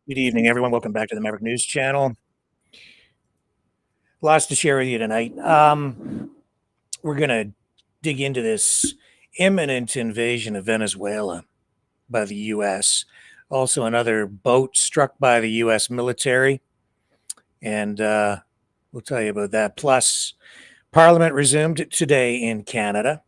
Good evening, everyone. Welcome back to the Maverick News Channel. Lots to share with you tonight. We're going to dig into this imminent invasion of Venezuela by the U.S. Also, another boat struck by the U.S. military, and we'll tell you about that. Plus, Parliament resumed today in Canada.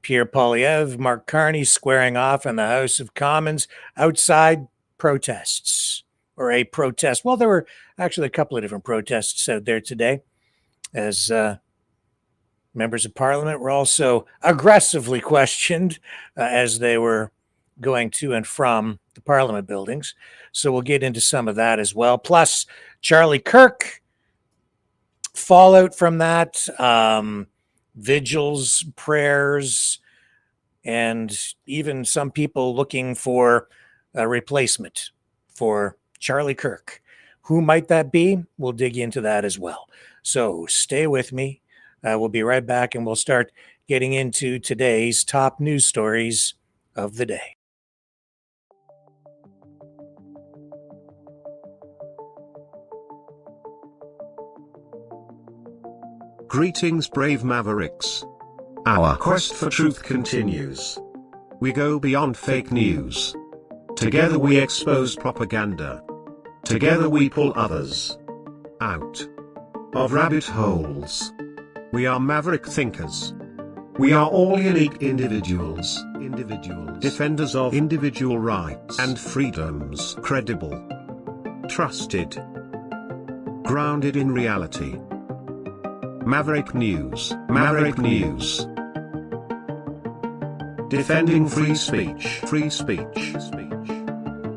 Pierre Poilievre, Mark Carney squaring off in the House of Commons outside protests, or a protest. Well, there were actually a couple of different protests out there today, as members of Parliament were also aggressively questioned as they were going to and from the Parliament buildings. So we'll get into some of that as well. Plus, Charlie Kirk, fallout from that, vigils, prayers, and even some people looking for a replacement for Charlie Kirk. Who might that be? We'll dig into that as well. So stay with me. We'll be right back, and we'll start getting into today's top news stories of the day. Greetings, brave Mavericks. Our quest for truth continues. We go beyond fake news. Together we expose propaganda. Together we pull others out of rabbit holes. We are maverick thinkers. We are all unique individuals, defenders of individual rights and freedoms, credible, trusted, grounded in reality. Maverick News, Maverick News. Defending free speech, free speech.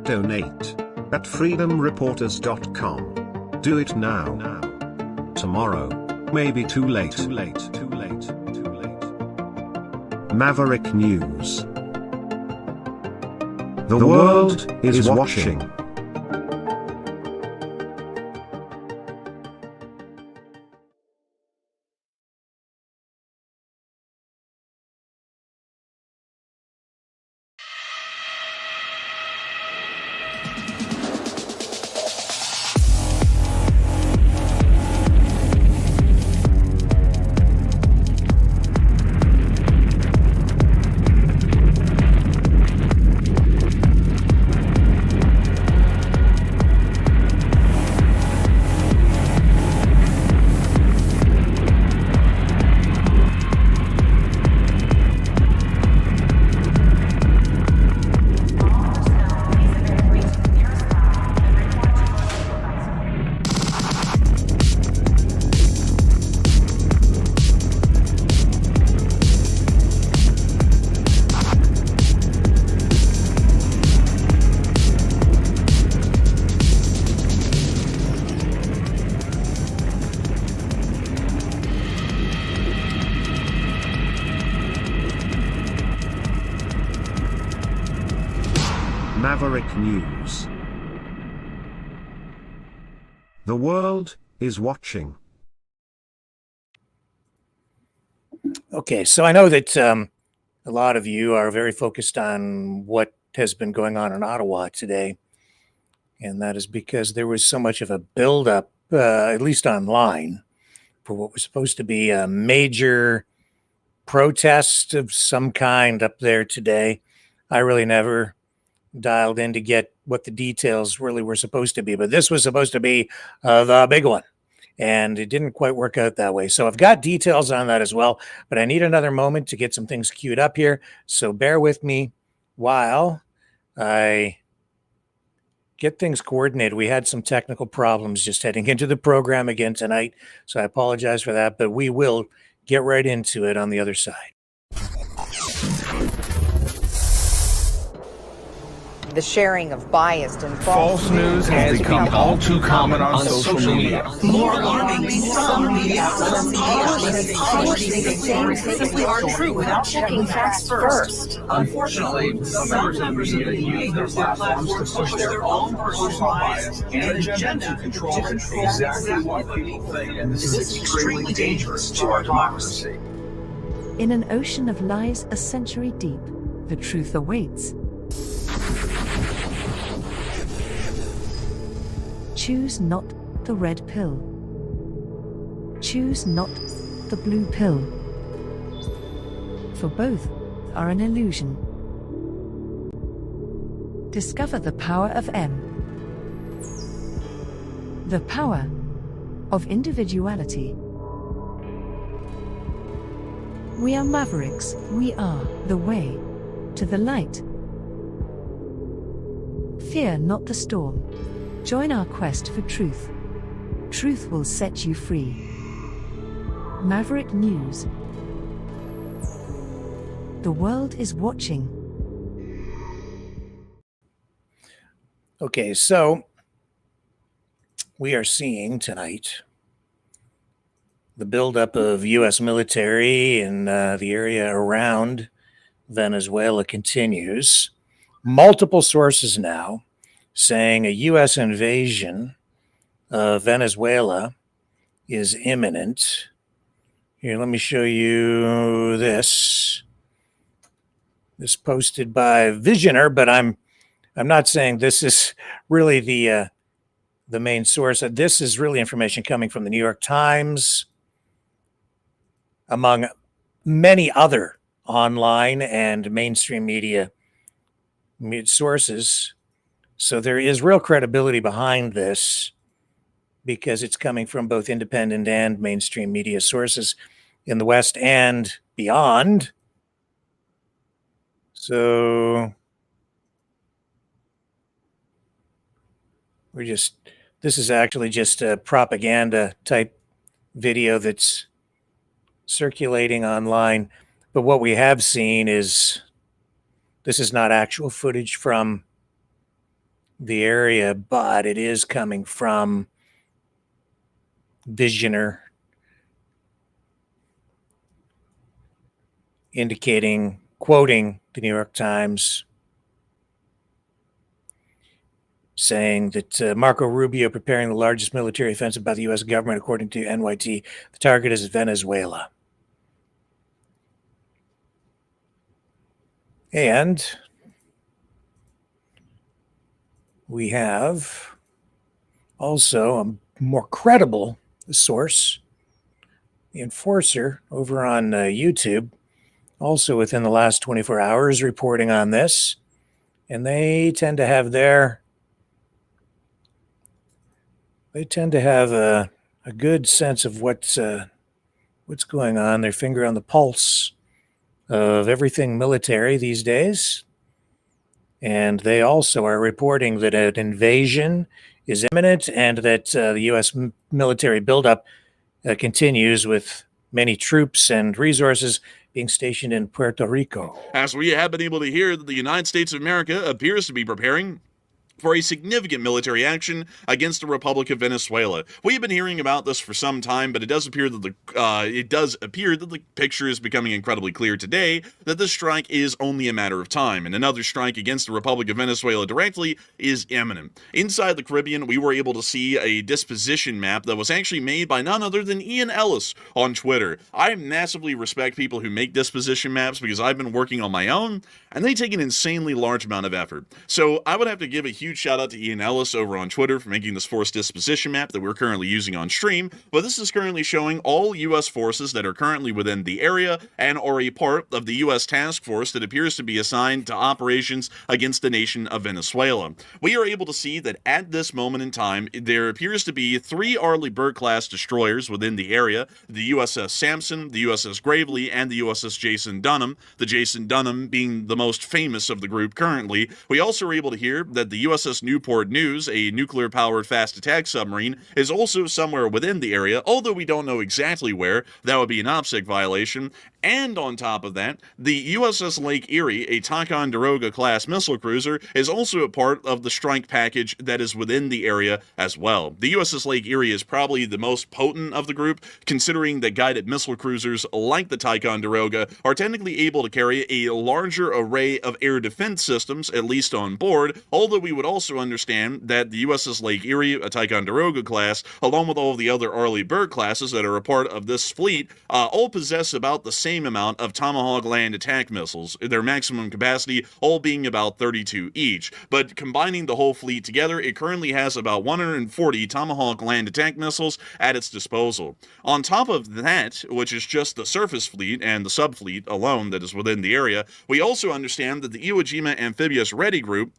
Donate at freedomreporters.com. Do it now. Tomorrow may be too late. Maverick News. The world is watching. Maverick News. The world is watching. Okay, so I know that a lot of you are very focused on what has been going on in Ottawa today, and that is because there was so much of a buildup, at least online, for what was supposed to be a major protest of some kind up there today. I really never dialed in to get what the details really were supposed to be, but this was supposed to be the big one, and it didn't quite work out that way. So I've got details on that as well, but I need another moment to get some things queued up here, so bear with me while I get things coordinated. We had some technical problems just heading into the program again tonight, so I apologize for that, but we will get right into it on the other side. The sharing of biased and false news has become all too common on social media. More alarmingly, some media publishing things simply aren't true without checking facts first. Unfortunately, some members of the media use their platforms to push their own personal bias and agenda to control exactly what people think, and this is extremely dangerous to our democracy. In an ocean of lies a century deep, the truth awaits. Choose not the red pill. Choose not the blue pill. For both are an illusion. Discover the power of M. The power of individuality. We are mavericks. We are the way to the light. Fear not the storm. Join our quest for truth. Truth will set you free. Maverick News. The world is watching. Okay, so we are seeing tonight the buildup of U.S. military in the area around Venezuela continues. Multiple sources now saying a U.S. invasion of Venezuela is imminent. Here, let me show you this. This posted by Visioner, but I'm not saying this is really the main source. This is really information coming from the New York Times, among many other online and mainstream media sources. So there is real credibility behind this because it's coming from both independent and mainstream media sources in the West and beyond. So this is actually just a propaganda type video that's circulating online. But what we have seen is this is not actual footage from the area, but it is coming from Visioner, quoting the New York Times, saying that Marco Rubio preparing the largest military offensive by the U.S. government, according to NYT. The target is Venezuela. And we have also a more credible source, the Enforcer, over on YouTube, also within the last 24 hours reporting on this. And they tend to have a good sense of what's going on, their finger on the pulse of everything military these days. And they also are reporting that an invasion is imminent and that the U.S. military buildup continues, with many troops and resources being stationed in Puerto Rico. As we have been able to hear, that the United States of America appears to be preparing for a significant military action against the Republic of Venezuela. We've been hearing about this for some time, but it does appear that the picture is becoming incredibly clear today that this strike is only a matter of time, and another strike against the Republic of Venezuela directly is imminent. Inside the Caribbean, we were able to see a disposition map that was actually made by none other than Ian Ellis on Twitter. I massively respect people who make disposition maps because I've been working on my own, and they take an insanely large amount of effort. So I would have to give a huge shout out to Ian Ellis over on Twitter for making this force disposition map that we're currently using on stream, but this is currently showing all U.S. forces that are currently within the area and are a part of the U.S. task force that appears to be assigned to operations against the nation of Venezuela. We are able to see that at this moment in time, there appears to be 3 Arleigh Burke-class destroyers within the area, the USS Sampson, the USS Gravely, and the USS Jason Dunham, the Jason Dunham being the most famous of the group currently. We also are able to hear that the USS Newport News, a nuclear-powered fast attack submarine, is also somewhere within the area, although we don't know exactly where. That would be an OPSEC violation. And on top of that, the USS Lake Erie, a Ticonderoga-class missile cruiser, is also a part of the strike package that is within the area as well. The USS Lake Erie is probably the most potent of the group, considering that guided missile cruisers like the Ticonderoga are technically able to carry a larger array of air defense systems, at least on board, although we would also understand that the USS Lake Erie, a Ticonderoga class, along with all of the other Arleigh Burke classes that are a part of this fleet, all possess about the same same amount of Tomahawk land attack missiles, their maximum capacity all being about 32 each. But combining the whole fleet together, it currently has about 140 Tomahawk land attack missiles at its disposal. On top of that, which is just the surface fleet and the subfleet alone that is within the area, we also understand that the Iwo Jima Amphibious Ready Group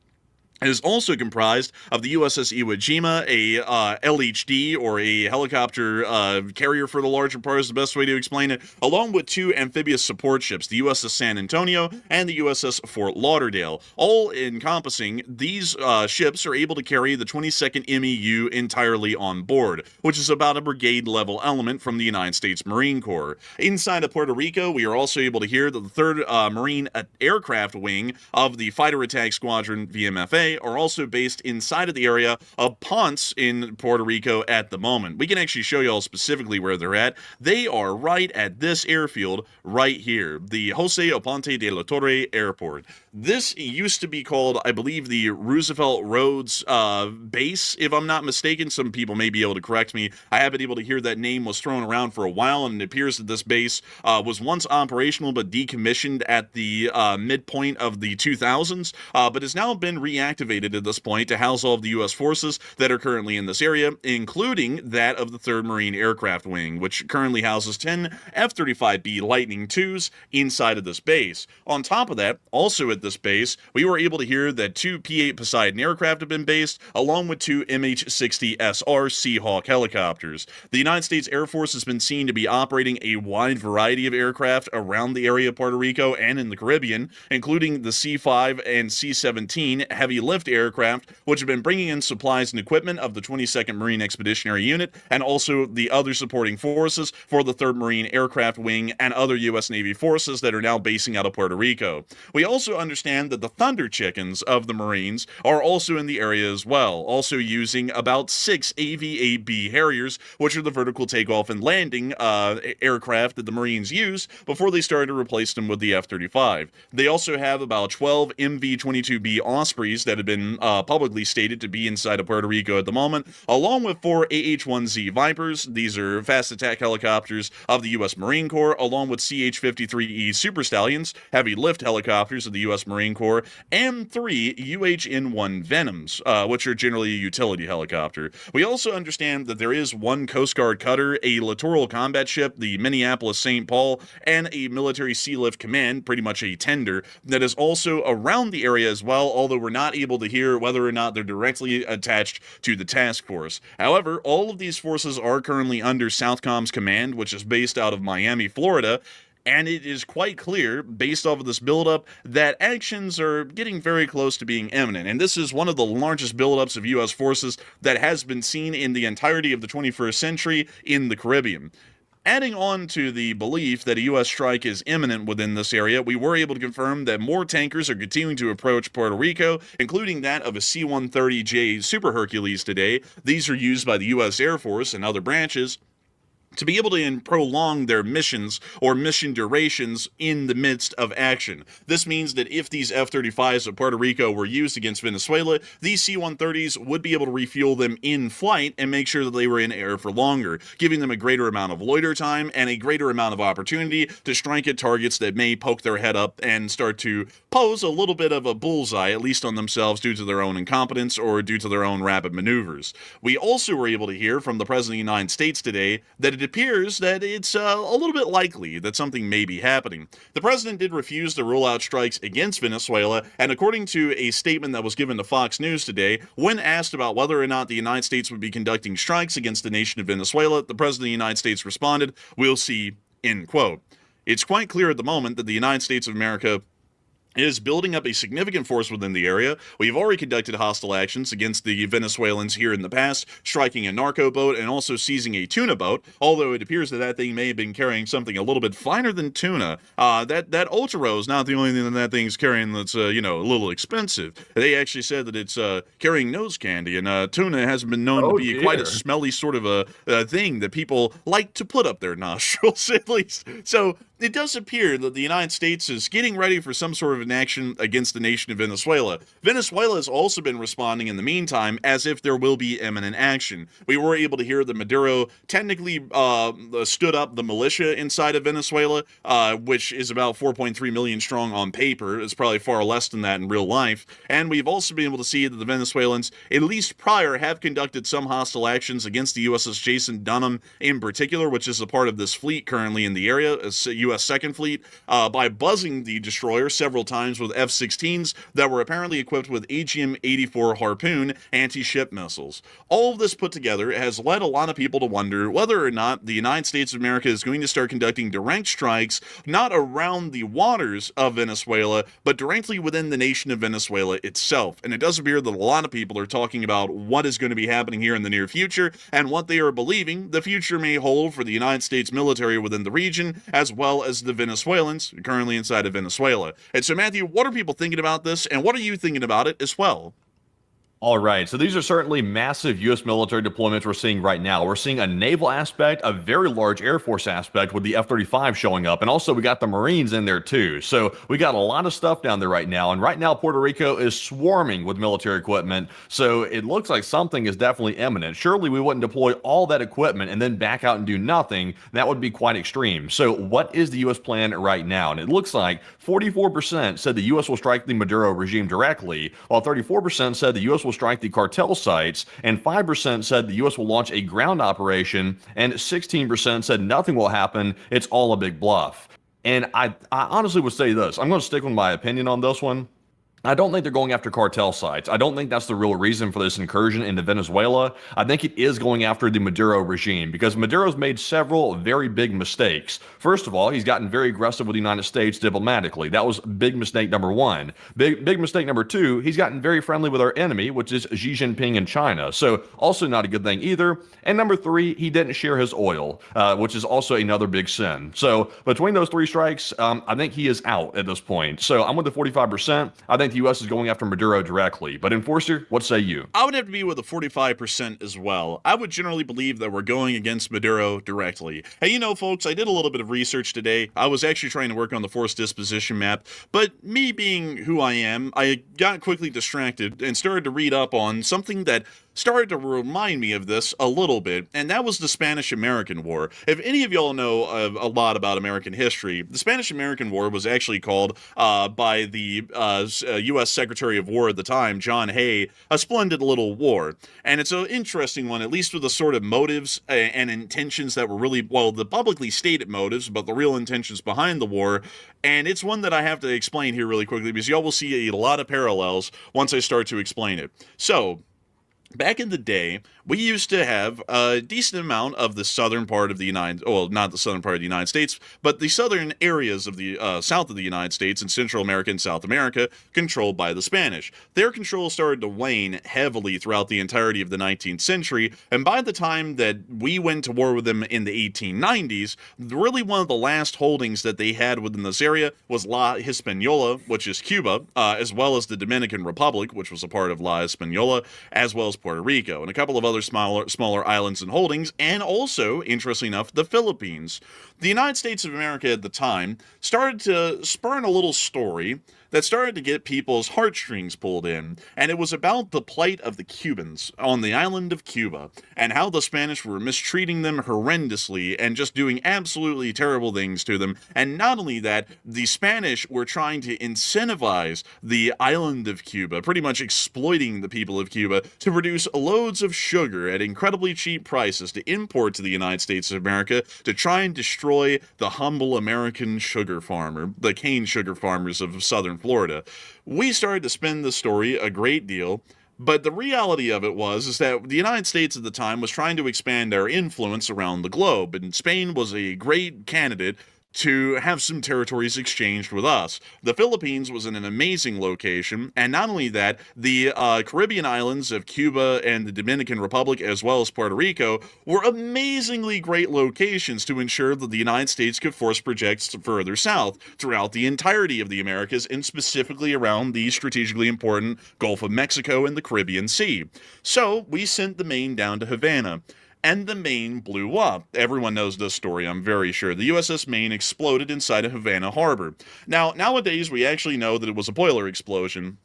is also comprised of the USS Iwo Jima, a LHD, or a helicopter carrier for the larger part is the best way to explain it, along with 2 amphibious support ships, the USS San Antonio and the USS Fort Lauderdale. All encompassing, these ships are able to carry the 22nd MEU entirely on board, which is about a brigade-level element from the United States Marine Corps. Inside of Puerto Rico, we are also able to hear that the 3rd Marine Aircraft Wing of the Fighter Attack Squadron, VMFA, are also based inside of the area of Ponce in Puerto Rico at the moment. We can actually show you all specifically where they're at. They are right at this airfield right here, the Jose Oponte de la Torre Airport. This used to be called, I believe, the Roosevelt Roads base, if I'm not mistaken. Some people may be able to correct me. I have been able to hear that name was thrown around for a while, and it appears that this base was once operational but decommissioned at the midpoint of the 2000s, but has now been reactivated at this point to house all of the U.S. forces that are currently in this area, including that of the 3rd Marine Aircraft Wing, which currently houses 10 F-35B Lightning IIs inside of this base. On top of that, also at this base, we were able to hear that 2 P-8 Poseidon aircraft have been based, along with 2 MH-60SR Seahawk helicopters. The United States Air Force has been seen to be operating a wide variety of aircraft around the area of Puerto Rico and in the Caribbean, including the C-5 and C-17 heavy lift aircraft, which have been bringing in supplies and equipment of the 22nd Marine Expeditionary Unit and also the other supporting forces for the 3rd Marine Aircraft Wing and other U.S. Navy forces that are now basing out of Puerto Rico. We also understand that the Thunder Chickens of the Marines are also in the area as well, also using about 6 AV-8B Harriers, which are the vertical takeoff and landing aircraft that the Marines use before they started to replace them with the F-35. They also have about 12 MV-22B Ospreys that have been publicly stated to be inside of Puerto Rico at the moment, along with 4 AH-1Z Vipers. These are fast attack helicopters of the U.S. Marine Corps, along with CH-53E Super Stallions, heavy lift helicopters of the U.S. Marine Corps, and 3 UH-N-1 Venoms, which are generally a utility helicopter. We also understand that there is 1 Coast Guard cutter, a littoral combat ship, the Minneapolis St. Paul, and a military sea lift command, pretty much a tender, that is also around the area as well, although we're not able to hear whether or not they're directly attached to the task force. However, all of these forces are currently under Southcom's command, which is based out of Miami, Florida, and it is quite clear, based off of this buildup, that actions are getting very close to being imminent. And this is one of the largest buildups of U.S. forces that has been seen in the entirety of the 21st century in the Caribbean. Adding on to the belief that a U.S. strike is imminent within this area, we were able to confirm that more tankers are continuing to approach Puerto Rico, including that of a C-130J Super Hercules today. These are used by the U.S. Air Force and other branches to be able to prolong their missions or mission durations in the midst of action. This means that if these F-35s of Puerto Rico were used against Venezuela, these C-130s would be able to refuel them in flight and make sure that they were in air for longer, giving them a greater amount of loiter time and a greater amount of opportunity to strike at targets that may poke their head up and start to pose a little bit of a bullseye, at least on themselves, due to their own incompetence or due to their own rapid maneuvers. We also were able to hear from the President of the United States today that it appears that it's a little bit likely that something may be happening. The president did refuse to rule out strikes against Venezuela, and according to a statement that was given to Fox News today, when asked about whether or not the United States would be conducting strikes against the nation of Venezuela, the President of the United States responded, "We'll see," end quote. It's quite clear at the moment that the United States of America is building up a significant force within the area. We've already conducted hostile actions against the Venezuelans here in the past, striking a narco boat and also seizing a tuna boat, although it appears that that thing may have been carrying something a little bit finer than tuna. That Otero is not the only thing that thing's carrying that's, a little expensive. They actually said that it's carrying nose candy, and tuna hasn't been known to be quite a smelly sort of a thing that people like to put up their nostrils, at least. So it does appear that the United States is getting ready for some sort of an action against the nation of Venezuela. Venezuela has also been responding in the meantime as if there will be imminent action. We were able to hear that Maduro technically stood up the militia inside of Venezuela, which is about 4.3 million strong on paper. It's probably far less than that in real life. And we've also been able to see that the Venezuelans, at least prior, have conducted some hostile actions against the USS Jason Dunham in particular, which is a part of this fleet currently in the area, U.S. Second Fleet, by buzzing the destroyer several times with F-16s that were apparently equipped with AGM-84 Harpoon anti-ship missiles. All of this put together has led a lot of people to wonder whether or not the United States of America is going to start conducting direct strikes, not around the waters of Venezuela, but directly within the nation of Venezuela itself. And it does appear that a lot of people are talking about what is going to be happening here in the near future and what they are believing the future may hold for the United States military within the region, as well as the Venezuelans currently inside of Venezuela. And so, Matthew, what are people thinking about this, and what are you thinking about it as well? All right, so these are certainly massive U.S. military deployments we're seeing right now. We're seeing a naval aspect, a very large Air Force aspect with the F-35 showing up, and also we got the Marines in there too. So we got a lot of stuff down there right now, and right now Puerto Rico is swarming with military equipment, so it looks like something is definitely imminent. Surely we wouldn't deploy all that equipment and then back out and do nothing. That would be quite extreme. So what is the U.S. plan right now? And it looks like 44% said the U.S. will strike the Maduro regime directly, while 34% said the U.S. will strike the cartel sites, and 5% said the U.S. will launch a ground operation, and 16% said nothing will happen, it's all a big bluff. And I honestly would say this, I'm going to stick with my opinion on this one. I don't think they're going after cartel sites. I don't think that's the real reason for this incursion into Venezuela. I think it is going after the Maduro regime because Maduro's made several very big mistakes. First of all, he's gotten very aggressive with the United States diplomatically. That was big mistake number one. Big mistake number two, he's gotten very friendly with our enemy, which is Xi Jinping in China. So also not a good thing either. And number three, he didn't share his oil, which is also another big sin. So between those three strikes, I think he is out at this point. So I'm with the 45%. I think the U.S. is going after Maduro directly. But Enforcer, what say you? I would have to be with the 45% as well. I would generally believe that we're going against Maduro directly. Hey, you know, folks, I did a little bit of research today. I was actually trying to work on the force disposition map, but me being who I am, I got quickly distracted and started to read up on something that started to remind me of this a little bit, and that was the Spanish-American War. If any of y'all know a lot about American history, the Spanish-American War was actually called by the U.S. Secretary of War at the time, John Hay, a splendid little war. And it's an interesting one, at least with the sort of motives and intentions that were really, well, the publicly stated motives, but the real intentions behind the war. And it's one that I have to explain here really quickly because y'all will see a lot of parallels once I start to explain it. So, back in the day, we used to have a decent amount of the southern part of the not the southern part of the United States, but the southern areas of the south of the United States and Central America and South America controlled by the Spanish. Their control started to wane heavily throughout the entirety of the 19th century, and by the time that we went to war with them in the 1890s, really one of the last holdings that they had within this area was La Hispaniola, which is Cuba, as well as the Dominican Republic, which was a part of La Hispaniola, as well as Puerto Rico, and a couple of other smaller islands and holdings, and also, interestingly enough, the Philippines. The United States of America at the time started to spurn a little story that started to get people's heartstrings pulled in, and it was about the plight of the Cubans on the island of Cuba, and how the Spanish were mistreating them horrendously and just doing absolutely terrible things to them. And not only that, the Spanish were trying to incentivize the island of Cuba, pretty much exploiting the people of Cuba to produce loads of sugar at incredibly cheap prices to import to the United States of America to try and destroy the humble American sugar farmer, the cane sugar farmers of southern Florida. We started to spin the story a great deal, but the reality of it is that the United States at the time was trying to expand their influence around the globe, and Spain was a great candidate to have some territories exchanged with us. The Philippines was in an amazing location, and not only that, the Caribbean islands of Cuba and the Dominican Republic, as well as Puerto Rico, were amazingly great locations to ensure that the United States could force projects further south throughout the entirety of the Americas, and specifically around the strategically important Gulf of Mexico and the Caribbean Sea. So, we sent the Maine down to Havana. and the Maine blew up. Everyone knows this story, I'm very sure. The USS Maine exploded inside of Havana Harbor. Now, nowadays, we actually know that it was a boiler explosion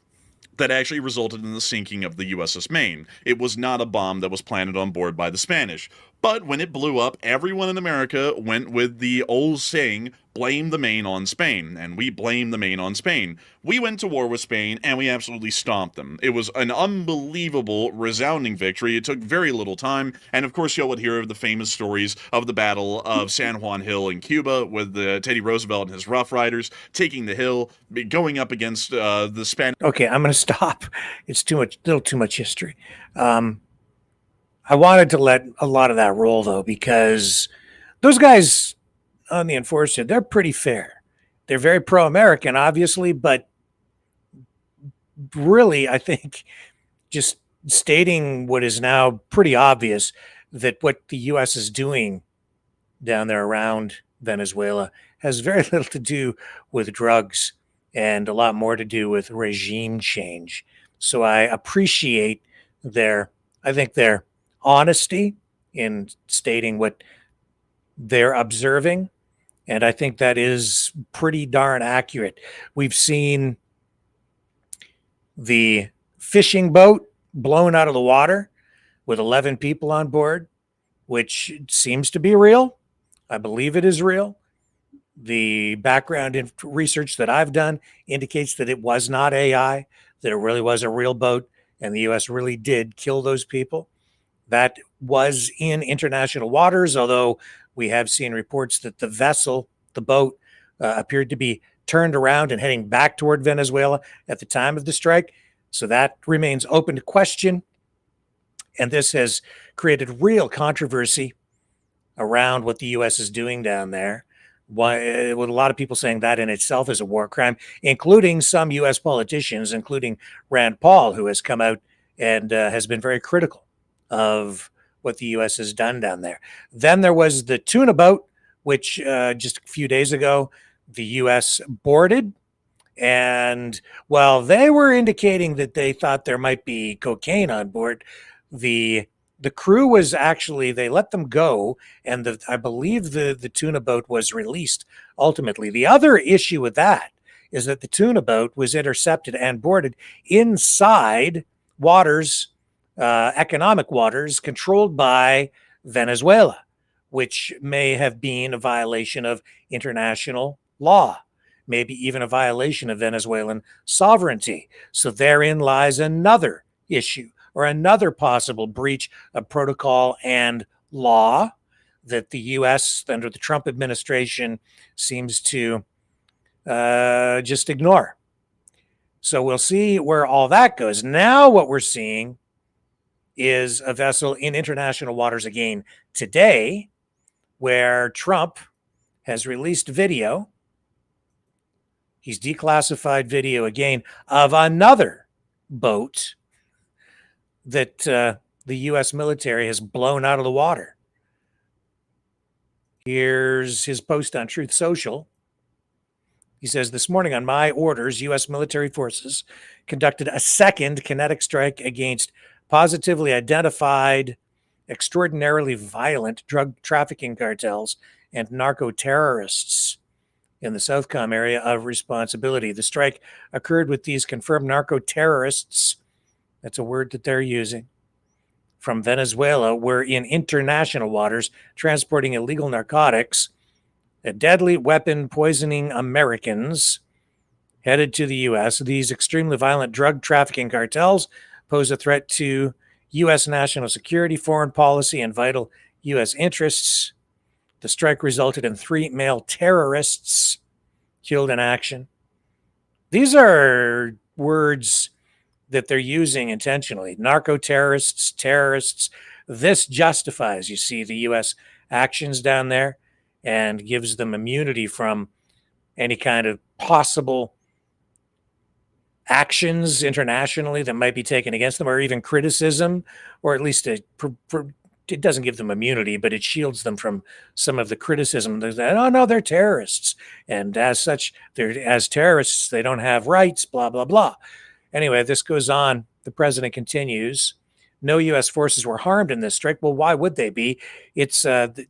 that actually resulted in the sinking of the USS Maine. It was not a bomb that was planted on board by the Spanish. But when it blew up, everyone in America went with the old saying, blame the Maine on Spain, and we blame the Maine on Spain. We went to war with Spain, and we absolutely stomped them. It was an unbelievable, resounding victory. It took very little time, and of course you would hear of the famous stories of the Battle of San Juan Hill in Cuba, with Teddy Roosevelt and his Rough Riders taking the hill, going up against the Spanish. Okay, I'm going to stop. It's little too much history. I wanted to let a lot of that roll, though, because those guys on the Enforcer, they're pretty fair. They're very pro-American, obviously, but really, I think just stating what is now pretty obvious, that what the U.S. is doing down there around Venezuela has very little to do with drugs and a lot more to do with regime change. So I appreciate their honesty in stating what they're observing, and I think that is pretty darn accurate. We've seen the fishing boat blown out of the water with 11 people on board, which seems to be real. I believe it is real. The background research that I've done indicates that it was not AI, that it really was a real boat, and the U.S. really did kill those people. That was in international waters, although we have seen reports that the vessel, the boat, appeared to be turned around and heading back toward Venezuela at the time of the strike. So that remains open to question. And this has created real controversy around what the U.S. is doing down there. With a lot of people saying that in itself is a war crime, including some U.S. politicians, including Rand Paul, who has come out and has been very critical of what the U.S. has done down there. Then there was the tuna boat, which just a few days ago, the U.S. boarded. And while they were indicating that they thought there might be cocaine on board, the crew was actually, they let them go, and I believe the tuna boat was released ultimately. The other issue with that is that the tuna boat was intercepted and boarded inside waters, economic waters controlled by Venezuela, which may have been a violation of international law, maybe even a violation of Venezuelan sovereignty. So therein lies another issue, or another possible breach of protocol and law that the U.S. under the Trump administration seems to just ignore. So we'll see where all that goes. Now what we're seeing is a vessel in international waters again today, where Trump has released video. He's declassified video again of another boat that the U.S. military has blown out of the water. Here's his post on Truth Social. He says, this morning on my orders, U.S. military forces conducted a second kinetic strike against positively identified, extraordinarily violent drug trafficking cartels and narco-terrorists in the Southcom area of responsibility. The strike occurred with these confirmed narco-terrorists, that's a word that they're using, from Venezuela, were in international waters transporting illegal narcotics, a deadly weapon poisoning Americans headed to the U.S. These extremely violent drug trafficking cartels pose a threat to U.S. national security, foreign policy, and vital U.S. interests. The strike resulted in 3 male terrorists killed in action. These are words that they're using intentionally. Narco-terrorists, terrorists. This justifies, you see, the U.S. actions down there and gives them immunity from any kind of possible actions internationally that might be taken against them, or even criticism, or at least it doesn't give them immunity, but it shields them from some of the criticism that, oh no, they're terrorists, and as such, as terrorists, they don't have rights, blah, blah, blah. Anyway, this goes on. The president continues. no U.S. forces were harmed in this strike. Well, why would they be? It's the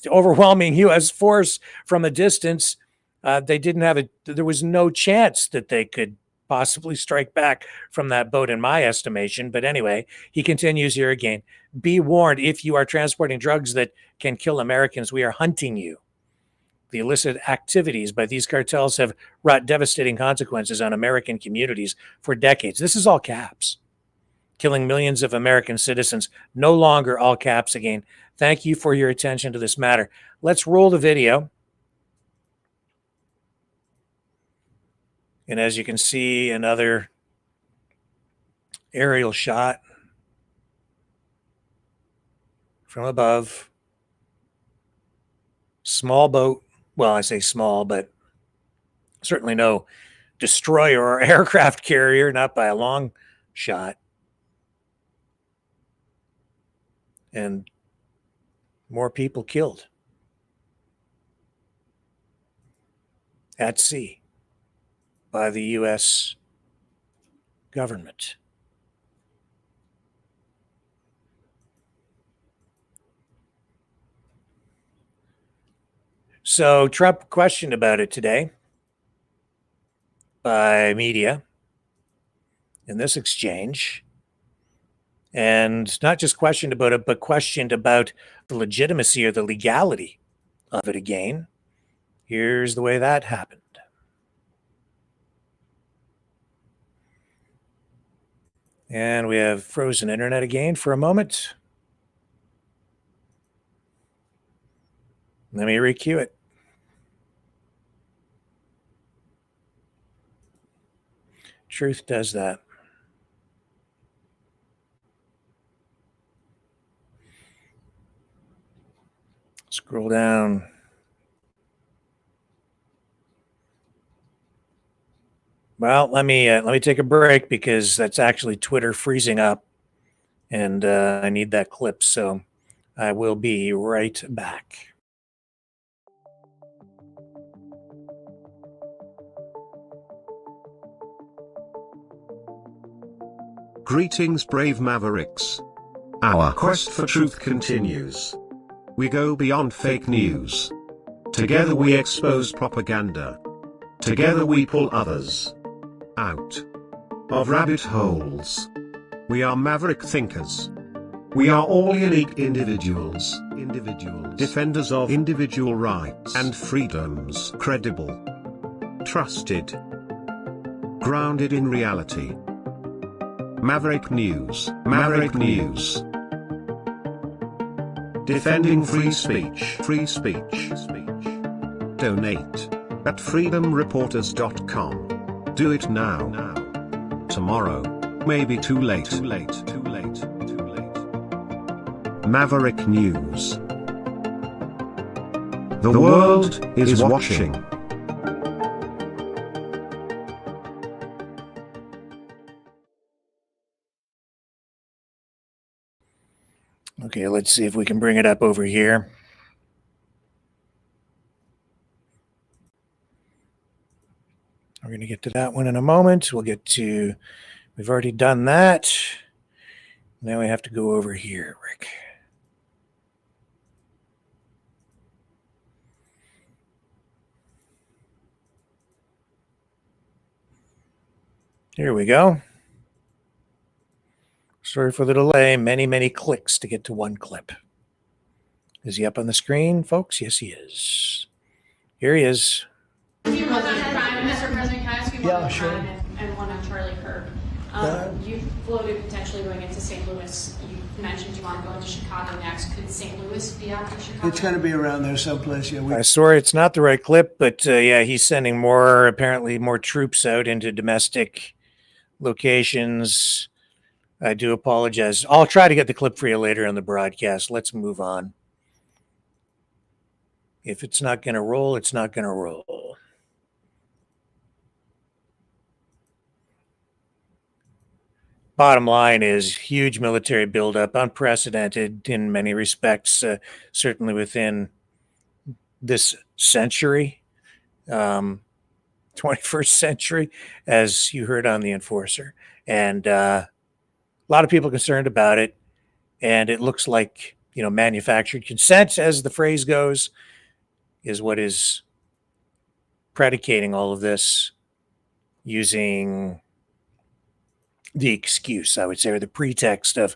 overwhelming U.S. force from a distance. They didn't have there was no chance that they could possibly strike back from that boat, in my estimation. But anyway, he continues here again. Be warned, if you are transporting drugs that can kill Americans, we are hunting you. The illicit activities by these cartels have wrought devastating consequences on American communities for decades. This is all caps. Killing millions of American citizens, no longer all caps again. Thank you for your attention to this matter. Let's roll the video. And as you can see, another aerial shot from above. Small boat. Well, I say small, but certainly no destroyer or aircraft carrier, not by a long shot. And more people killed at sea by the U.S. government. So Trump questioned about it today by media in this exchange, and not just questioned about it, but questioned about the legitimacy or the legality of it again. Here's the way that happened. And we have frozen internet again for a moment. Let me re-cue it. Truth does that. Scroll down. Well, let me take a break because that's actually Twitter freezing up, and I need that clip. So I will be right back. Greetings, brave mavericks. Our quest for truth continues. We go beyond fake news. Together we expose propaganda. Together we pull others out of rabbit holes. We are maverick thinkers. We are all unique individuals, defenders of individual rights and freedoms, credible, trusted, grounded in reality. Maverick News, Maverick News. Defending free speech, free speech. Donate at freedomreporters.com. Do it now. Tomorrow may be too late. Maverick News. The world is watching. Okay, let's see if we can bring it up over here. We're going to get to that one in a moment. We've already done that. Now we have to go over here, Rick. Here we go. Sorry for the delay. Many clicks to get to one clip. Is he up on the screen, folks? Yes, he is. Here he is. Mr. President, can I ask you one on sure. crime and one on Charlie Kirk? You floated potentially going into St. Louis. You mentioned you want to go into Chicago next. Could St. Louis be after Chicago? It's going to be around there someplace. Yeah. Sorry, it's not the right clip, but yeah, he's sending apparently more troops out into domestic locations. I do apologize. I'll try to get the clip for you later in the broadcast. Let's move on. If it's not going to roll, it's not going to roll. Bottom line is huge military buildup, unprecedented in many respects, certainly within this century, 21st century, as you heard on The Enforcer. And a lot of people concerned about it, and it looks like, manufactured consent, as the phrase goes, is what is predicating all of this, using the excuse, I would say, or the pretext of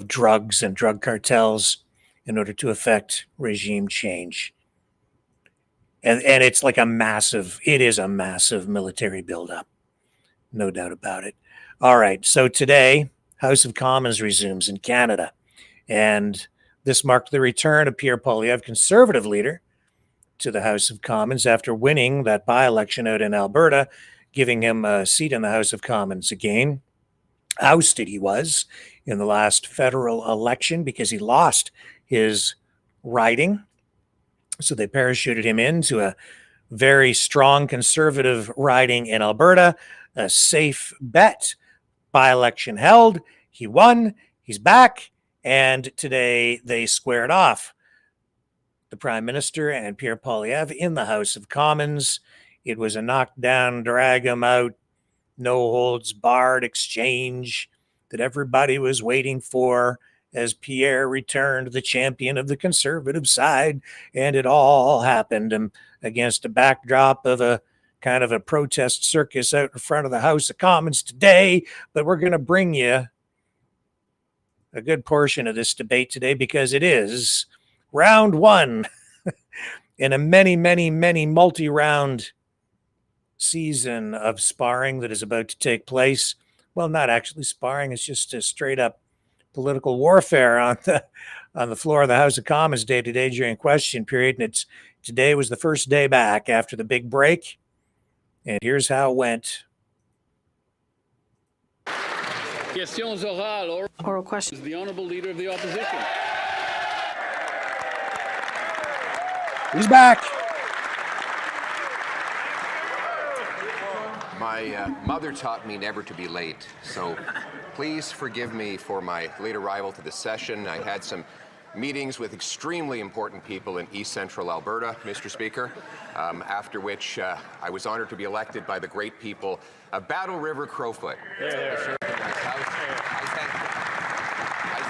drugs and drug cartels in order to effect regime change. And it's like it is a massive military buildup. No doubt about it. All right. So today, House of Commons resumes in Canada. And this marked the return of Pierre Poilievre, Conservative leader, to the House of Commons after winning that by-election out in Alberta, giving him a seat in the House of Commons again. Ousted he was in the last federal election because he lost his riding. So they parachuted him into a very strong Conservative riding in Alberta, a safe bet, by-election held. He won, he's back, and today they squared off. The Prime Minister and Pierre Poilievre in the House of Commons. It was a knockdown, drag him out, no holds barred exchange that everybody was waiting for as Pierre returned the champion of the Conservative side. And it all happened against a backdrop of a kind of a protest circus out in front of the House of Commons today. But we're going to bring you a good portion of this debate today because it is round one in a many, many, many multi-round season of sparring that is about to take place. Well, not actually sparring, it's just a straight up political warfare on the floor of the House of Commons day to day during question period. And today was the first day back after the big break. And here's how it went. Oral questions. The Honourable Leader of the Opposition. He's back. My mother taught me never to be late, so please forgive me for my late arrival to the session. I had some meetings with extremely important people in East Central Alberta, Mr. Speaker, after which I was honored to be elected by the great people of Battle River Crowfoot. I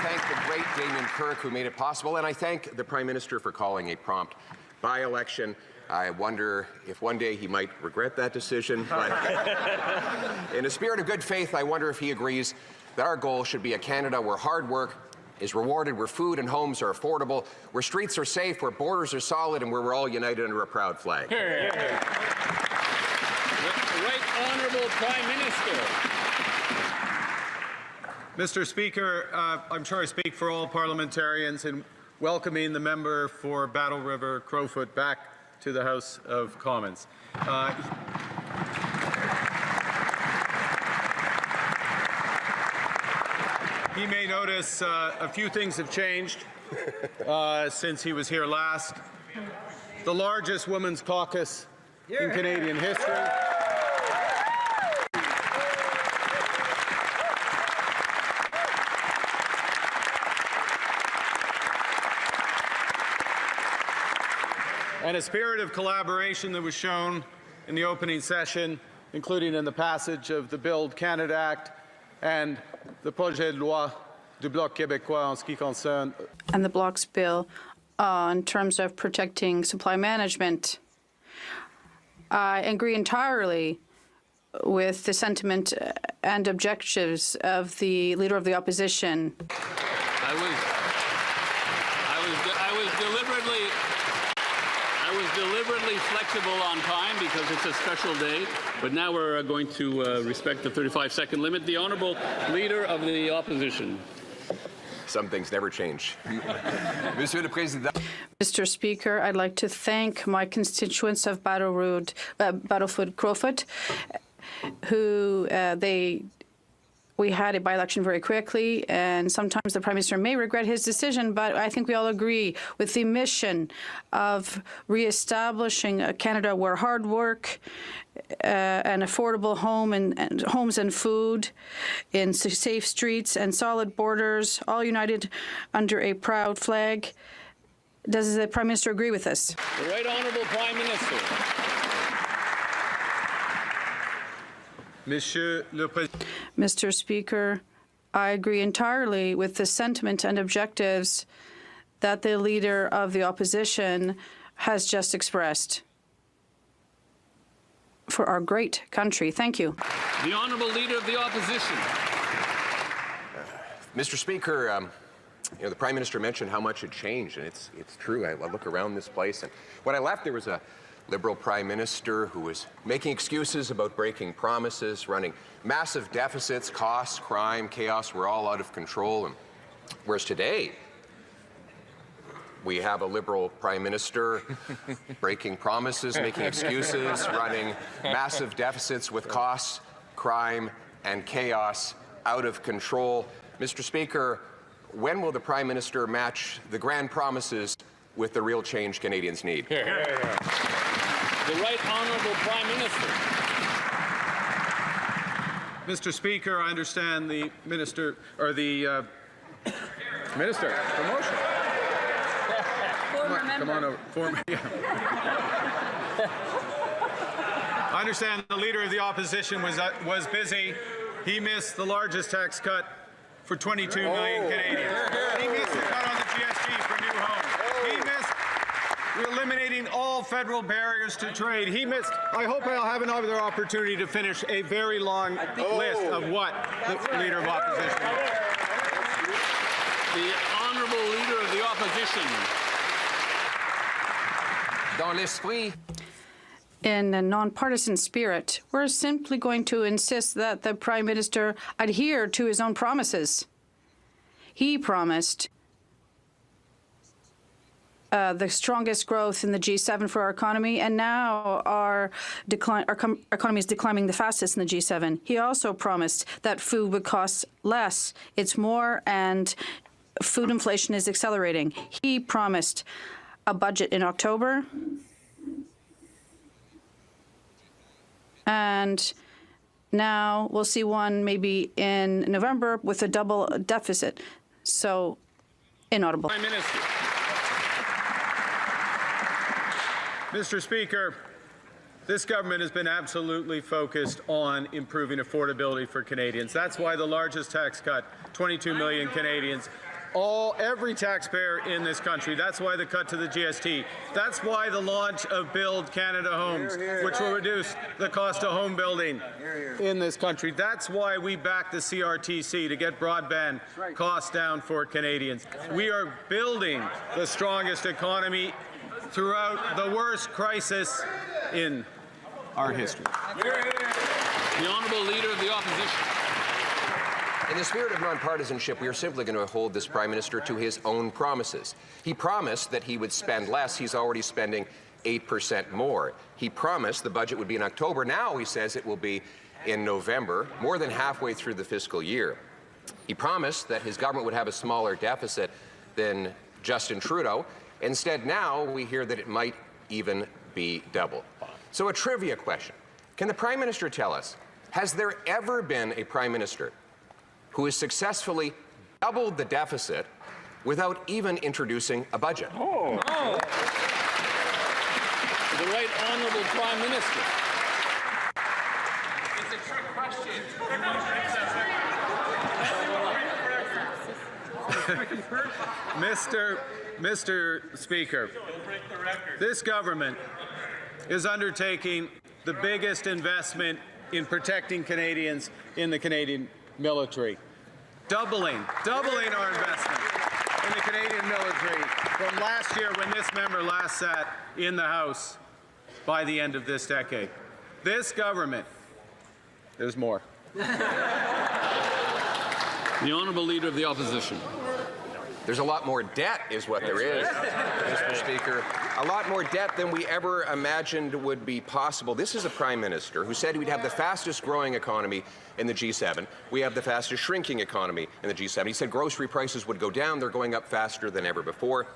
thank the great Damien Kirk who made it possible, and I thank the Prime Minister for calling a prompt by-election. I wonder if one day he might regret that decision, but in a spirit of good faith, I wonder if he agrees that our goal should be a Canada where hard work is rewarded, where food and homes are affordable, where streets are safe, where borders are solid, and where we're all united under a proud flag. The Right Honourable Prime Minister. Mr. Speaker, I'm sure I speak for all parliamentarians in welcoming the member for Battle River Crowfoot back to the House of Commons. He may notice a few things have changed since he was here last. The largest women's caucus in Canadian history. And a spirit of collaboration that was shown in the opening session, including in the passage of the Build Canada Act and the projet de loi du Bloc québécois en ce qui concerne. And the Bloc's bill in terms of protecting supply management. I agree entirely with the sentiment and objectives of the Leader of the Opposition. I was deliberately flexible on time because it's a special day, but now we're going to respect the 35-second limit. The Honourable Leader of the Opposition. Some things never change. Monsieur le Président. Mr. Speaker, I'd like to thank my constituents of Battlefoot Crowfoot, who we had a by-election very quickly, and sometimes the Prime Minister may regret his decision, but I think we all agree with the mission of re-establishing a Canada where hard work, an affordable home and homes and food, in safe streets and solid borders, all united under a proud flag. Does the Prime Minister agree with this? The Right Honourable Prime Minister. Monsieur le Président. Mr. Speaker, I agree entirely with the sentiment and objectives that the Leader of the Opposition has just expressed for our great country. Thank you. The Honourable Leader of the Opposition. Mr. Speaker, the Prime Minister mentioned how much had changed, and it's true. I look around this place, and when I left, there was a Liberal Prime Minister who was making excuses about breaking promises, running massive deficits, costs, crime, chaos were all out of control. And whereas today, we have a Liberal Prime Minister breaking promises, making excuses, running massive deficits with costs, crime, and chaos out of control. Mr. Speaker, when will the Prime Minister match the grand promises with the real change Canadians need? The Right Honourable Prime Minister. Mr. Speaker, I understand the Minister, or the Minister, promotion. Come on over. I understand the Leader of the Opposition was busy. He missed the largest tax cut for 22 million Canadians. He missed the cut on the GST for new homes. He missed eliminating all federal barriers to trade. He missed, I hope I'll have another opportunity to finish a very long list of what the Leader of Opposition. The Honourable Leader of the Opposition. Dans l'esprit. In a nonpartisan spirit, we're simply going to insist that the Prime Minister adhere to his own promises. He promised the strongest growth in the G7 for our economy, and now our economy is declining the fastest in the G7. He also promised that food would cost less. It's more, and food inflation is accelerating. He promised a budget in October, and now we'll see one maybe in November with a double deficit. So, inaudible. Prime Minister. Mr. Speaker, this government has been absolutely focused on improving affordability for Canadians. That's why the largest tax cut, 22 million Canadians, every taxpayer in this country. That's why the cut to the GST. That's why the launch of Build Canada Homes, which will reduce the cost of home building in this country. That's why we back the CRTC to get broadband costs down for Canadians. We are building the strongest economy throughout the worst crisis in our history. The Honourable Leader of the Opposition. In the spirit of nonpartisanship, we are simply going to hold this Prime Minister to his own promises. He promised that he would spend less. He's already spending 8% more. He promised the budget would be in October. Now he says it will be in November, more than halfway through the fiscal year. He promised that his government would have a smaller deficit than Justin Trudeau. Instead, now we hear that it might even be double. So a trivia question. Can the Prime Minister tell us, has there ever been a Prime Minister who has successfully doubled the deficit without even introducing a budget? The Right Honourable Prime Minister. It's a trick question. Mr. Speaker, this government is undertaking the biggest investment in protecting Canadians in the Canadian military. Doubling our investment in the Canadian military from last year when this member last sat in the House by the end of this decade. This government, there's more. The Honourable Leader of the Opposition. There's a lot more debt is what there is, Mr. Speaker. A lot more debt than we ever imagined would be possible. This is a Prime Minister who said we'd have the fastest growing economy in the G7. We have the fastest shrinking economy in the G7. He said grocery prices would go down. They're going up faster than ever before.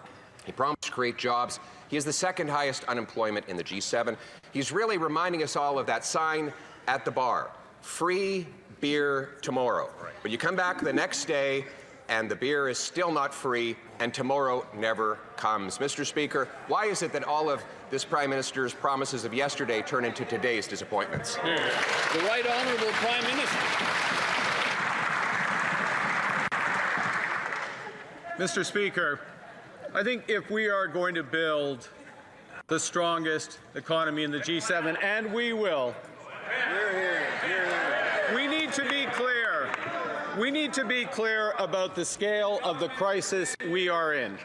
He promised to create jobs. He has the second highest unemployment in the G7. He's really reminding us all of that sign at the bar, free beer tomorrow. But you come back the next day and the beer is still not free, and tomorrow never comes. Mr. Speaker, why is it that all of this Prime Minister's promises of yesterday turn into today's disappointments? The Right Honourable Prime Minister. Mr. Speaker, I think if we are going to build the strongest economy in the G7, and we will, we need to be clear. We need to be clear about the scale of the crisis we are in.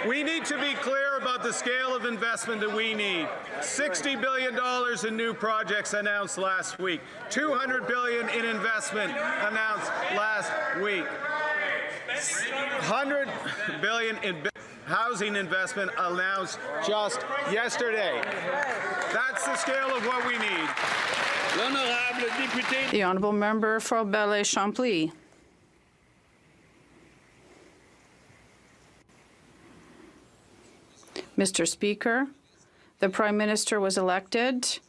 We need to be clear about the scale of investment that we need. $60 billion in new projects announced last week. $200 billion in investment announced last week. $100 billion in housing investment announced just yesterday. That's the scale of what we need. The honourable member for Belley-Champlain. Mr. Speaker, the Prime Minister was elected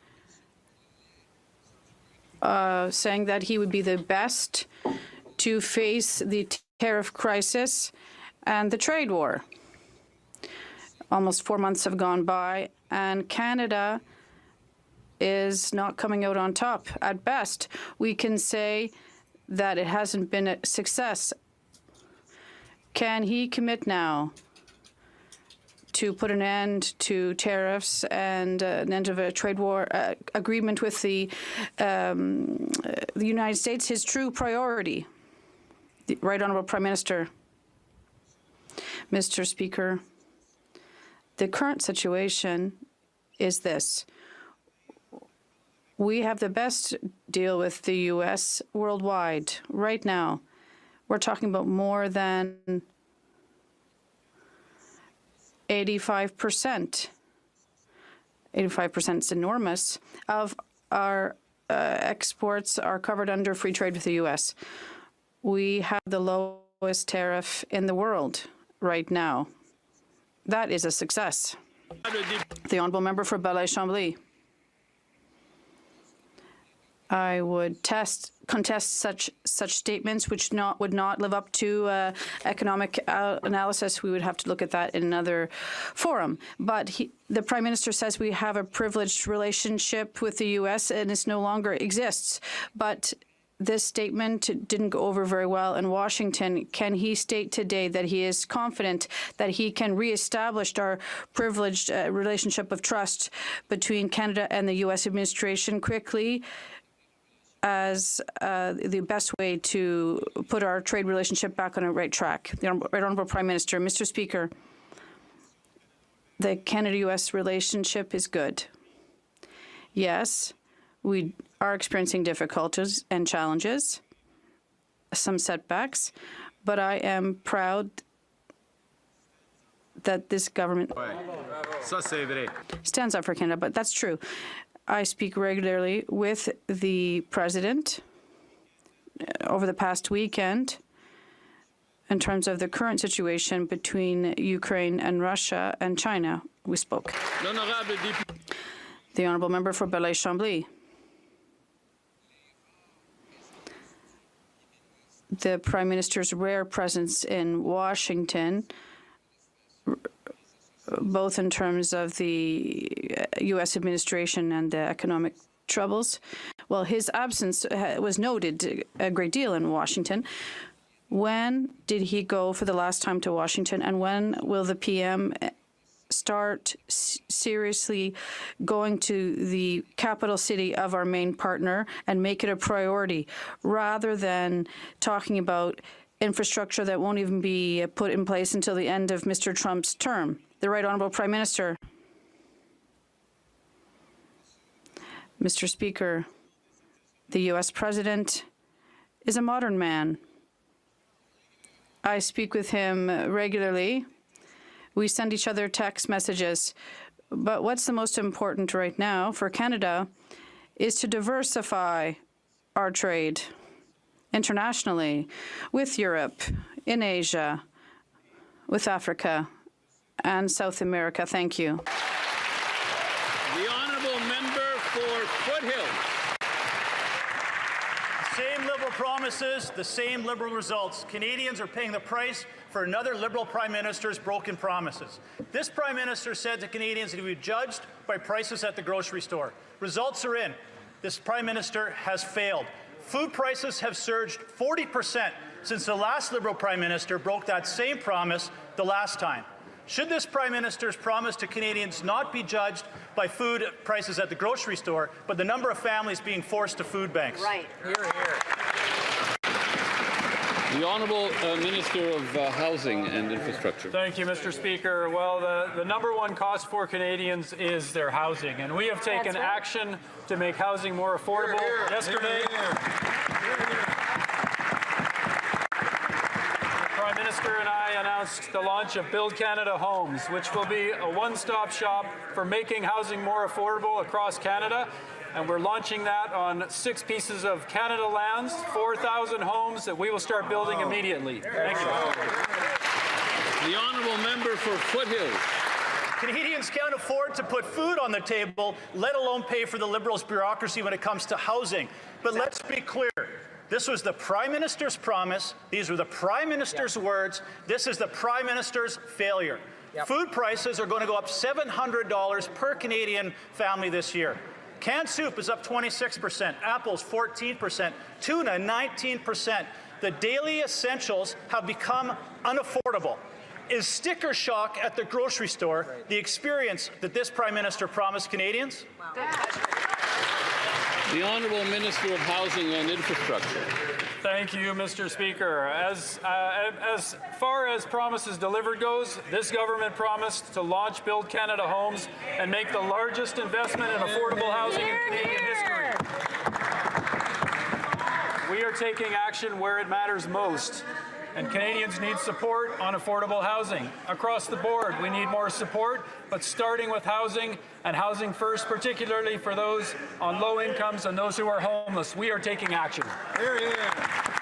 saying that he would be the best to face the tariff crisis and the trade war. Almost 4 months have gone by, and Canada is not coming out on top. At best, we can say that it hasn't been a success. Can he commit now to put an end to tariffs and an end of a trade war agreement with the United States, his true priority? The Right Honourable Prime Minister. Mr. Speaker, the current situation is this. We have the best deal with the U.S. worldwide right now. We're talking about more than 85%. 85% is enormous of our exports are covered under free trade with the U.S. We have the lowest tariff in the world right now. That is a success. The honourable member for Belley-Champlain. I would contest such statements which would not live up to economic analysis. We would have to look at that in another forum. But the Prime Minister says we have a privileged relationship with the U.S. and it no longer exists. But this statement didn't go over very well in Washington. Can he state today that he is confident that he can reestablish our privileged relationship of trust between Canada and the U.S. administration quickly as the best way to put our trade relationship back on a right track? The Right Honourable Prime Minister. Mr. Speaker, the Canada-U.S. relationship is good. Yes, we are experiencing difficulties and challenges, some setbacks, but I am proud that this government stands up for Canada, but that's true. I speak regularly with the President over the past weekend in terms of the current situation between Ukraine and Russia and China. We spoke. The honourable member for Belley-Champlain. The Prime Minister's rare presence in Washington, both in terms of the U.S. administration and the economic troubles. Well, his absence was noted a great deal in Washington. When did he go for the last time to Washington, and when will the PM start seriously going to the capital city of our main partner and make it a priority, rather than talking about infrastructure that won't even be put in place until the end of Mr. Trump's term? The Right Honourable Prime Minister. Mr. Speaker, the U.S. President is a modern man. I speak with him regularly. We send each other text messages. But what's the most important right now for Canada is to diversify our trade internationally with Europe, in Asia, with Africa, and South America. Thank you. The honourable member for Foothill. Same Liberal promises, the same Liberal results. Canadians are paying the price for another Liberal Prime Minister's broken promises. This Prime Minister said to Canadians that he would be judged by prices at the grocery store. Results are in. This Prime Minister has failed. Food prices have surged 40% since the last Liberal Prime Minister broke that same promise the last time. Should this Prime Minister's promise to Canadians not be judged by food prices at the grocery store, but the number of families being forced to food banks? Right. Hear, hear. The Honourable Minister of Housing and Infrastructure. Thank you, Mr. Speaker. Well, the number one cost for Canadians is their housing, and we have taken action to make housing more affordable. Yesterday, the Prime Minister and I announced the launch of Build Canada Homes, which will be a one-stop shop for making housing more affordable across Canada. And we're launching that on 6 pieces of Canada lands, 4,000 homes that we will start building immediately. Thank you. The Honourable Member for Foothills. Canadians can't afford to put food on the table, let alone pay for the Liberals' bureaucracy when it comes to housing. But let's be clear. This was the Prime Minister's promise. These were the Prime Minister's words. This is the Prime Minister's failure. Food prices are going to go up $700 per Canadian family this year. Canned soup is up 26%, apples 14%, tuna 19%. The daily essentials have become unaffordable. Is sticker shock at the grocery store the experience that this Prime Minister promised Canadians? The Honourable Minister of Housing and Infrastructure. Thank you, Mr. Speaker. As far as promises delivered goes, this government promised to launch Build Canada Homes and make the largest investment in affordable housing in Canadian history. We are taking action where it matters most, and Canadians need support on affordable housing. Across the board, we need more support, but starting with housing, and housing first, particularly for those on low incomes and those who are homeless. We are taking action. Here, here.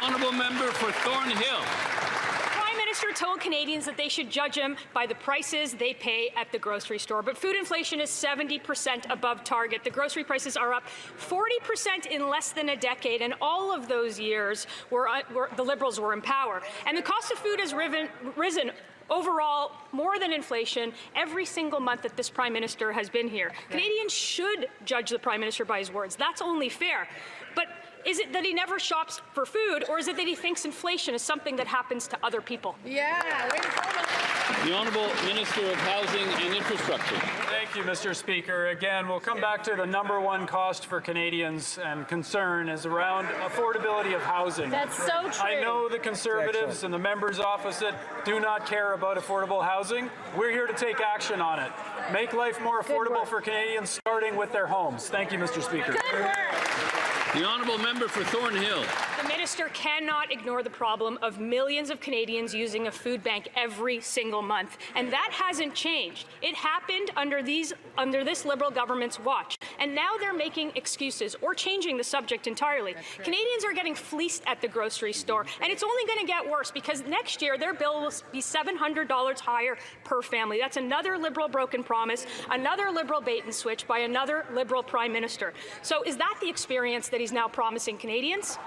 Honourable Member for Thornhill. The Prime Minister told Canadians that they should judge him by the prices they pay at the grocery store. But food inflation is 70% above target. The grocery prices are up 40% in less than a decade, and all of those years the Liberals were in power. And the cost of food has risen overall more than inflation every single month that this Prime Minister has been here. Canadians should judge the Prime Minister by his words. That's only fair. But is it that he never shops for food, or is it that he thinks inflation is something that happens to other people? The Honourable Minister of Housing and Infrastructure. Thank you, Mr. Speaker. Again, we'll come back to the number one cost for Canadians and concern is around affordability of housing. That's so true. I know the Conservatives and the members opposite do not care about affordable housing. We're here to take action on it. Make life more affordable for Canadians, starting with their homes. Thank you, Mr. Speaker. Good work. The Honourable Member for Thornhill. The minister cannot ignore the problem of millions of Canadians using a food bank every single month, and that hasn't changed. It happened under this Liberal government's watch, and now they're making excuses or changing the subject entirely. Canadians are getting fleeced at the grocery store, and it's only going to get worse because next year their bill will be $700 higher per family. That's another Liberal broken promise, another Liberal bait and switch by another Liberal Prime Minister. So is that the experience that he's now promising Canadians?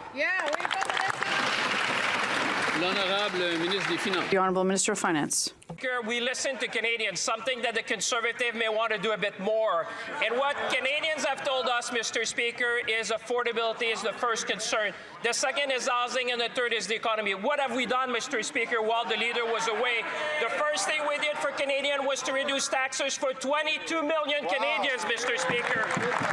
L'Honourable Ministre des Finances. The Honourable Minister of Finance. We listen to Canadians, something that the Conservative may want to do a bit more. And what Canadians have told us, Mr. Speaker, is affordability is the first concern. The second is housing, and the third is the economy. What have we done, Mr. Speaker, while the leader was away? The first thing we did for Canadians was to reduce taxes for 22 million Canadians, Mr. Speaker.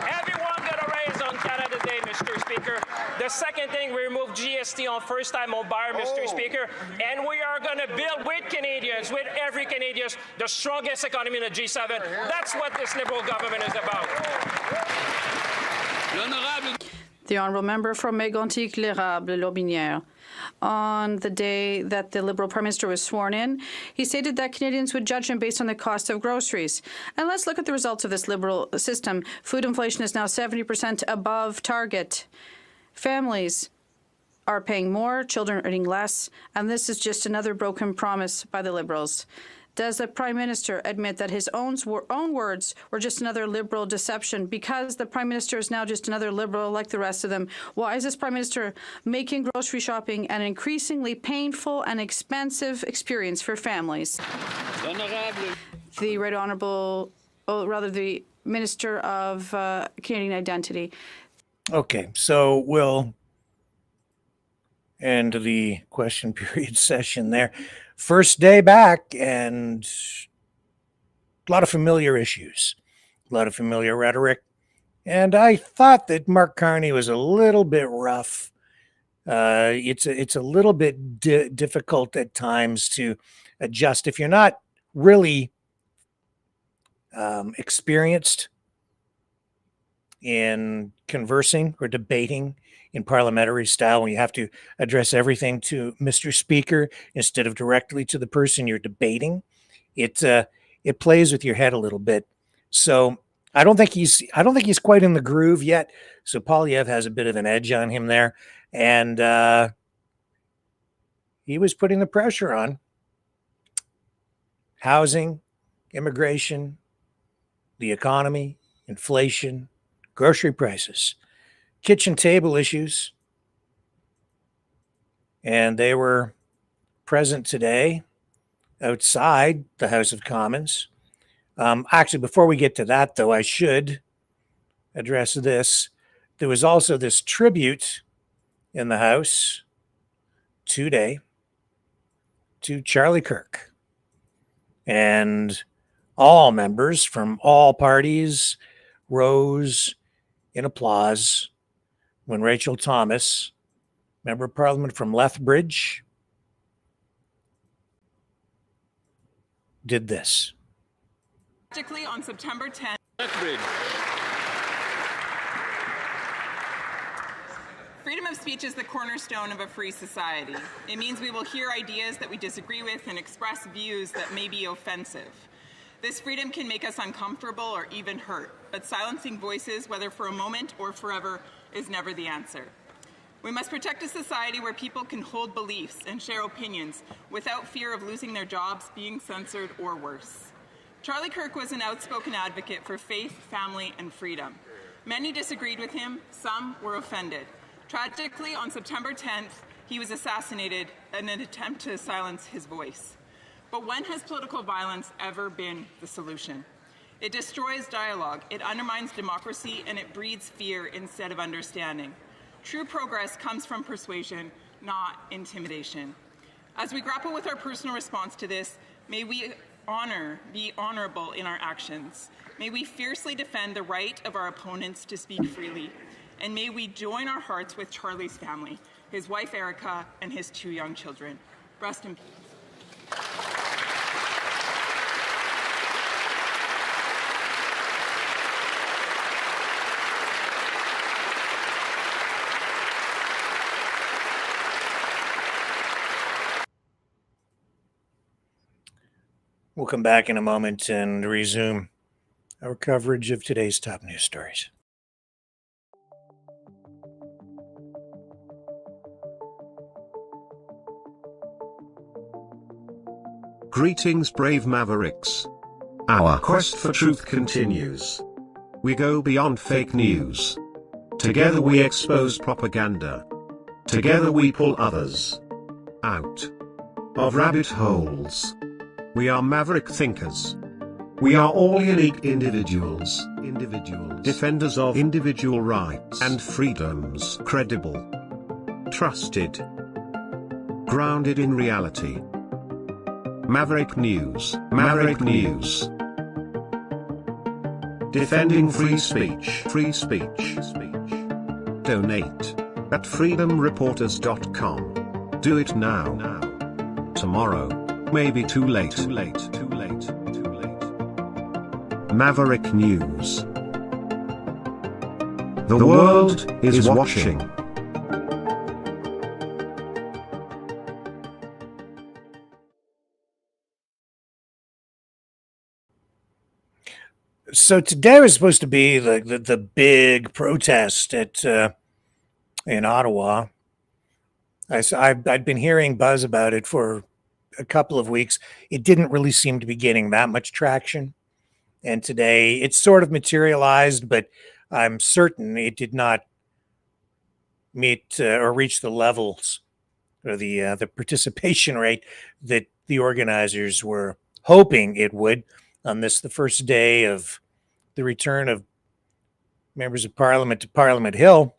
Everyone got a raise on Canada Day, Mr. Speaker. The second thing, we removed GST on first-time home buyer, Mr. Speaker. And we are going to build with Canadians, with every Canadian, the strongest economy in the G7. That's what this Liberal government is about. The Honourable Member from Mégantic-L'Érable-Lotbinière. On the day that the Liberal Prime Minister was sworn in, he stated that Canadians would judge him based on the cost of groceries. And let's look at the results of this Liberal system. Food inflation is now 70% above target. Families are paying more, children are earning less, and this is just another broken promise by the Liberals. Does the Prime Minister admit that his own words were just another Liberal deception because the Prime Minister is now just another Liberal like the rest of them? Why is this Prime Minister making grocery shopping an increasingly painful and expensive experience for families? The Right Honourable, the Minister of Canadian Identity. Okay, so we'll end the question period session there. First day back, and a lot of familiar issues, a lot of familiar rhetoric. And I thought that Mark Carney was a little bit rough. It's a little bit difficult at times to adjust if you're not really experienced in conversing or debating in parliamentary style, when you have to address everything to Mr. Speaker instead of directly to the person you're debating. It plays with your head a little bit. So I don't think he's quite in the groove yet. So Poilievre has a bit of an edge on him there, and he was putting the pressure on housing, immigration, the economy, inflation, grocery prices, kitchen table issues, and they were present today outside the House of Commons. Actually, before we get to that, though, I should address this. There was also this tribute in the House today to Charlie Kirk, and all members from all parties rose in applause when Rachel Thomas, Member of Parliament from Lethbridge, did this. On September 10th, freedom of speech is the cornerstone of a free society. It means we will hear ideas that we disagree with and express views that may be offensive. This freedom can make us uncomfortable or even hurt, but silencing voices, whether for a moment or forever, is never the answer. We must protect a society where people can hold beliefs and share opinions without fear of losing their jobs, being censored, or worse. Charlie Kirk was an outspoken advocate for faith, family, and freedom. Many disagreed with him, some were offended. Tragically, on September 10th, he was assassinated in an attempt to silence his voice. But when has political violence ever been the solution? It destroys dialogue, it undermines democracy, and it breeds fear instead of understanding. True progress comes from persuasion, not intimidation. As we grapple with our personal response to this, may we be honorable in our actions. May we fiercely defend the right of our opponents to speak freely. And may we join our hearts with Charlie's family, his wife Erica, and his 2 young children. Rest in peace. We'll come back in a moment and resume our coverage of today's top news stories. Greetings, brave mavericks. Our quest for truth continues. We go beyond fake news. Together we expose propaganda. Together we pull others out of rabbit holes. We are maverick thinkers. We are all unique individuals, defenders of individual rights and freedoms, credible, trusted, grounded in reality. Maverick News, Maverick News. Defending free speech, free speech. Donate at freedomreporters.com. Do it now. Tomorrow may be too late. Maverick News. The world is watching. So today was supposed to be the big protest at in Ottawa. I'd been hearing buzz about it for a couple of weeks. It didn't really seem to be getting that much traction. And today it's sort of materialized, but I'm certain it did not meet or reach the levels or the participation rate that the organizers were hoping it would on this, the first day of the return of members of Parliament to Parliament Hill.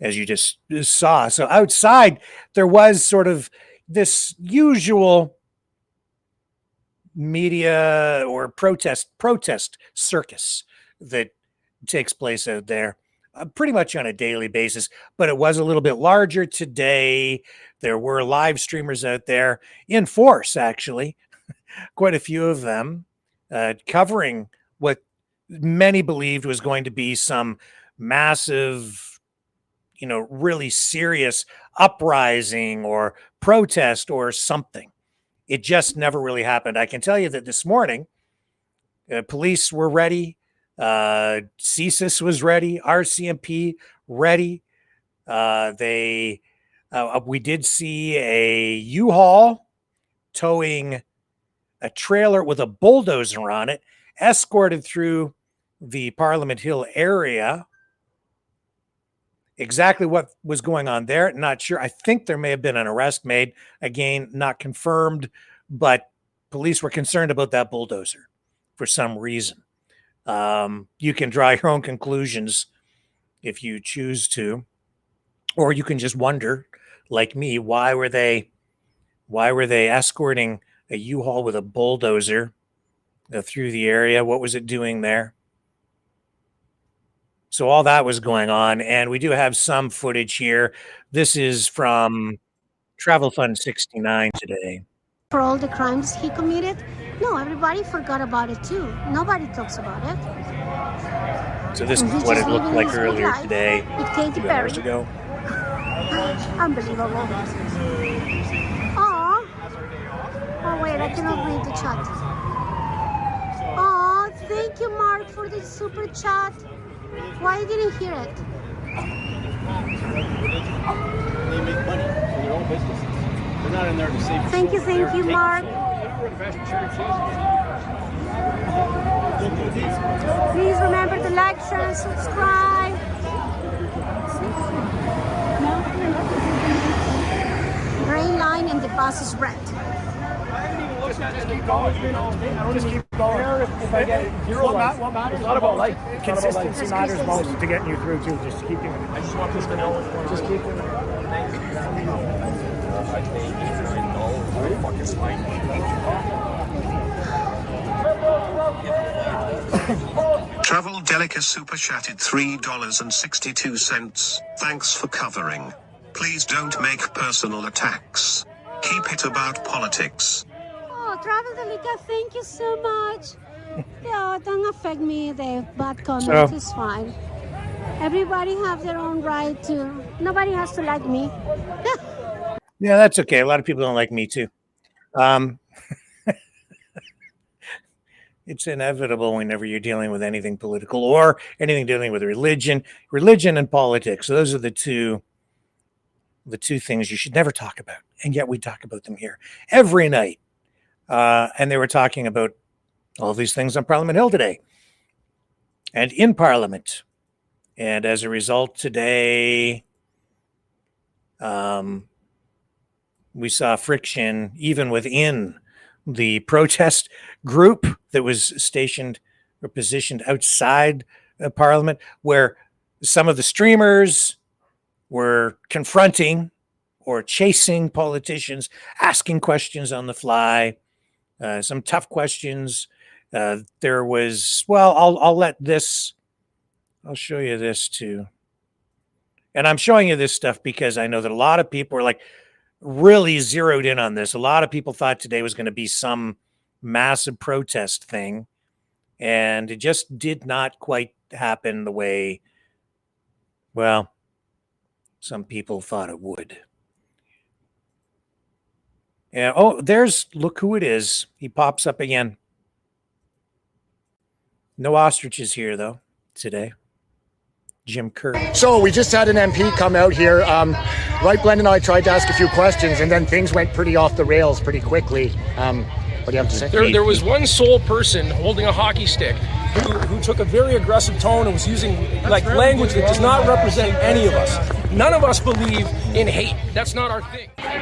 as you just saw. So outside, there was sort of this usual media or protest circus that takes place out there pretty much on a daily basis, but it was a little bit larger today. There were live streamers out there in force, actually, quite a few of them, covering what many believed was going to be some massive, really serious uprising or protest or something. It just never really happened. I can tell you that this morning, police were ready. CSIS was ready. RCMP ready. We did see a U-Haul towing a trailer with a bulldozer on it, escorted through the Parliament Hill area. Exactly what was going on there, not sure. I think there may have been an arrest made. Again, not confirmed, but police were concerned about that bulldozer for some reason. You can draw your own conclusions if you choose to, or you can just wonder, like me, why were they escorting a U-Haul with a bulldozer through the area? What was it doing there? So all that was going on, and we do have some footage here. This is from Travel Fund 69 today. For all the crimes he committed? No, everybody forgot about it too. Nobody talks about it. So this is what it looked like earlier today, with Katy 2 Perry. hours ago. Unbelievable. Oh, wait, I cannot read the chat. Oh, thank you, Mark, for the super chat. Why I didn't hear it? They make money for their own businesses. They're not in there to save. Thank you, Mark. Please remember to like, share, and subscribe. Green line and the bus is red. Just keep going. Just keep going. If I get zero, what matters? It's not about life. Consistency matters most to getting you through too. Just keep doing it. I just want this to know. Just keep doing it. Travel Delica super chatted $3.62. Thanks for covering. Please don't make personal attacks. Keep it about politics. Oh, Travel Delica, thank you so much. Yeah, don't affect me, the bad comments, it's fine. Everybody have their own right to, nobody has to like me. Yeah, that's okay. A lot of people don't like me too. It's inevitable whenever you're dealing with anything political or anything dealing with religion and politics. So those are the two things you should never talk about. And yet we talk about them here every night. And they were talking about all these things on Parliament Hill today and in Parliament. And as a result, today, we saw friction even within the protest group that was stationed or positioned outside of Parliament, where some of the streamers were confronting or chasing politicians, asking questions on the fly, some tough questions. There was, well, I'll show you this too. And I'm showing you this stuff because I know that a lot of people are like really zeroed in on this. A lot of people thought today was going to be some massive protest thing, and it just did not quite happen the way, well, some people thought it would. Yeah. Oh, look who it is. He pops up again. No ostriches here though today. Jim Kerr. So we just had an MP come out here. Right, Glenn and I tried to ask a few questions, and then things went pretty off the rails pretty quickly. What do you have to say? There was one sole person holding a hockey stick who took a very aggressive tone and was using language that does not represent any of us. None of us believe in hate. That's not our thing. How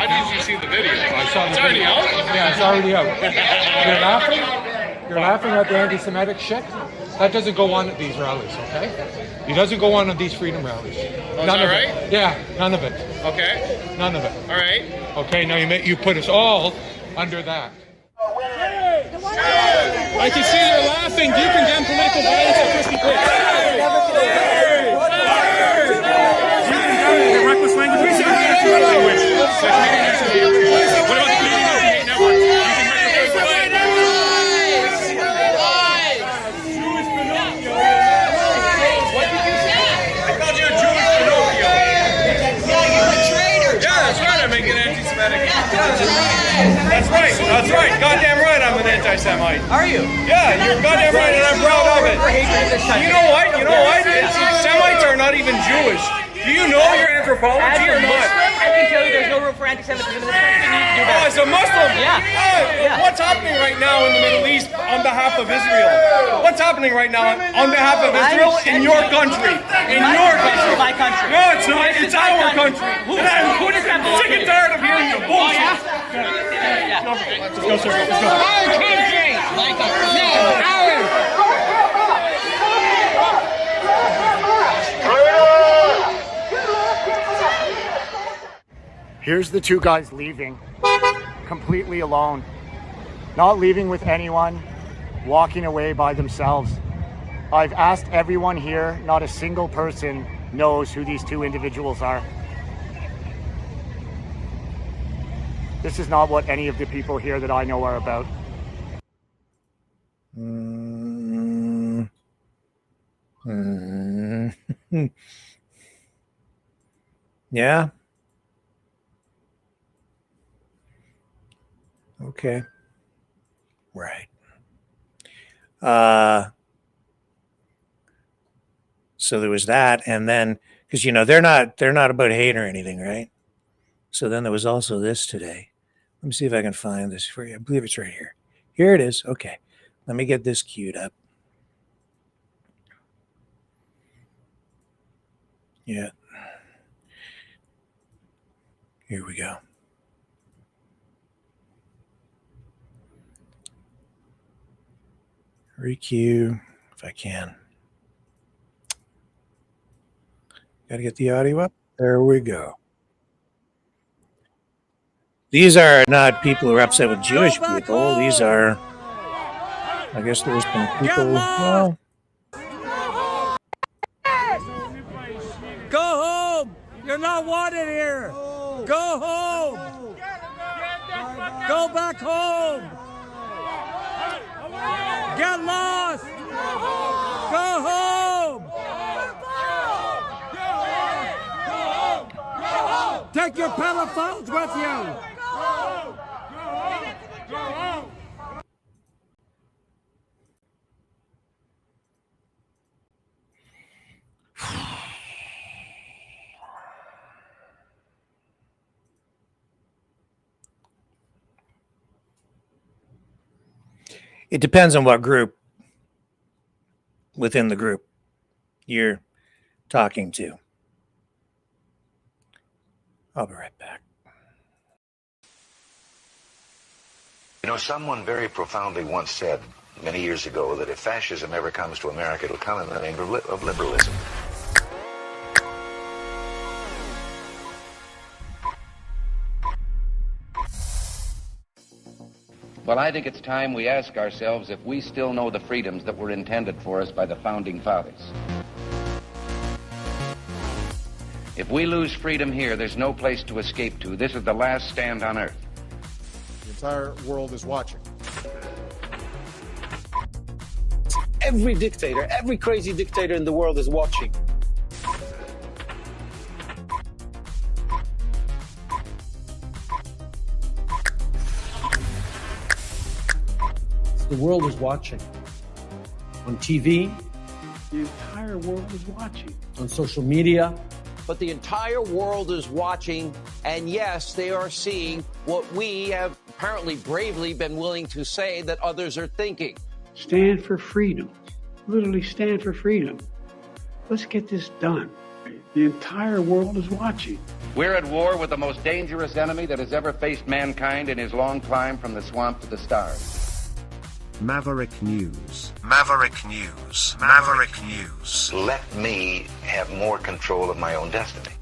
did you see the video? I saw the It's already video. out? Yeah, it's already out. You're laughing? You're laughing at the anti-Semitic shit? That doesn't go on at these rallies, okay? He doesn't go on at these freedom rallies. Oh, none of it. Yeah, none of it. Okay. None of it. All right. Okay, now you put us all under that. I can see you're laughing. Do you condemn political violence at Christie Place? The reckless language. We should be language. What about the Canadian Hate Network? I called you a Jewish Pinocchio. Yeah, you're a traitor. Yeah, that's right. I'm making anti-Semitic. That's right. That's right. Goddamn right. I'm an anti-Semite. Are you? Yeah, you're goddamn right, and I'm proud of it. You know what? You know what? Semites are not even Jewish. Do you know your anthropology or not? I can tell you there's no room for anti-Semitism in this country. You need to do better. Oh, as a Muslim? Yeah. What's happening right now in the Middle East on behalf of Israel? What's happening right now on behalf of Israel in your country? In your country. My country. No, it's not. It's our country. And I'm sick and tired of hearing the bullshit. Let's go, sir. Let's go. Our country. My country. No, ours. Here's the two guys leaving, completely alone, not leaving with anyone, walking away by themselves. I've asked everyone here, not a single person knows who these two individuals are. This is not what any of the people here that I know are about. Yeah. Okay. Right. So there was that, and then because they're not about hate or anything, right? So then there was also this today. Let me see if I can find this for you. I believe it's right here. Here it is. Okay. Let me get this queued up. Yeah. Here we go. Requeue, if I can. Got to get the audio up. There we go. These are not people who are upset with Jewish people. These are, I guess there's been people. Well, go home. You're not wanted here. Go home. Go back home. Get lost. Go home. Take your telephones with you. it depends on what group within the group you're talking to. I'll be right back. You know, someone very profoundly once said many years ago that if fascism ever comes to America, it'll come in the name of liberalism. Well, I think it's time we ask ourselves if we still know the freedoms that were intended for us by the Founding Fathers. If we lose freedom here, there's no place to escape to. This is the last stand on earth. The entire world is watching. Every dictator, every crazy dictator in the world is watching. The world is watching. On TV, the entire world is watching. On social media. But the entire world is watching, and yes, they are seeing what we have apparently bravely been willing to say that others are thinking. Stand for freedom. Literally stand for freedom. Let's get this done. The entire world is watching. We're at war with the most dangerous enemy that has ever faced mankind in his long climb from the swamp to the stars. Maverick News. Maverick News. Maverick News. Let me have more control of my own destiny.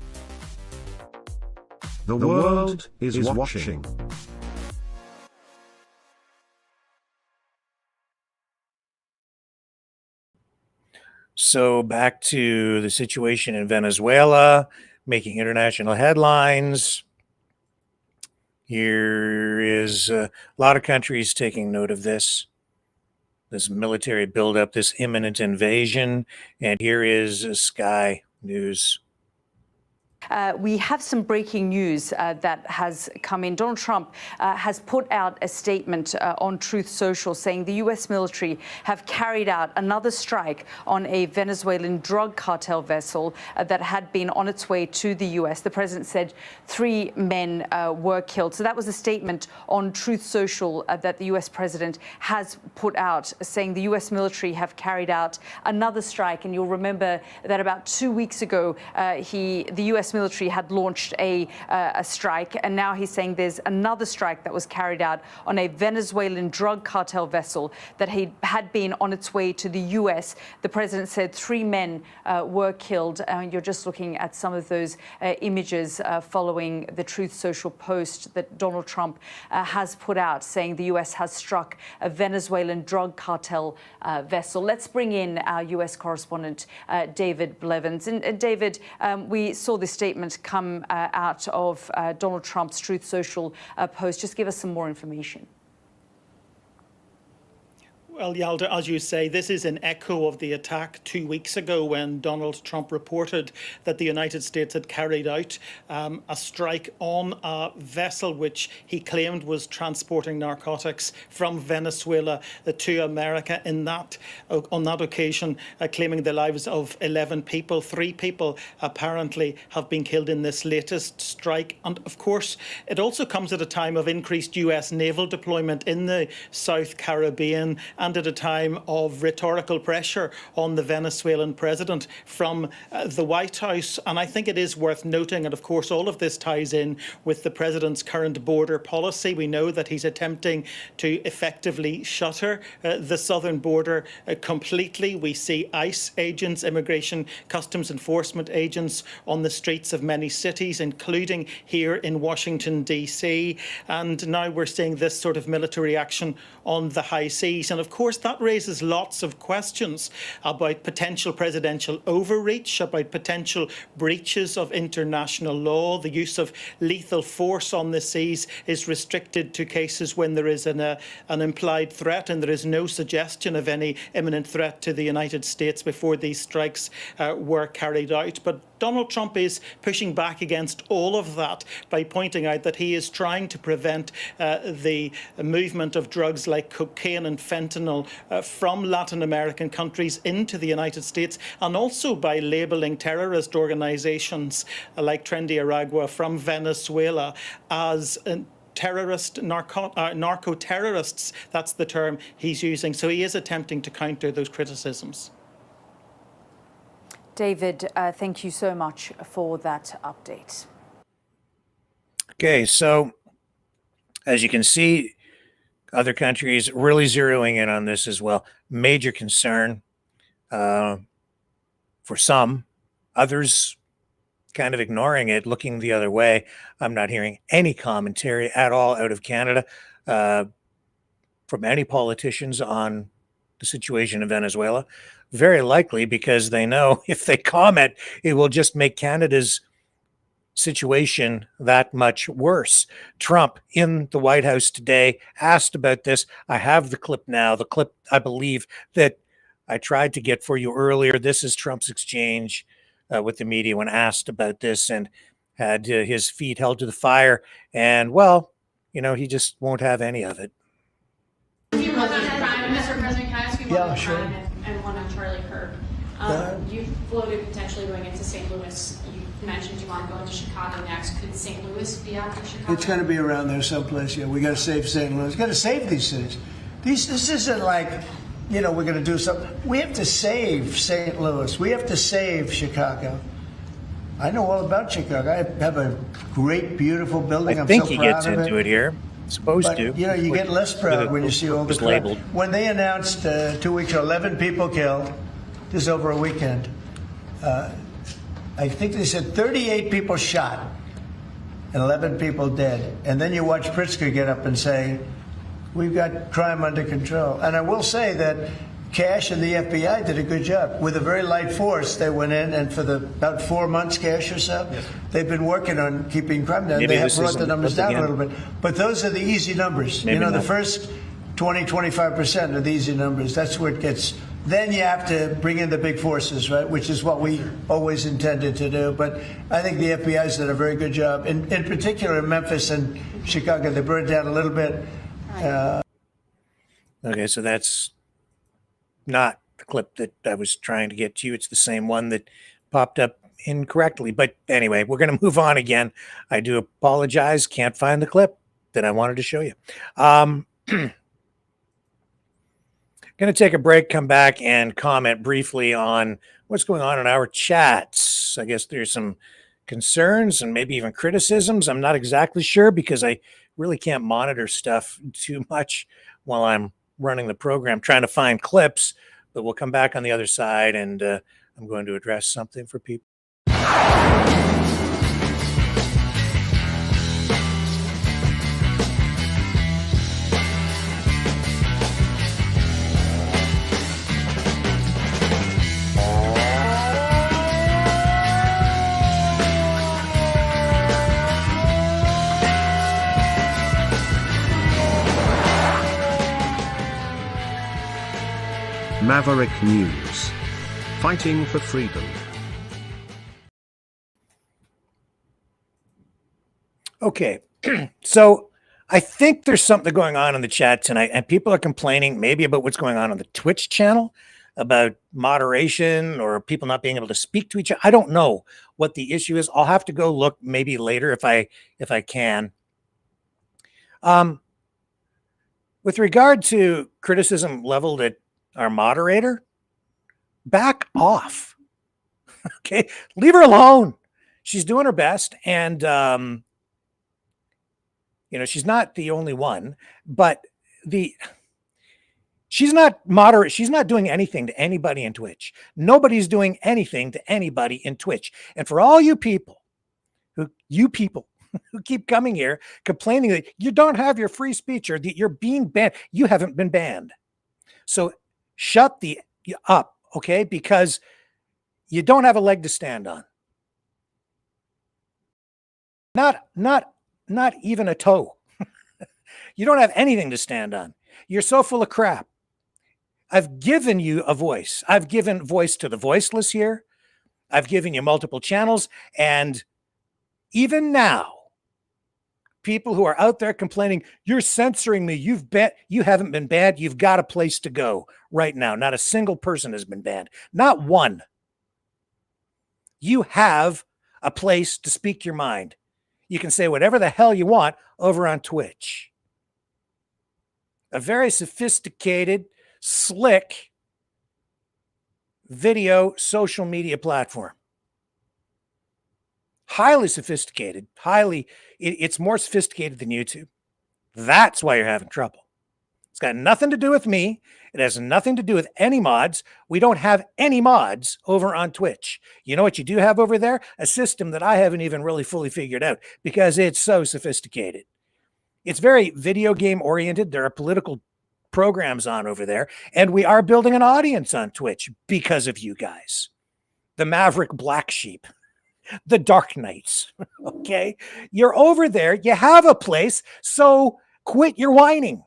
The world is watching. So back to the situation in Venezuela, making international headlines. Here is a lot of countries taking note of this military buildup, this imminent invasion. And here is Sky News. We have some breaking news that has come in. Donald Trump has put out a statement on Truth Social saying the U.S. military have carried out another strike on a Venezuelan drug cartel vessel that had been on its way to the U.S. The president said 3 men were killed. So that was a statement on Truth Social that the U.S. president has put out, saying the U.S. military have carried out another strike. And you'll remember that about 2 weeks ago, the U.S. military had launched a strike, and now he's saying there's another strike that was carried out on a Venezuelan drug cartel vessel that had been on its way to the U.S. The president said 3 men were killed. You're just looking at some of those images following the Truth Social post that Donald Trump has put out, saying the U.S. has struck a Venezuelan drug cartel vessel. Let's bring in our U.S. correspondent, David Blevins. And David, we saw this statement come out of Donald Trump's Truth Social post. Just give us some more information. Well, Yalda, as you say, this is an echo of the attack 2 weeks ago when Donald Trump reported that the United States had carried out a strike on a vessel which he claimed was transporting narcotics from Venezuela to America. On that occasion, claiming the lives of 11 people. 3 people apparently have been killed in this latest strike. And of course, it also comes at a time of increased U.S. naval deployment in the South Caribbean, and at a time of rhetorical pressure on the Venezuelan president from the White House. And I think it is worth noting, and of course all of this ties in with the president's current border policy. We know that he's attempting to effectively shutter the southern border completely. We see ICE agents, immigration customs enforcement agents, on the streets of many cities, including here in Washington, D.C. And now we're seeing this sort of military action on the high seas. And of course, that raises lots of questions about potential presidential overreach, about potential breaches of international law. The use of lethal force on the seas is restricted to cases when there is an implied threat and there is no suggestion of any imminent threat to the United States before these strikes were carried out. But Donald Trump is pushing back against all of that by pointing out that he is trying to prevent the movement of drugs like cocaine and fentanyl from Latin American countries into the United States, and also by labeling terrorist organizations like Trendy Aragua from Venezuela as narco-terrorists. That's the term he's using. So he is attempting to counter those criticisms. David, thank you so much for that update. Okay, so as you can see, other countries really zeroing in on this as well. Major concern for some, others kind of ignoring it, looking the other way. I'm not hearing any commentary at all out of Canada from any politicians on the situation in Venezuela. Very likely because they know if they comment, it will just make Canada's situation that much worse. Trump in the White House today asked about this. I have the clip now, the clip I believe that I tried to get for you earlier. This is Trump's exchange with the media when asked about this, and had his feet held to the fire. And well, you know, he just won't have any of it. Mr. President, can I ask you one on sure. Crime and one on Charlie Kirk? You floated potentially going into St. Louis. You mentioned you want to go into Chicago next. Could St. Louis be after Chicago? It's going to be around there someplace. Yeah, we got to save St. Louis. Got to save these cities. This isn't like, you know, we're going to do something. We have to save St. Louis. We have to save Chicago. I know all about Chicago. I have a great, beautiful building. I think he gets into it here. supposed but, to. you know, you get less proud when you see all the crap. Labeled. When they announced 2 weeks ago, 11 people killed, this is over a weekend. I think they said 38 people shot and 11 people dead. And then you watch Pritzker get up and say, we've got crime under control. And I will say that Cash and the FBI did a good job. With a very light force, they went in, and for about 4 months, Cash or so, they've been working on keeping crime down. Maybe they have brought the numbers down again. a little bit. But those are the easy numbers. Maybe you know, not. the first 20, 25% are the easy numbers. That's where it gets. Then you have to bring in the big forces, right, which is what we always intended to do. But I think the FBI's did a very good job. In particular, in Memphis and Chicago, they burned down a little bit. Okay, so that's not the clip that I was trying to get to you. It's the same one that popped up incorrectly. But anyway, we're going to move on again. I do apologize. Can't find the clip that I wanted to show you. Going to take a break, come back and comment briefly on what's going on in our chats. I guess there's some concerns and maybe even criticisms. I'm not exactly sure because I really can't monitor stuff too much while I'm running the program, trying to find clips, but we'll come back on the other side and I'm going to address something for people. Maverick News. Fighting for freedom. Okay, so I think there's something going on in the chat tonight, and people are complaining maybe about what's going on the Twitch channel, about moderation or people not being able to speak to each other. I don't know what the issue is. I'll have to go look maybe later if I can. With regard to criticism leveled at our moderator, back off. Okay, leave her alone. She's doing her best, and you know, she's not the only one, but she's not moderate. She's not doing anything to anybody in Twitch. Nobody's doing anything to anybody in Twitch. And for all you people who keep coming here complaining that you don't have your free speech or that you're being banned, you haven't been banned. So shut the up, okay? Because you don't have a leg to stand on. Not even a toe. You don't have anything to stand on. You're so full of crap. I've given you a voice. I've given voice to the voiceless here. I've given you multiple channels. And even now, people who are out there complaining, you're censoring me. You haven't been banned. You've got a place to go right now. Not a single person has been banned. Not one. You have a place to speak your mind. You can say whatever the hell you want over on Twitch. A very sophisticated, slick video social media platform. Highly sophisticated, it's more sophisticated than YouTube. That's why you're having trouble. It's got nothing to do with me. It has nothing to do with any mods. We don't have any mods over on Twitch. You know what you do have over there? A system that I haven't even really fully figured out because it's so sophisticated. It's very video game oriented. There are political programs on over there, and we are building an audience on Twitch because of you guys. The Maverick Black Sheep. The Dark Knights, okay? You're over there. You have a place, so quit your whining.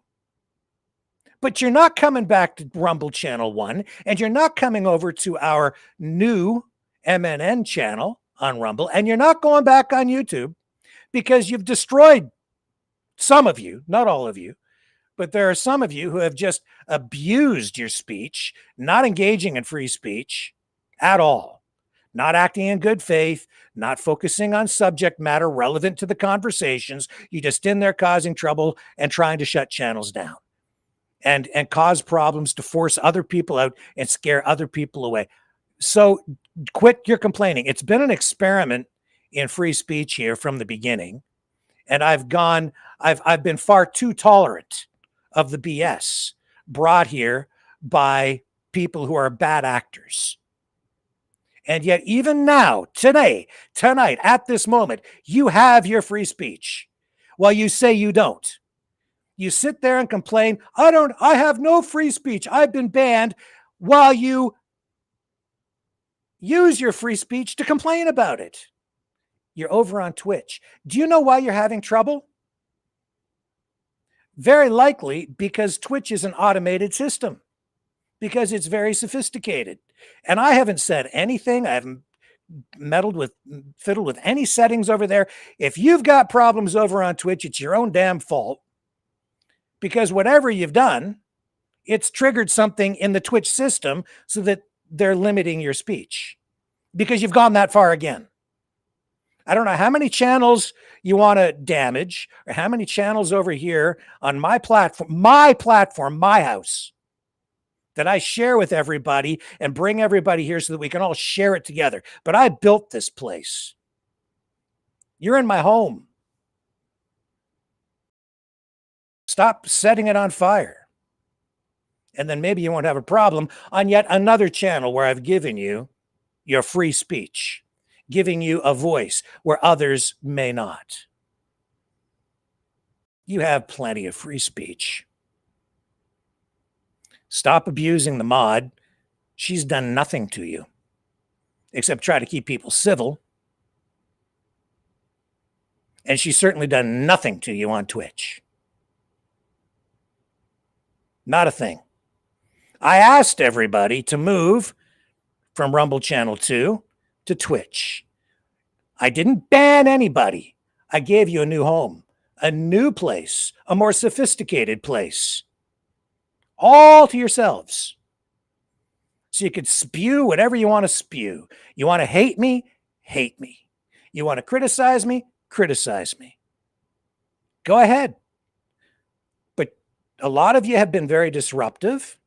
But you're not coming back to Rumble Channel 1, and you're not coming over to our new MNN channel on Rumble, and you're not going back on YouTube because you've destroyed some of you, not all of you, but there are some of you who have just abused your speech, not engaging in free speech at all. Not acting in good faith, not focusing on subject matter relevant to the conversations. You're just in there causing trouble and trying to shut channels down and cause problems to force other people out and scare other people away. So quit your complaining. It's been an experiment in free speech here from the beginning. And I've been far too tolerant of the BS brought here by people who are bad actors. And yet, even now, tonight, at this moment, you have your free speech. Well, you say you don't. You sit there and complain, I have no free speech. I've been banned, while you use your free speech to complain about it. You're over on Twitch. Do you know why you're having trouble? Very likely because Twitch is an automated system, because it's very sophisticated. And I haven't said anything. I haven't fiddled with any settings over there. If you've got problems over on Twitch, it's your own damn fault, because whatever you've done, it's triggered something in the Twitch system so that they're limiting your speech, because you've gone that far again. I don't know how many channels you want to damage, or how many channels over here on my platform, my house, that I share with everybody and bring everybody here so that we can all share it together. But I built this place. You're in my home. Stop setting it on fire. And then maybe you won't have a problem on yet another channel where I've given you your free speech, giving you a voice where others may not. You have plenty of free speech. Stop abusing the mod. She's done nothing to you except try to keep people civil. And she's certainly done nothing to you on Twitch. Not a thing. I asked everybody to move from Rumble Channel 2 to Twitch. I didn't ban anybody. I gave you a new home, a new place, a more sophisticated place. All to yourselves. So you could spew whatever you want to spew. You want to hate me? Hate me. You want to criticize me? Criticize me. Go ahead. But a lot of you have been very disruptive,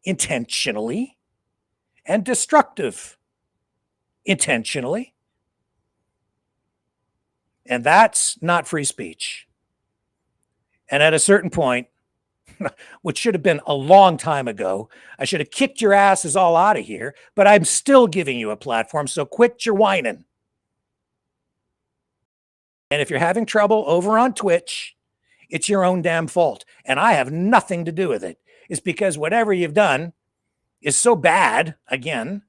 intentionally, and destructive, intentionally. And that's not free speech. And at a certain point, which should have been a long time ago, I should have kicked your asses all out of here, but I'm still giving you a platform, so quit your whining. And if you're having trouble over on Twitch, it's your own damn fault. And I have nothing to do with it. It's because whatever you've done is so bad, again,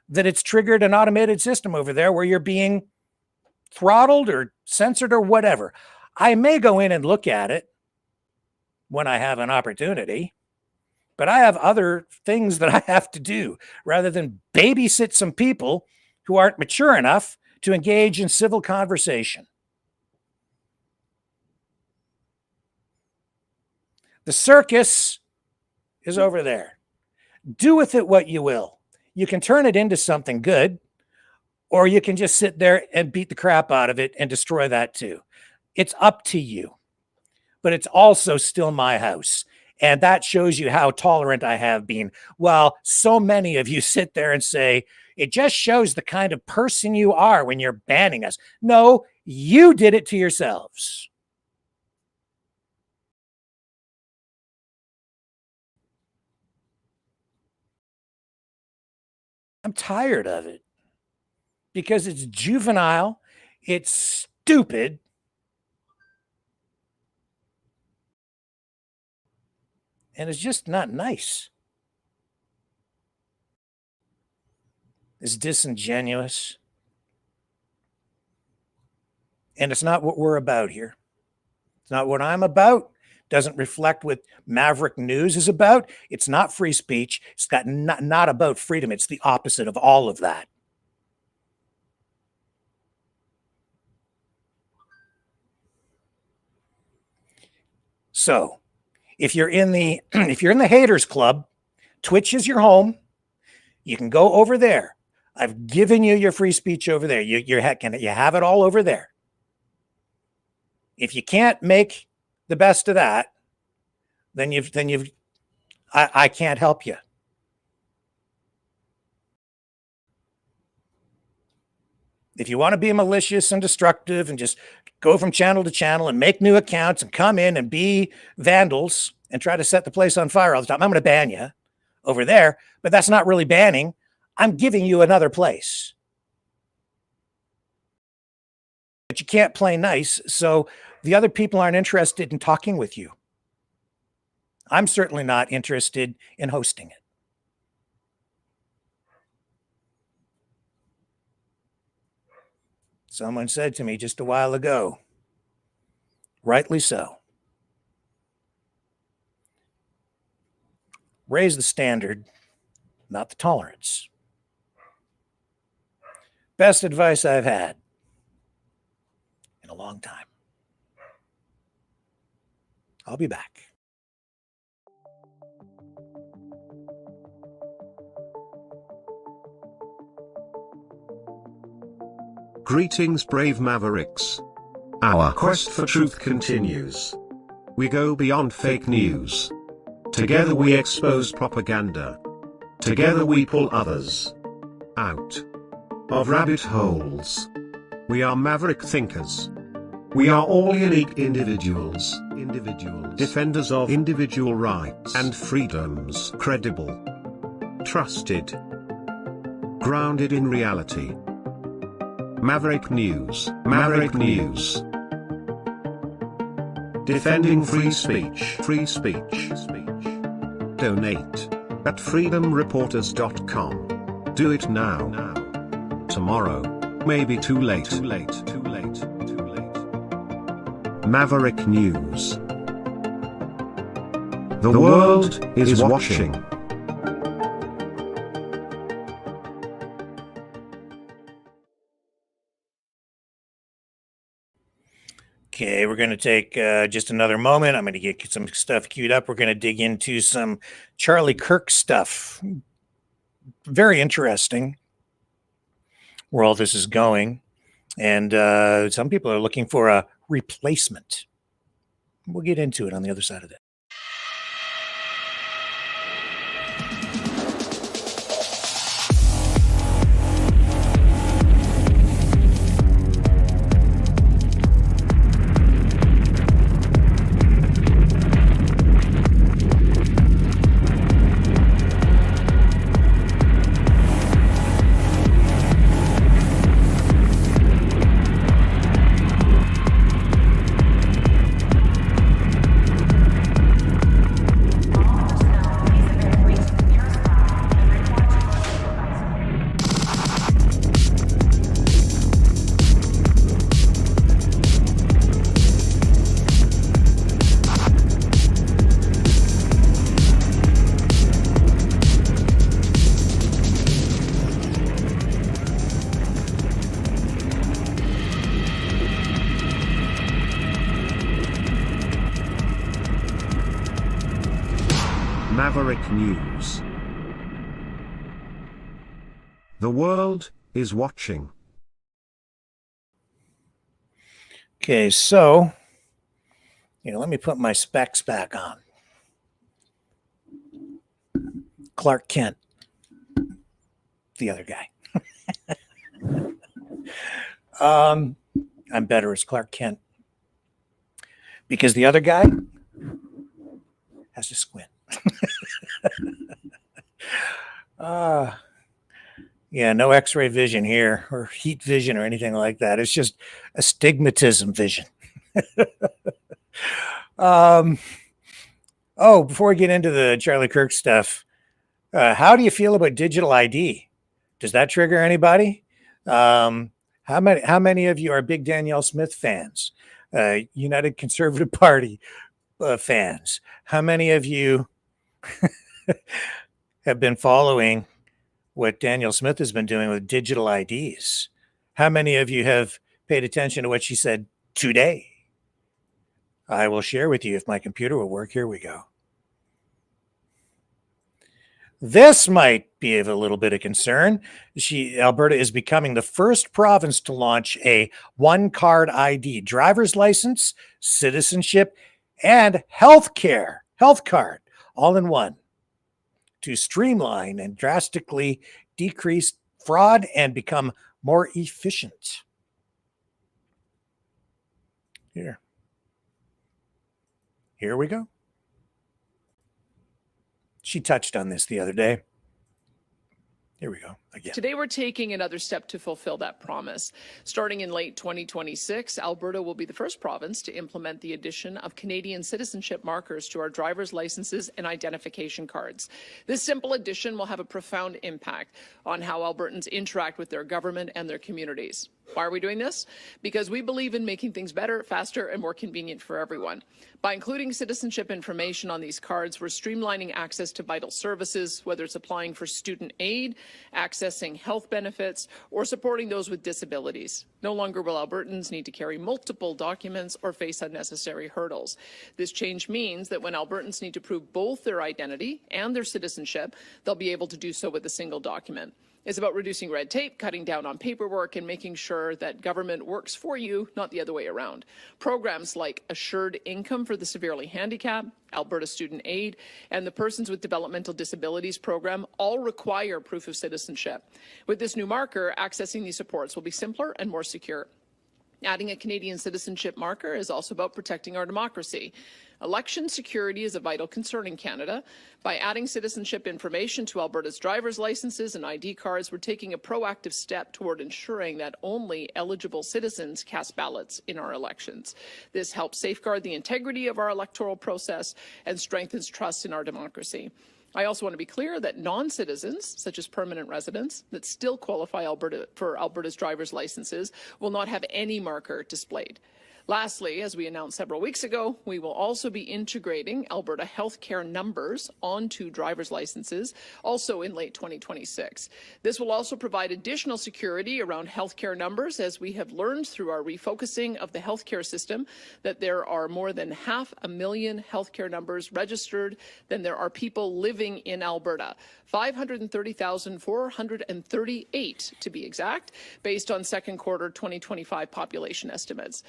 that it's triggered an automated system over there where you're being throttled or censored or whatever. I may go in and look at it when I have an opportunity, but I have other things that I have to do rather than babysit some people who aren't mature enough to engage in civil conversation. The circus is over there. Do with it what you will. You can turn it into something good, or you can just sit there and beat the crap out of it and destroy that too. It's up to you. But it's also still my house. And that shows you how tolerant I have been. Well, so many of you sit there and say, it just shows the kind of person you are when you're banning us. No, you did it to yourselves. I'm tired of it because it's juvenile, it's stupid, and it's just not nice. It's disingenuous. And it's not what we're about here. It's not what I'm about. Doesn't reflect what Maverick News is about. It's not free speech. It's not about freedom. It's the opposite of all of that. So, if you're in the haters club, Twitch is your home. You can go over there. I've given you your free speech over there. You have it all over there. If you can't make the best of that, then I can't help you. If you want to be malicious and destructive and just go from channel to channel and make new accounts and come in and be vandals and try to set the place on fire all the time, I'm going to ban you over there. But that's not really banning. I'm giving you another place. But you can't play nice, so the other people aren't interested in talking with you. I'm certainly not interested in hosting it. Someone said to me just a while ago, rightly so, raise the standard, not the tolerance. Best advice I've had in a long time. I'll be back. Greetings, brave mavericks. Our quest for truth continues. We go beyond fake news. Together we expose propaganda. Together we pull others out of rabbit holes. We are maverick thinkers. We are all unique individuals. Defenders of individual rights and freedoms. Credible. Trusted. Grounded in reality. Maverick News. Maverick News. Defending free speech. Free speech. Donate at freedomreporters.com. Do it now. Tomorrow may be too late. Maverick News. The world is watching. Okay, we're going to take just another moment. I'm going to get some stuff queued up. We're going to dig into some Charlie Kirk stuff. Very interesting where all this is going. And some people are looking for a replacement. We'll get into it on the other side of that. Maverick News. The world is watching. Okay, so, let me put my specs back on. Clark Kent, the other guy. I'm better as Clark Kent because the other guy has to squint. Yeah, no X-ray vision here or heat vision or anything like that. It's just astigmatism vision. Before we get into the Charlie Kirk stuff, how do you feel about digital ID? Does that trigger anybody? How many of you are big Danielle Smith fans? United Conservative Party fans? How many of you have been following what Danielle Smith has been doing with digital IDs? How many of you have paid attention to what she said today? I will share with you if my computer will work. Here we go. This might be of a little bit of concern. Alberta is becoming the first province to launch a one-card ID, driver's license, citizenship, and health card, all in one, to streamline and drastically decrease fraud and become more efficient. Here we go. She touched on this the other day. Here we go again. Today, we're taking another step to fulfill that promise. Starting in late 2026, Alberta will be the first province to implement the addition of Canadian citizenship markers to our driver's licenses and identification cards. This simple addition will have a profound impact on how Albertans interact with their government and their communities. Why are we doing this? Because we believe in making things better, faster, and more convenient for everyone. By including citizenship information on these cards, we're streamlining access to vital services, whether it's applying for student aid, accessing health benefits, or supporting those with disabilities. No longer will Albertans need to carry multiple documents or face unnecessary hurdles. This change means that when Albertans need to prove both their identity and their citizenship, they'll be able to do so with a single document. It's about reducing red tape, cutting down on paperwork, and making sure that government works for you, not the other way around. Programs like Assured Income for the Severely Handicapped, Alberta Student Aid, and the Persons with Developmental Disabilities program all require proof of citizenship. With this new marker, accessing these supports will be simpler and more secure. Adding a Canadian citizenship marker is also about protecting our democracy. Election security is a vital concern in Canada. By adding citizenship information to Alberta's driver's licenses and ID cards, we're taking a proactive step toward ensuring that only eligible citizens cast ballots in our elections. This helps safeguard the integrity of our electoral process and strengthens trust in our democracy. I also want to be clear that non-citizens, such as permanent residents, that still qualify for Alberta's driver's licenses will not have any marker displayed. Lastly, as we announced several weeks ago, we will also be integrating Alberta healthcare numbers onto driver's licenses, also in late 2026. This will also provide additional security around healthcare numbers, as we have learned through our refocusing of the healthcare system that there are more than 500,000 healthcare numbers registered than there are people living in Alberta. 530,438 to be exact, based on second quarter 2025 population estimates.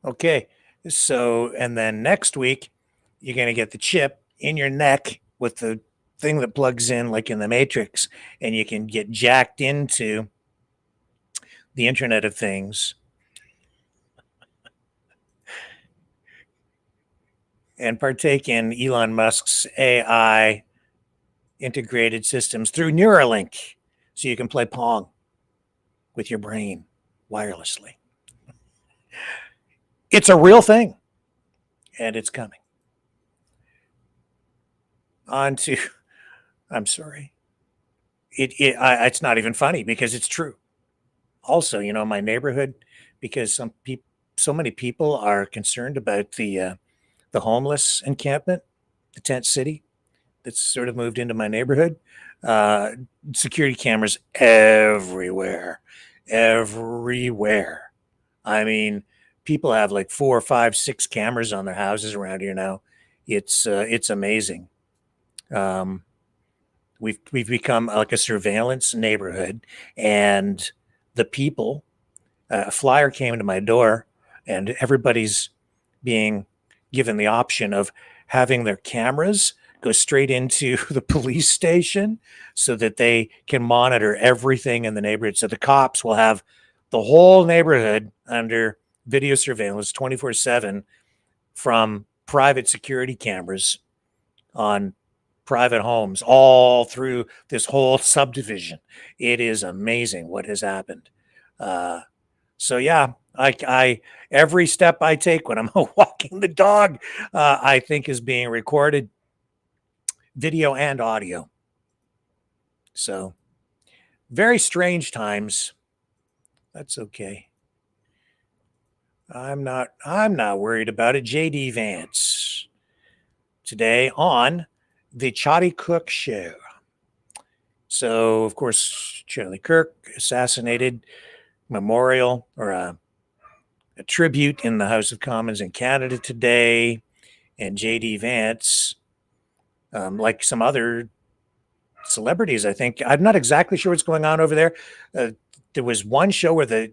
Okay, so, and then next week, you're going to get the chip in your neck with the thing that plugs in like in the Matrix, and you can get jacked into the Internet of Things and partake in Elon Musk's AI integrated systems through Neuralink, so you can play Pong with your brain wirelessly. It's a real thing, and it's coming. On to, I'm sorry. It's not even funny because it's true. Also, you know, my neighborhood, because so many people are concerned about the homeless encampment, the tent city that's sort of moved into my neighborhood. Security cameras everywhere. I mean, people have like 4, 5, 6 cameras on their houses around here now. It's amazing. We've become like a surveillance neighborhood, and the people, a flyer came to my door, and everybody's being given the option of having their cameras go straight into the police station so that they can monitor everything in the neighborhood. So the cops will have the whole neighborhood under video surveillance 24/7 from private security cameras on private homes all through this whole subdivision. It is amazing what has happened. So yeah, I every step I take when I'm walking the dog, I think is being recorded, video and audio. So very strange times. That's okay. I'm not worried about it. JD Vance today on the Charlie Kirk Show. So, of course, Charlie Kirk assassinated, memorial or a tribute in the House of Commons in Canada today. And JD Vance, like some other celebrities, I think, I'm not exactly sure what's going on over there. There was one show where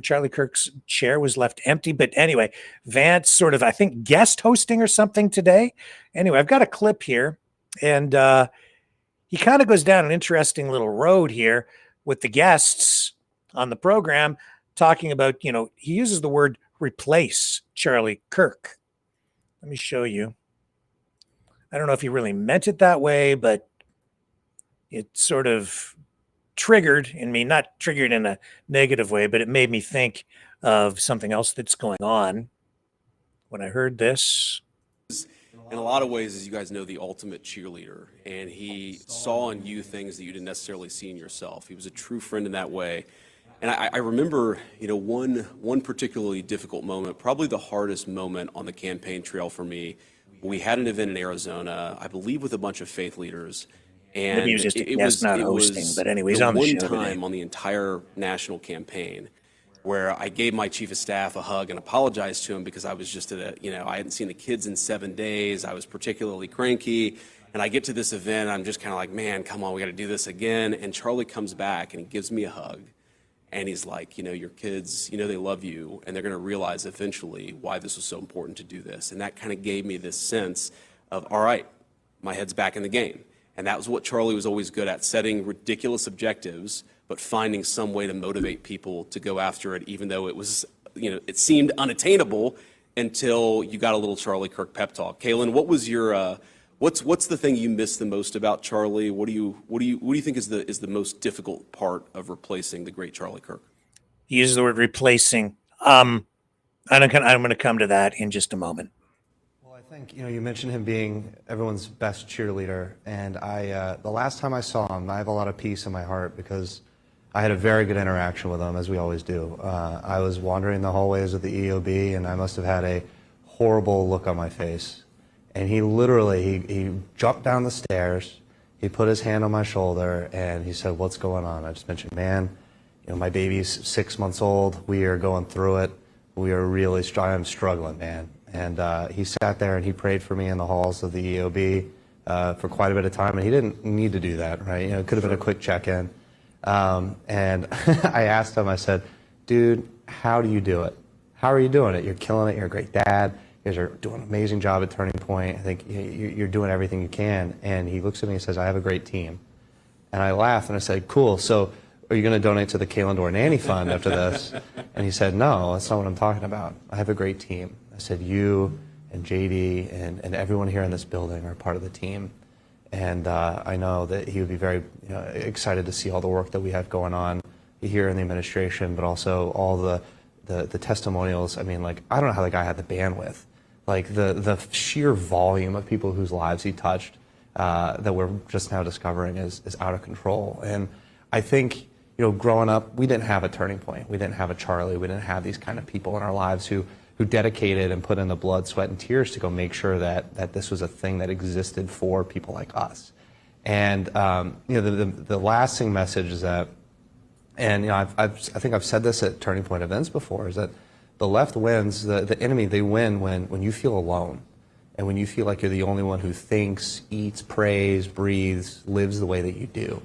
Charlie Kirk's chair was left empty. But anyway, Vance sort of, I think, guest hosting or something today. Anyway, I've got a clip here, and he kind of goes down an interesting little road here with the guests on the program talking about, he uses the word replace Charlie Kirk. Let me show you. I don't know if he really meant it that way, but it sort of triggered in me, not triggered in a negative way, but it made me think of something else that's going on when I heard this. In a lot of ways, as you guys know, the ultimate cheerleader, and he saw in you things that you didn't necessarily see in yourself. He was a true friend in that way. And I remember, one particularly difficult moment, probably the hardest moment on the campaign trail for me. We had an event in Arizona, I believe, with a bunch of faith leaders. And maybe he was just a guest, not hosting, but anyway, he's on the show today. One time on the entire national campaign where I gave my chief of staff a hug and apologized to him because I was just I hadn't seen the kids in 7 days. I was particularly cranky. And I get to this event, and I'm just kind of like, man, come on, we got to do this again. And Charlie comes back, and he gives me a hug. And he's like, your kids, they love you, and they're going to realize eventually why this was so important to do this. And that kind of gave me this sense of, all right, my head's back in the game. And that was what Charlie was always good at, setting ridiculous objectives, but finding some way to motivate people to go after it, even though it was, it seemed unattainable until you got a little Charlie Kirk pep talk. Kaylin, what was your, what's the thing you miss the most about Charlie? What do you think is the most difficult part of replacing the great Charlie Kirk? He uses the word replacing. I'm going to come to that in just a moment. I think, you mentioned him being everyone's best cheerleader, and the last time I saw him, I have a lot of peace in my heart because I had a very good interaction with him, as we always do. I was wandering the hallways of the EOB, and I must have had a horrible look on my face. And he literally, he jumped down the stairs, he put his hand on my shoulder, and he said, "What's going on?" I just mentioned, "Man, my baby's 6 months old. We are going through it. We are really I'm struggling, man." And he sat there and he prayed for me in the halls of the EOB for quite a bit of time. And he didn't need to do that, right? It could have been a quick check-in. And I asked him, I said, "Dude, how do you do it? How are you doing it? You're killing it. You're a great dad. You guys are doing an amazing job at Turning Point. I think you're doing everything you can." And he looks at me and says, "I have a great team." And I laughed and I said, "Cool. So are you going to donate to the Kaylin Dorr Nanny Fund after this?" And he said, "No, that's not what I'm talking about. I have a great team." I said, "You and JD and everyone here in this building are part of the team." And I know that he would be very excited to see all the work that we have going on here in the administration, but also all the testimonials. I mean, I don't know how the guy had the bandwidth. The sheer volume of people whose lives he touched that we're just now discovering is out of control. And I think, growing up, we didn't have a Turning Point. We didn't have a Charlie. We didn't have these kind of people in our lives who dedicated and put in the blood, sweat, and tears to go make sure that this was a thing that existed for people like us. And the lasting message is that, and I think I've said this at Turning Point events before, is that the left wins, the enemy, they win when you feel alone, and when you feel like you're the only one who thinks, eats, prays, breathes, lives the way that you do.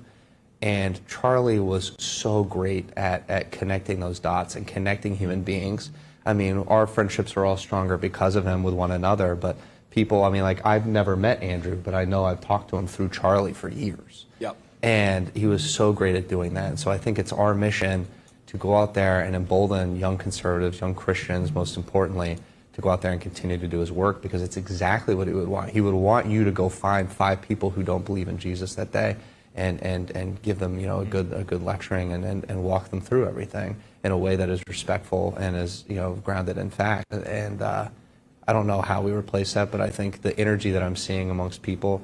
And Charlie was so great at connecting those dots and connecting human beings. I mean, our friendships are all stronger because of him with one another, but people, I've never met Andrew, but I know I've talked to him through Charlie for years. Yep. And he was so great at doing that. And so I think it's our mission to go out there and embolden young conservatives, young Christians, most importantly, to go out there and continue to do his work, because it's exactly what he would want. He would want you to go find 5 people who don't believe in Jesus that day and give them, a good lecturing and walk them through everything in a way that is respectful and is, grounded in fact. And I don't know how we replace that, but I think the energy that I'm seeing amongst people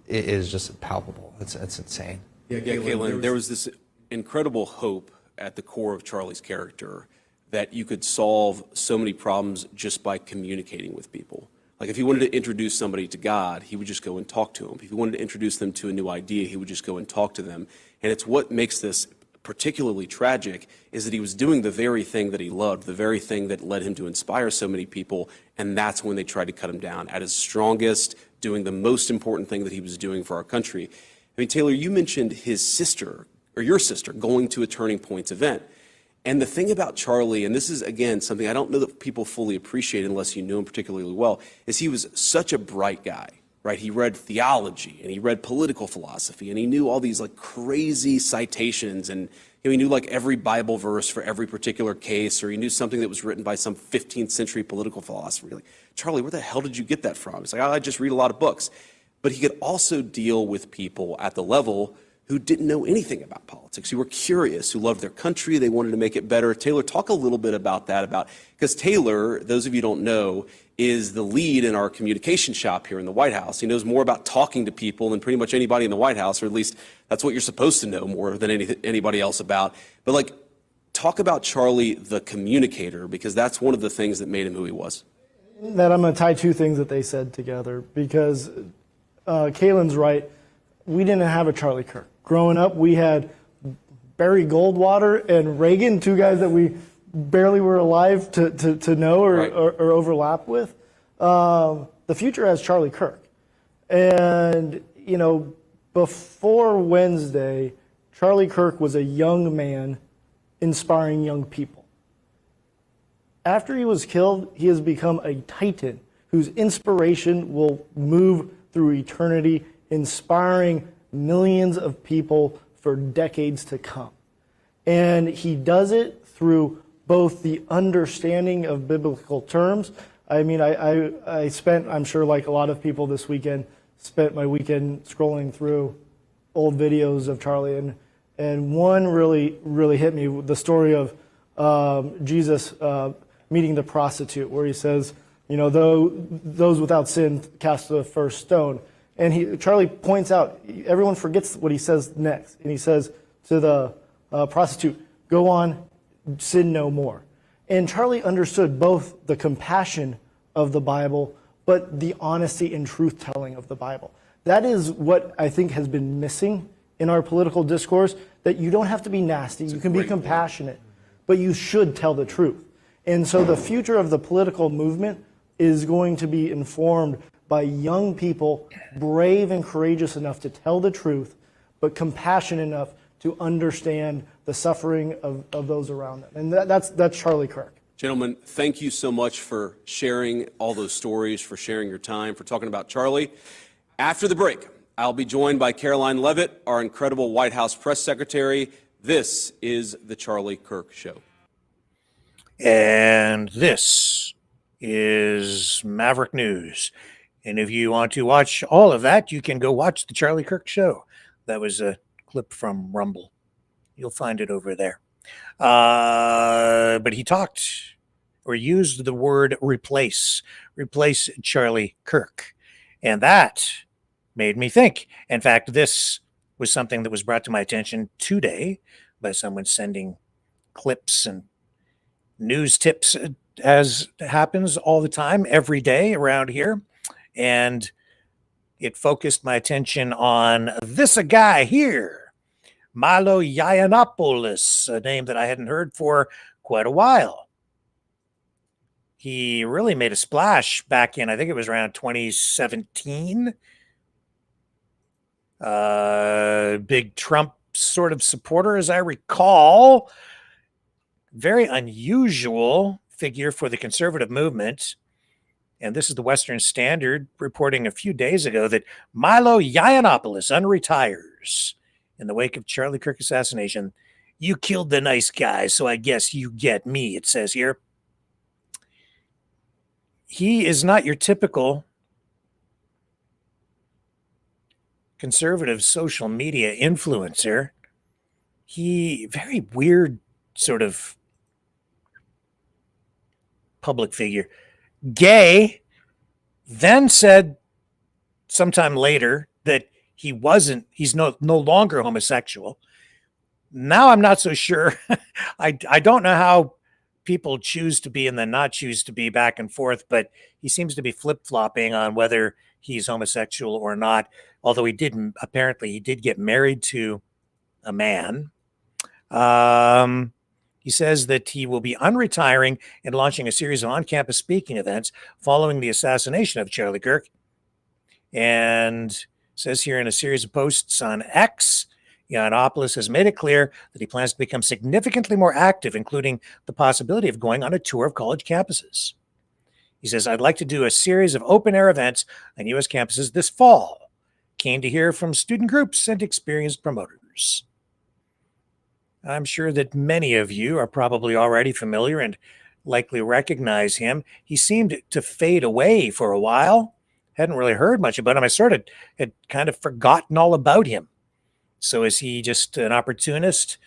is just palpable. It's insane. Yeah, Kaylin, there was this incredible hope at the core of Charlie's character that you could solve so many problems just by communicating with people. Like if he wanted to introduce somebody to God, he would just go and talk to them. If he wanted to introduce them to a new idea, he would just go and talk to them. And it's what makes this particularly tragic is that he was doing the very thing that he loved, the very thing that led him to inspire so many people, and that's when they tried to cut him down. At his strongest, doing the most important thing that he was doing for our country. I mean, Taylor, you mentioned his sister, or your sister, going to a Turning Points event. And the thing about Charlie, and this is, again, something I don't know that people fully appreciate unless you know him particularly well, is he was such a bright guy, right? He read theology and he read political philosophy and he knew all these like crazy citations and he knew like every Bible verse for every particular case, or he knew something that was written by some 15th century political philosopher. You're like, Charlie, where the hell did you get that from? He's like, I just read a lot of books. But he could also deal with people at the level who didn't know anything about politics, who were curious, who loved their country, they wanted to make it better. Taylor, talk a little bit about that, because Taylor, those of you who don't know, is the lead in our communication shop here in the White House. He knows more about talking to people than pretty much anybody in the White House, or at least that's what you're supposed to know more than anybody else about. But like, talk about Charlie the communicator, because that's one of the things that made him who he was. That I'm going to tie two things that they said together, because Kaylin's right. We didn't have a Charlie Kirk. Growing up, we had Barry Goldwater and Reagan, two guys that we barely were alive to know or overlap with. The future has Charlie Kirk. And, you know, before Wednesday, Charlie Kirk was a young man inspiring young people. After he was killed, he has become a titan whose inspiration will move through eternity, inspiring millions of people for decades to come. And he does it through both the understanding of biblical terms. I mean, I spent, I'm sure like a lot of people this weekend, spent my weekend scrolling through old videos of Charlie, and one really hit me, the story of Jesus meeting the prostitute, where he says, you know, those without sin cast the first stone. And Charlie points out, everyone forgets what he says next. And he says to the prostitute, go on, sin no more. And Charlie understood both the compassion of the Bible, but the honesty and truth-telling of the Bible. That is what I think has been missing in our political discourse, that you don't have to be nasty, you can be compassionate, but you should tell the truth. And so the future of the political movement is going to be informed by young people brave and courageous enough to tell the truth, but compassionate enough to understand the suffering of those around them. And that's Charlie Kirk. Gentlemen, thank you so much for sharing all those stories, for sharing your time, for talking about Charlie. After the break, I'll be joined by Caroline Leavitt, our incredible White House press secretary. This is the Charlie Kirk Show. And this is Maverick News. And if you want to watch all of that, you can go watch the Charlie Kirk Show. That was a clip from Rumble. You'll find it over there. But he talked or used the word replace Charlie Kirk. And that made me think. In fact, this was something that was brought to my attention today by someone sending clips and news tips, as happens all the time, every day around here. And it focused my attention on this guy here, Milo Yiannopoulos, a name that I hadn't heard for quite a while. He really made a splash back in, I think it was around 2017. Big Trump sort of supporter, as I recall. Very unusual figure for the conservative movement. And this is the Western Standard reporting a few days ago that Milo Yiannopoulos unretires in the wake of Charlie Kirk assassination. You killed the nice guy, so I guess you get me, it says here. He is not your typical conservative social media influencer. He, very weird sort of public figure. Gay, then said sometime later that he's no longer homosexual. Now I'm not so sure. I don't know how people choose to be and then not choose to be back and forth, but he seems to be flip-flopping on whether he's homosexual or not, although he did get married to a man. He says that he will be unretiring and launching a series of on-campus speaking events following the assassination of Charlie Kirk. And says here in a series of posts on X, Yiannopoulos has made it clear that he plans to become significantly more active, including the possibility of going on a tour of college campuses. He says, I'd like to do a series of open-air events on U.S. campuses this fall. Keen to hear from student groups and experienced promoters. I'm sure that many of you are probably already familiar and likely recognize him. He seemed to fade away for a while. Hadn't really heard much about him. I sort of had kind of forgotten all about him. So is he just an opportunist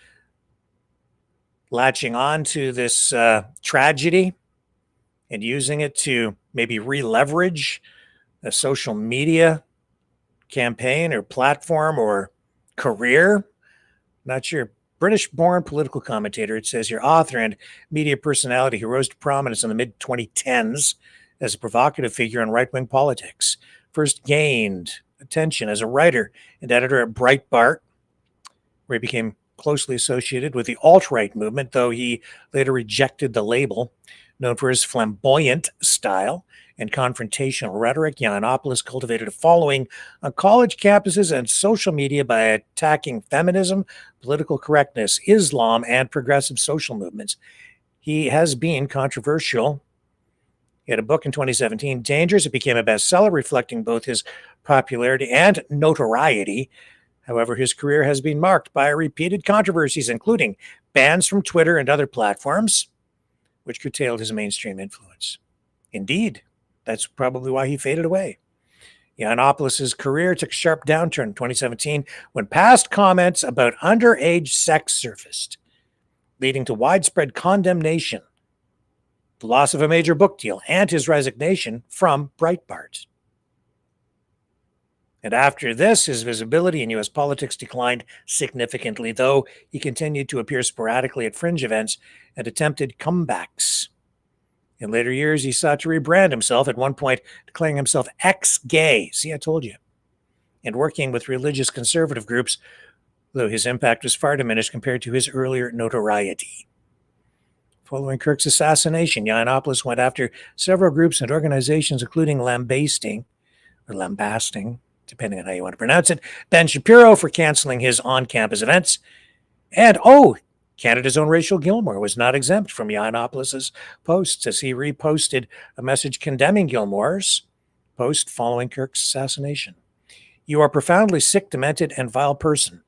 latching on to this tragedy and using it to maybe re-leverage a social media campaign or platform or career? Not sure. British-born political commentator, it says here, author and media personality who rose to prominence in the mid-2010s as a provocative figure in right-wing politics. First gained attention as a writer and editor at Breitbart, where he became closely associated with the alt-right movement, though he later rejected the label. Known for his flamboyant style and confrontational rhetoric, Yiannopoulos cultivated a following on college campuses and social media by attacking feminism, political correctness, Islam, and progressive social movements. He has been controversial. He had a book in 2017, Dangerous. It became a bestseller, reflecting both his popularity and notoriety. However, his career has been marked by repeated controversies, including bans from Twitter and other platforms, which curtailed his mainstream influence. Indeed, that's probably why he faded away. Yiannopoulos' career took a sharp downturn in 2017 when past comments about underage sex surfaced, leading to widespread condemnation, the loss of a major book deal, and his resignation from Breitbart. And after this, his visibility in U.S. politics declined significantly, though he continued to appear sporadically at fringe events and attempted comebacks. In later years, he sought to rebrand himself, at one point declaring himself ex-gay. See, I told you. And working with religious conservative groups, though his impact was far diminished compared to his earlier notoriety. Following Kirk's assassination, Yiannopoulos went after several groups and organizations, including lambasting, depending on how you want to pronounce it, Ben Shapiro for canceling his on-campus events. And, Canada's own Rachel Gilmore was not exempt from Yiannopoulos' posts, as he reposted a message condemning Gilmore's post following Kirk's assassination. You are profoundly sick, demented, and vile person.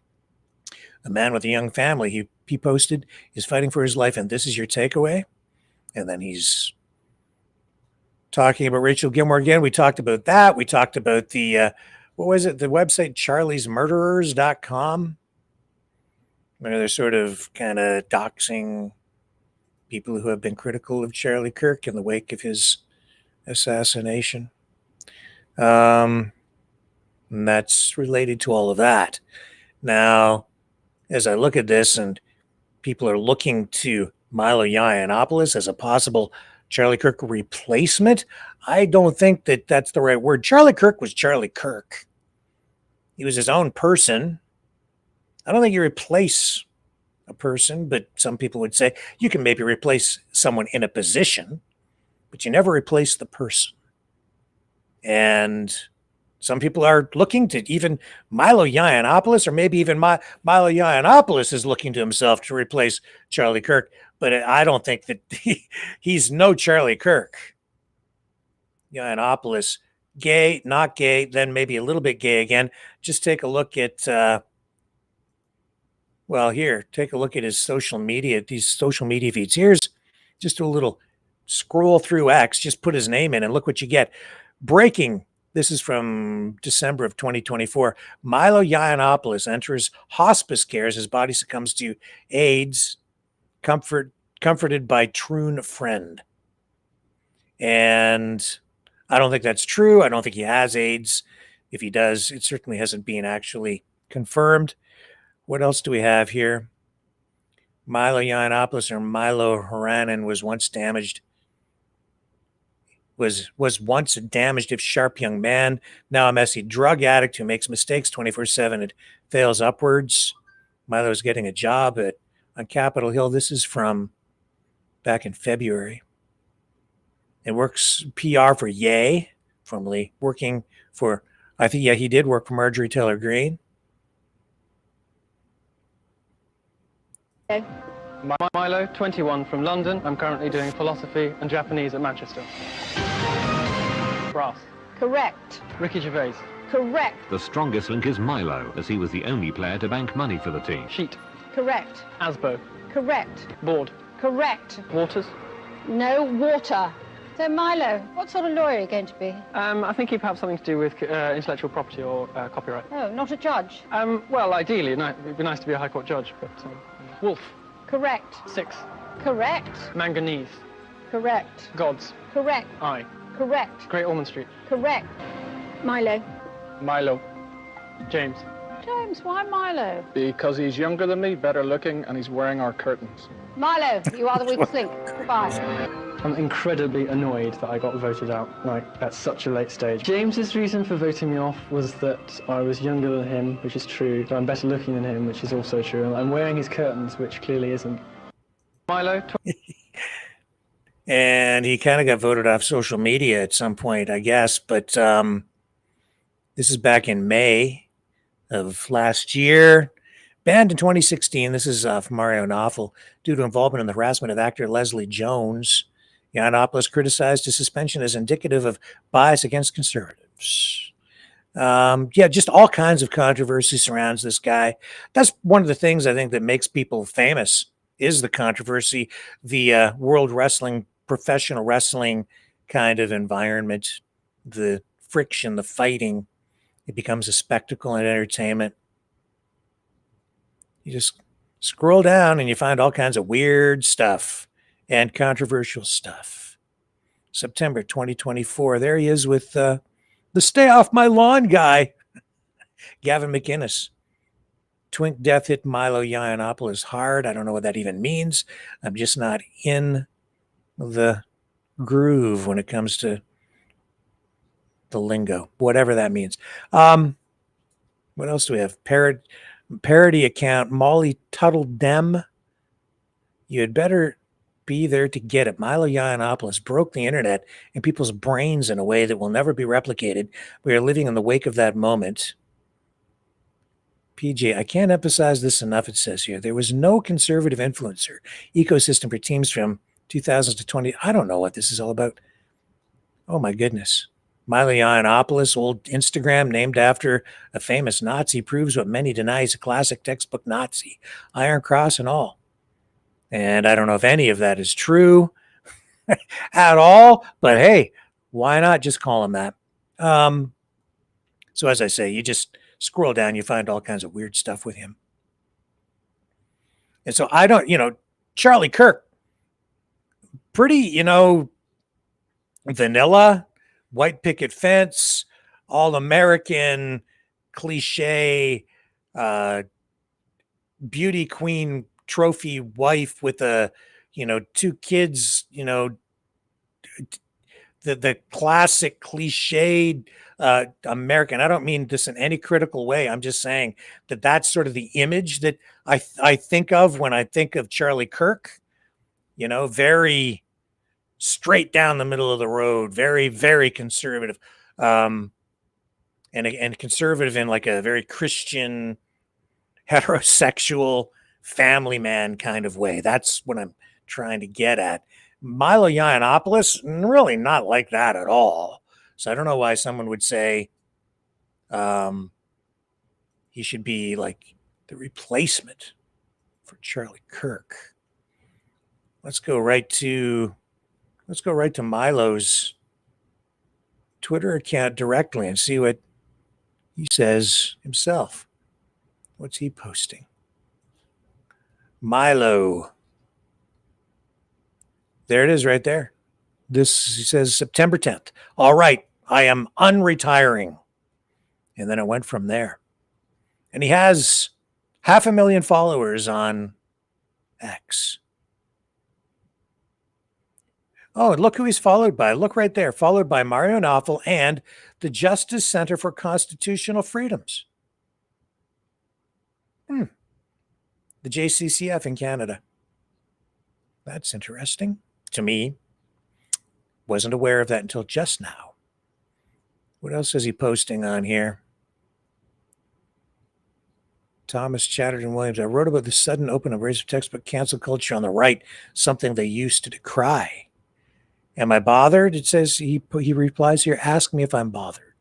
A man with a young family, he posted, is fighting for his life, and this is your takeaway? And then he's talking about Rachel Gilmore again. We talked about that. We talked about the, the website charliesmurderers.com, where they're sort of kind of doxing people who have been critical of Charlie Kirk in the wake of his assassination. And that's related to all of that. Now, as I look at this and people are looking to Milo Yiannopoulos as a possible Charlie Kirk replacement, I don't think that that's the right word. Charlie Kirk was Charlie Kirk. He was his own person. I don't think you replace a person, but some people would say you can maybe replace someone in a position, but you never replace the person. And some people are looking to even Milo Yiannopoulos, or maybe even Milo Yiannopoulos is looking to himself to replace Charlie Kirk, but I don't think that he's no Charlie Kirk. Yiannopoulos, gay, not gay, then maybe a little bit gay again. Just take a look at, take a look at his social media, these social media feeds. Here's just a little scroll through X, just put his name in and look what you get. Breaking, this is from December of 2024. Milo Yiannopoulos enters hospice care as his body succumbs to AIDS, comforted by troon friend. And I don't think that's true. I don't think he has AIDS. If he does, it certainly hasn't been actually confirmed. What else do we have here? Milo Yiannopoulos, or Milo Haranen, was once once a damaged, if sharp, young man, now a messy drug addict who makes mistakes 24/7 and fails upwards. Milo's getting a job on Capitol Hill. This is from back in February. It works PR for Ye, formerly working for, he did work for Marjorie Taylor Greene. Milo, 21, from London. I'm currently doing philosophy and Japanese at Manchester. Brass. Correct. Ricky Gervais. Correct. The strongest link is Milo, as he was the only player to bank money for the team. Sheet. Correct. Asbo. Correct. Board. Correct. Waters. No water. So Milo, what sort of lawyer are you going to be? I think he'd have something to do with intellectual property or copyright. Oh, not a judge. Well, ideally, it'd be nice to be a High Court judge, but... Wolf. Correct. 6. Correct. Manganese. Correct. Gods. Correct. I. Correct. Great Ormond Street. Correct. Milo. Milo. James. James, why Milo? Because he's younger than me, better looking, and he's wearing our curtains. Milo, you are the weakest link. Goodbye. I'm incredibly annoyed that I got voted out, at such a late stage. James's reason for voting me off was that I was younger than him, which is true, but I'm better looking than him, which is also true, and I'm wearing his curtains, which clearly isn't. Milo. And he kind of got voted off social media at some point, I guess, but this is back in May of last year. Banned in 2016. This is from Mario Knopfel due to involvement in the harassment of actor Leslie Jones. Yiannopoulos criticized his suspension as indicative of bias against conservatives. Just all kinds of controversy surrounds this guy. That's one of the things I think that makes people famous is the controversy, the world wrestling, professional wrestling kind of environment, the friction, the fighting. It becomes a spectacle and entertainment. You just scroll down and you find all kinds of weird stuff and controversial stuff. September 2024. There he is with the stay off my lawn guy, Gavin McInnes. Twink death hit Milo Yiannopoulos hard. I don't know what that even means. I'm just not in the groove when it comes to the lingo, whatever that means. What else do we have? Parody account, Molly Tuttle Dem. You had better be there to get it. Milo Yiannopoulos broke the internet and people's brains in a way that will never be replicated. We are living in the wake of that moment. PJ, I can't emphasize this enough, it says here. There was no conservative influencer ecosystem for teams from 2000s to 20. I don't know what this is all about. Oh, my goodness. Milo Yiannopoulos, old Instagram named after a famous Nazi, proves what many deny is a classic textbook Nazi, Iron Cross and all. And I don't know if any of that is true at all, but hey, why not just call him that? So as I say, you just scroll down, you find all kinds of weird stuff with him. And so I don't, Charlie Kirk, pretty, vanilla, white picket fence, all-American, cliche, beauty queen trophy wife with two kids, the classic cliched American. I don't mean this in any critical way. I'm just saying that that's sort of the image that I think of when I think of Charlie Kirk, very straight down the middle of the road, very, very conservative, and conservative in like a very Christian, heterosexual family man kind of way. That's what I'm trying to get at. Milo Yiannopoulos, really not like that at all. So I don't know why someone would say he should be like the replacement for Charlie Kirk. Let's go right to Milo's Twitter account directly and see what he says himself. What's he posting? Milo. There it is right there. This, he says, September 10th. All right, I am unretiring. And then it went from there. And he has 500,000 followers on X. Oh, and look who he's followed by. Look right there. Followed by Mario Knopfel and the Justice Center for Constitutional Freedoms. The JCCF in Canada. That's interesting to me. Wasn't aware of that until just now. What else is he posting on here? Thomas Chatterton Williams. I wrote about the sudden open embrace of textbook cancel culture on the right, something they used to decry. Am I bothered? It says he replies here, ask me if I'm bothered.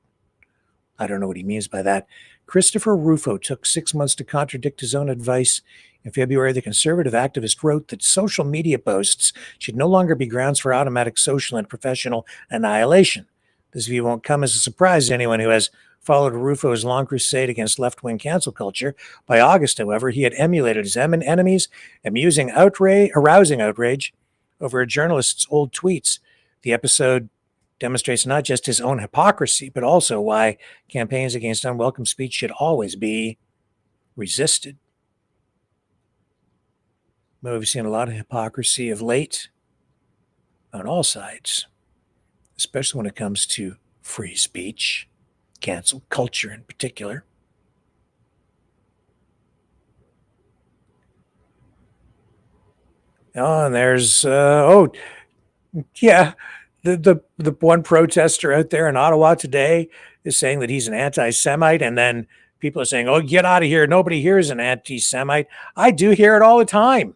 I don't know what he means by that. Christopher Rufo took 6 months to contradict his own advice. In February, the conservative activist wrote that social media posts should no longer be grounds for automatic social and professional annihilation. This view won't come as a surprise to anyone who has followed Rufo's long crusade against left-wing cancel culture. By August, however, he had emulated his enemies, arousing outrage over a journalist's old tweets. The episode demonstrates not just his own hypocrisy, but also why campaigns against unwelcome speech should always be resisted. But we've seen a lot of hypocrisy of late on all sides, especially when it comes to free speech, cancel culture in particular. Oh, and there's the one protester out there in Ottawa today is saying that he's an anti-Semite, and then people are saying, "Oh, get out of here! Nobody here is an anti-Semite." I do hear it all the time.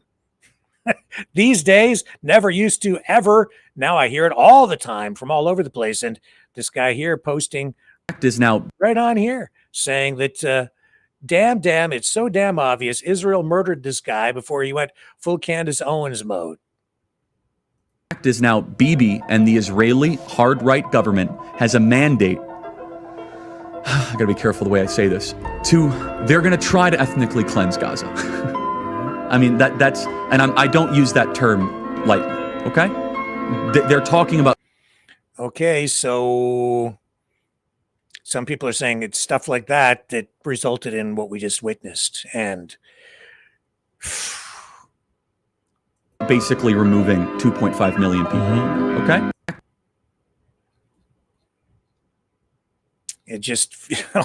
These days, never used to ever. Now I hear it all the time from all over the place. And this guy here posting is now right on here saying that, damn, it's so damn obvious. Israel murdered this guy before he went full Candace Owens mode. Is now Bibi and the Israeli hard right government has a mandate. I gotta be careful the way I say this. They're gonna try to ethnically cleanse Gaza. I mean, I don't use that term lightly, okay? They're talking about... Okay, so some people are saying it's stuff like that that resulted in what we just witnessed. And basically removing 2.5 million people, okay? It just,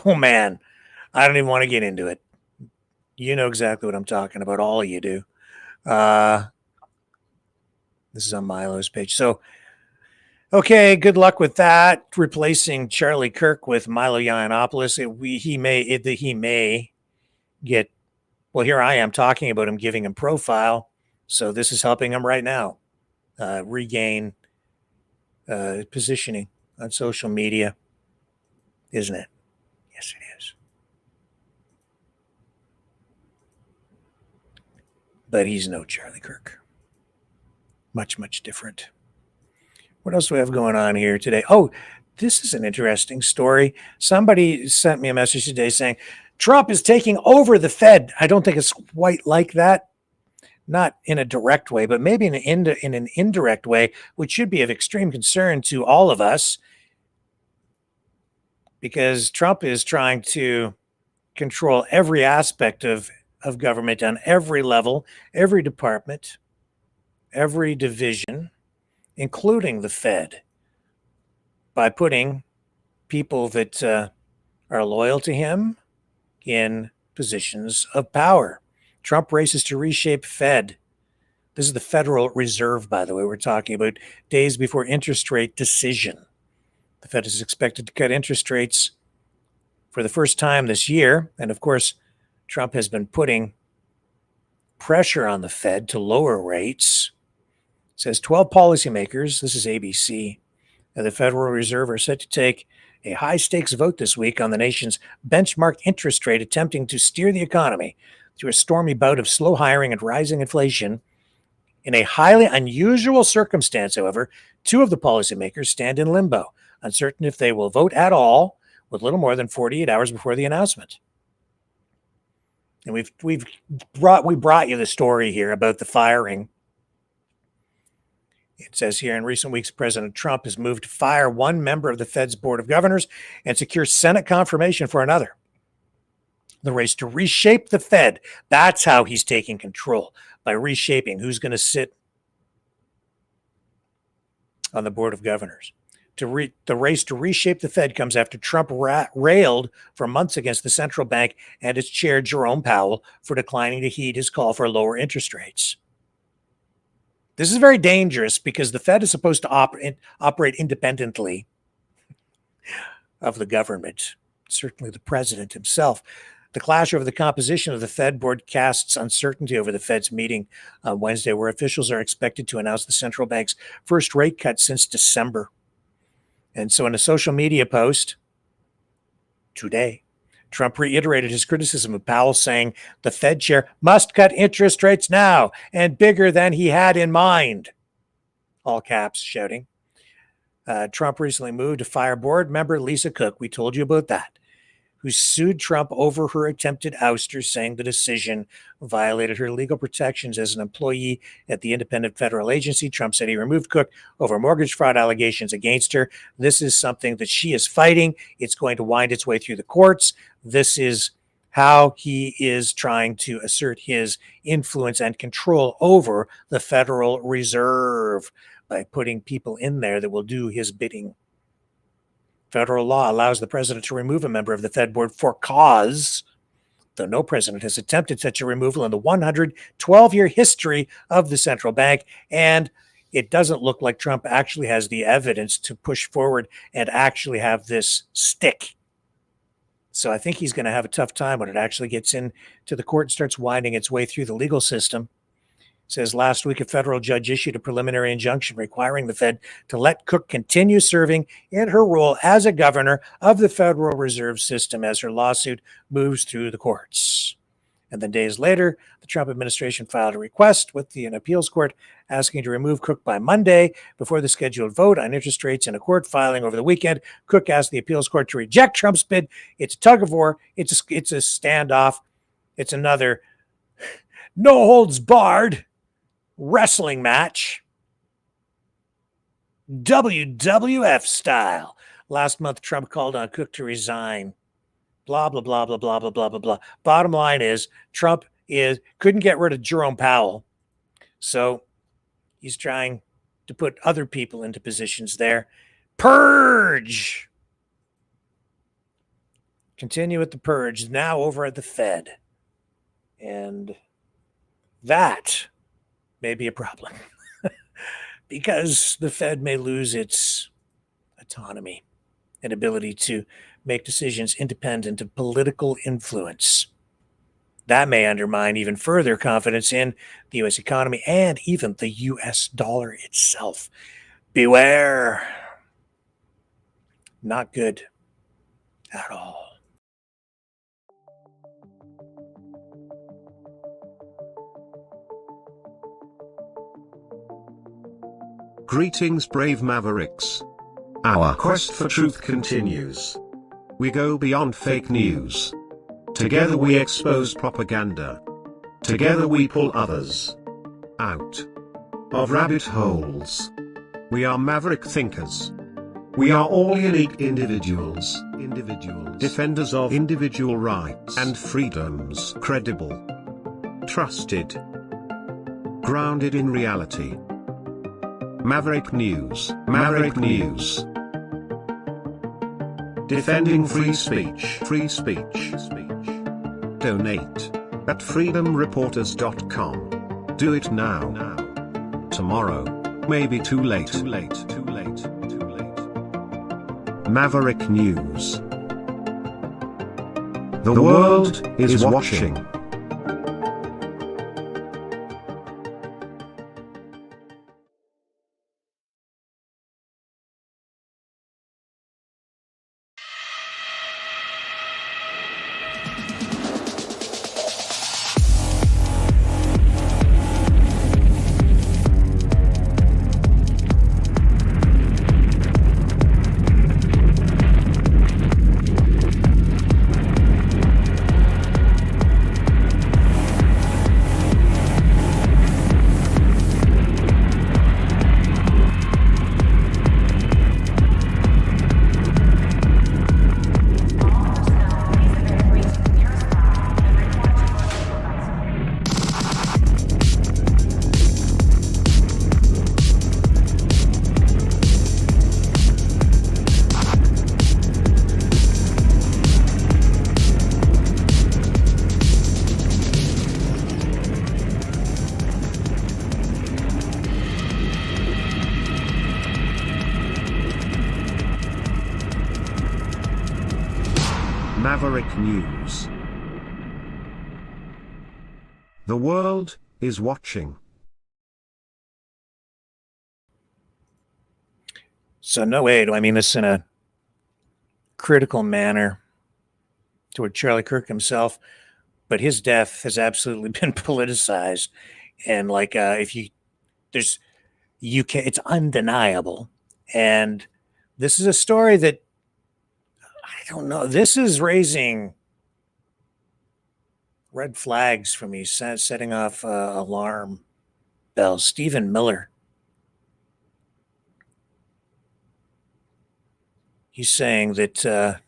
oh man, I don't even want to get into it. You know exactly what I'm talking about. All of you do. This is on Milo's page. So, okay, good luck with that. Replacing Charlie Kirk with Milo Yiannopoulos. He may get, well, here I am talking about him, giving him profile. So this is helping him right now regain positioning on social media, isn't it? Yes, it is. But he's no Charlie Kirk. Much, much different. What else do we have going on here today? Oh, this is an interesting story. Somebody sent me a message today saying Trump is taking over the Fed. I don't think it's quite like that. Not in a direct way, but maybe in an indirect way, which should be of extreme concern to all of us, because Trump is trying to control every aspect of government on every level, every department, every division, including the Fed, by putting people that are loyal to him in positions of power. Trump races to reshape Fed. This is the Federal Reserve, by the way. We're talking about days before interest rate decision. The Fed is expected to cut interest rates for the first time this year. And of course, Trump has been putting pressure on the Fed to lower rates. It says 12 policymakers, this is ABC, of the Federal Reserve are set to take a high-stakes vote this week on the nation's benchmark interest rate, attempting to steer the economy through a stormy bout of slow hiring and rising inflation. In a highly unusual circumstance, however, two of the policymakers stand in limbo, uncertain if they will vote at all, with little more than 48 hours before the announcement. And we brought you the story here about the firing. It says here, in recent weeks, President Trump has moved to fire one member of the Fed's Board of Governors and secure Senate confirmation for another. The race to reshape the Fed, that's how he's taking control, by reshaping who's going to sit on the Board of Governors. The race to reshape the Fed comes after Trump railed for months against the central bank and its chair, Jerome Powell, for declining to heed his call for lower interest rates. This is very dangerous because the Fed is supposed to operate independently of the government, certainly the president himself. The clash over the composition of the Fed board casts uncertainty over the Fed's meeting on Wednesday, where officials are expected to announce the central bank's first rate cut since December. And so in a social media post today, Trump reiterated his criticism of Powell, saying the Fed chair must cut interest rates now and bigger than he had in mind. All caps, shouting. Trump recently moved to fire board member Lisa Cook. We told you about that, who sued Trump over her attempted ouster, saying the decision violated her legal protections as an employee at the independent federal agency. Trump said he removed Cook over mortgage fraud allegations against her. This is something that she is fighting. It's going to wind its way through the courts. This is how he is trying to assert his influence and control over the Federal Reserve by putting people in there that will do his bidding. Federal law allows the president to remove a member of the Fed board for cause, though no president has attempted such a removal in the 112-year history of the central bank. And it doesn't look like Trump actually has the evidence to push forward and actually have this stick. So I think he's going to have a tough time when it actually gets into the court and starts winding its way through the legal system. It says last week a federal judge issued a preliminary injunction requiring the Fed to let Cook continue serving in her role as a governor of the Federal Reserve System as her lawsuit moves through the courts. And then days later, the Trump administration filed a request with an appeals court asking to remove Cook by Monday before the scheduled vote on interest rates in a court filing over the weekend. Cook asked the appeals court to reject Trump's bid. It's a tug of war. It's a standoff. It's another no holds barred wrestling match, WWF style. Last month, Trump called on Cook to resign. Blah, blah, blah, blah, blah, blah, blah, blah, blah. Bottom line is Trump couldn't get rid of Jerome Powell. So he's trying to put other people into positions there. Purge. Continue with the purge now over at the Fed. And that may be a problem because the Fed may lose its autonomy and ability to make decisions independent of political influence. That may undermine even further confidence in the U.S. economy and even the U.S. dollar itself. Beware. Not good at all. Greetings, brave mavericks. Our quest for truth continues. We go beyond fake news. Together we expose propaganda. Together we pull others out of rabbit holes. We are maverick thinkers. We are all unique individuals. Defenders of individual rights and freedoms. Credible. Trusted. Grounded in reality. Maverick News. Maverick News. Defending free speech. Free speech. Donate at freedomreporters.com. Do it now. Tomorrow may be too late. Maverick News. The world is watching. Maverick News. The world is watching. So no way do I mean this in a critical manner toward Charlie Kirk himself, but his death has absolutely been politicized. And like, if you, there's, you can, it's undeniable. And this is a story that, I don't know, this is raising red flags for me, setting off alarm bells. Stephen Miller. He's saying that,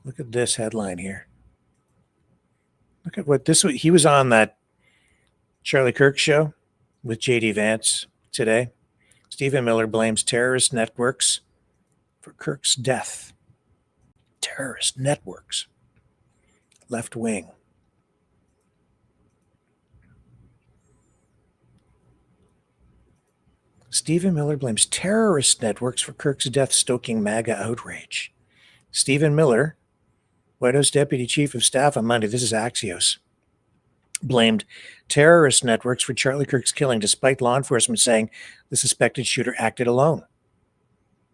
look at this headline here. Look at what this was. He was on that Charlie Kirk show with J.D. Vance today. Stephen Miller blames terrorist networks for Kirk's death. Terrorist networks. Left wing. Stephen Miller blames terrorist networks for Kirk's death, stoking MAGA outrage. Stephen Miller, White House Deputy Chief of Staff on Monday, this is Axios, blamed terrorist networks for Charlie Kirk's killing, despite law enforcement saying the suspected shooter acted alone.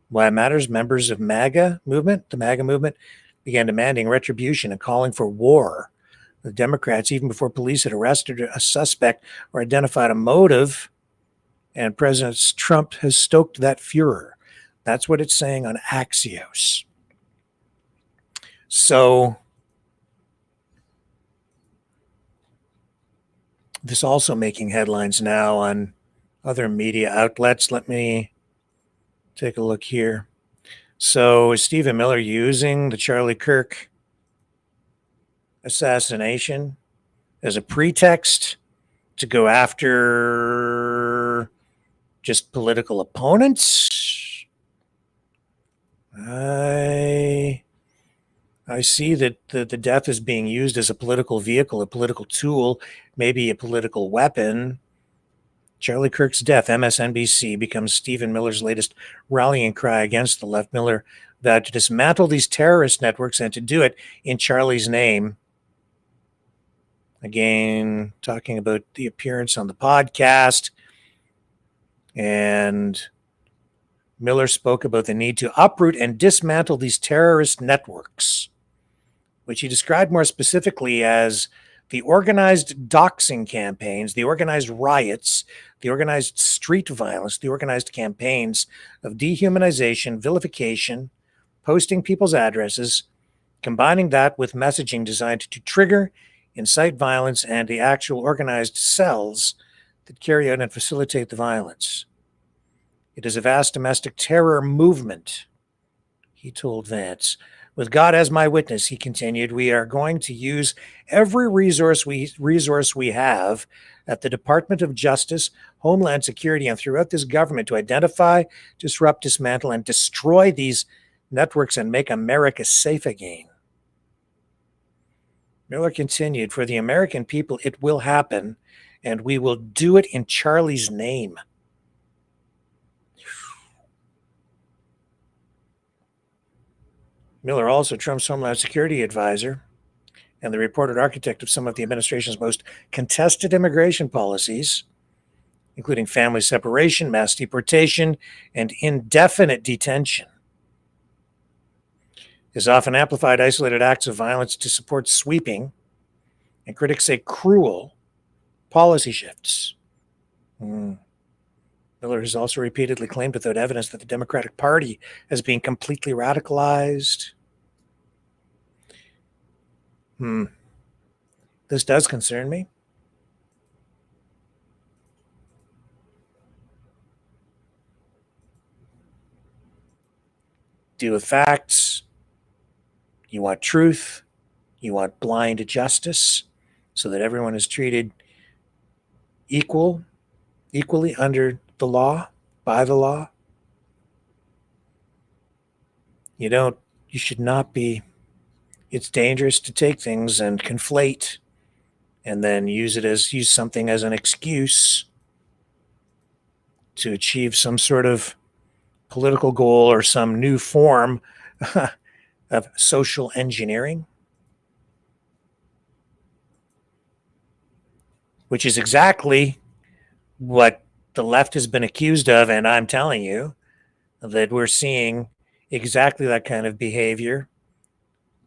Why it matters, members of the MAGA movement, began demanding retribution and calling for war. The Democrats, even before police had arrested a suspect or identified a motive, and President Trump has stoked that furor. That's what it's saying on Axios. So this also making headlines now on other media outlets. Let me take a look here. So is Stephen Miller using the Charlie Kirk assassination as a pretext to go after just political opponents? I see that the death is being used as a political vehicle, a political tool, maybe a political weapon. Charlie Kirk's death, MSNBC, becomes Stephen Miller's latest rallying cry against the left. Miller vowed to dismantle these terrorist networks and to do it in Charlie's name. Again, talking about the appearance on the podcast. And Miller spoke about the need to uproot and dismantle these terrorist networks, which he described more specifically as the organized doxing campaigns, the organized riots, the organized street violence, the organized campaigns of dehumanization, vilification, posting people's addresses, combining that with messaging designed to trigger, incite violence, and the actual organized cells that carry out and facilitate the violence. It is a vast domestic terror movement, he told Vance. With God as my witness, he continued, we are going to use every resource we have at the Department of Justice, Homeland Security, and throughout this government to identify, disrupt, dismantle, and destroy these networks and make America safe again. Miller continued, for the American people, it will happen, and we will do it in Charlie's name. Miller, also Trump's Homeland Security advisor and the reported architect of some of the administration's most contested immigration policies, including family separation, mass deportation, and indefinite detention, has often amplified isolated acts of violence to support sweeping, and critics say cruel, policy shifts. Miller has also repeatedly claimed without evidence that the Democratic Party has been completely radicalized. This does concern me. Deal with facts. You want truth. You want blind justice so that everyone is treated equally under the law, by the law. You should not be, it's dangerous to take things and conflate and then use something as an excuse to achieve some sort of political goal or some new form of social engineering. which is exactly what the left has been accused of. And I'm telling you that we're seeing exactly that kind of behavior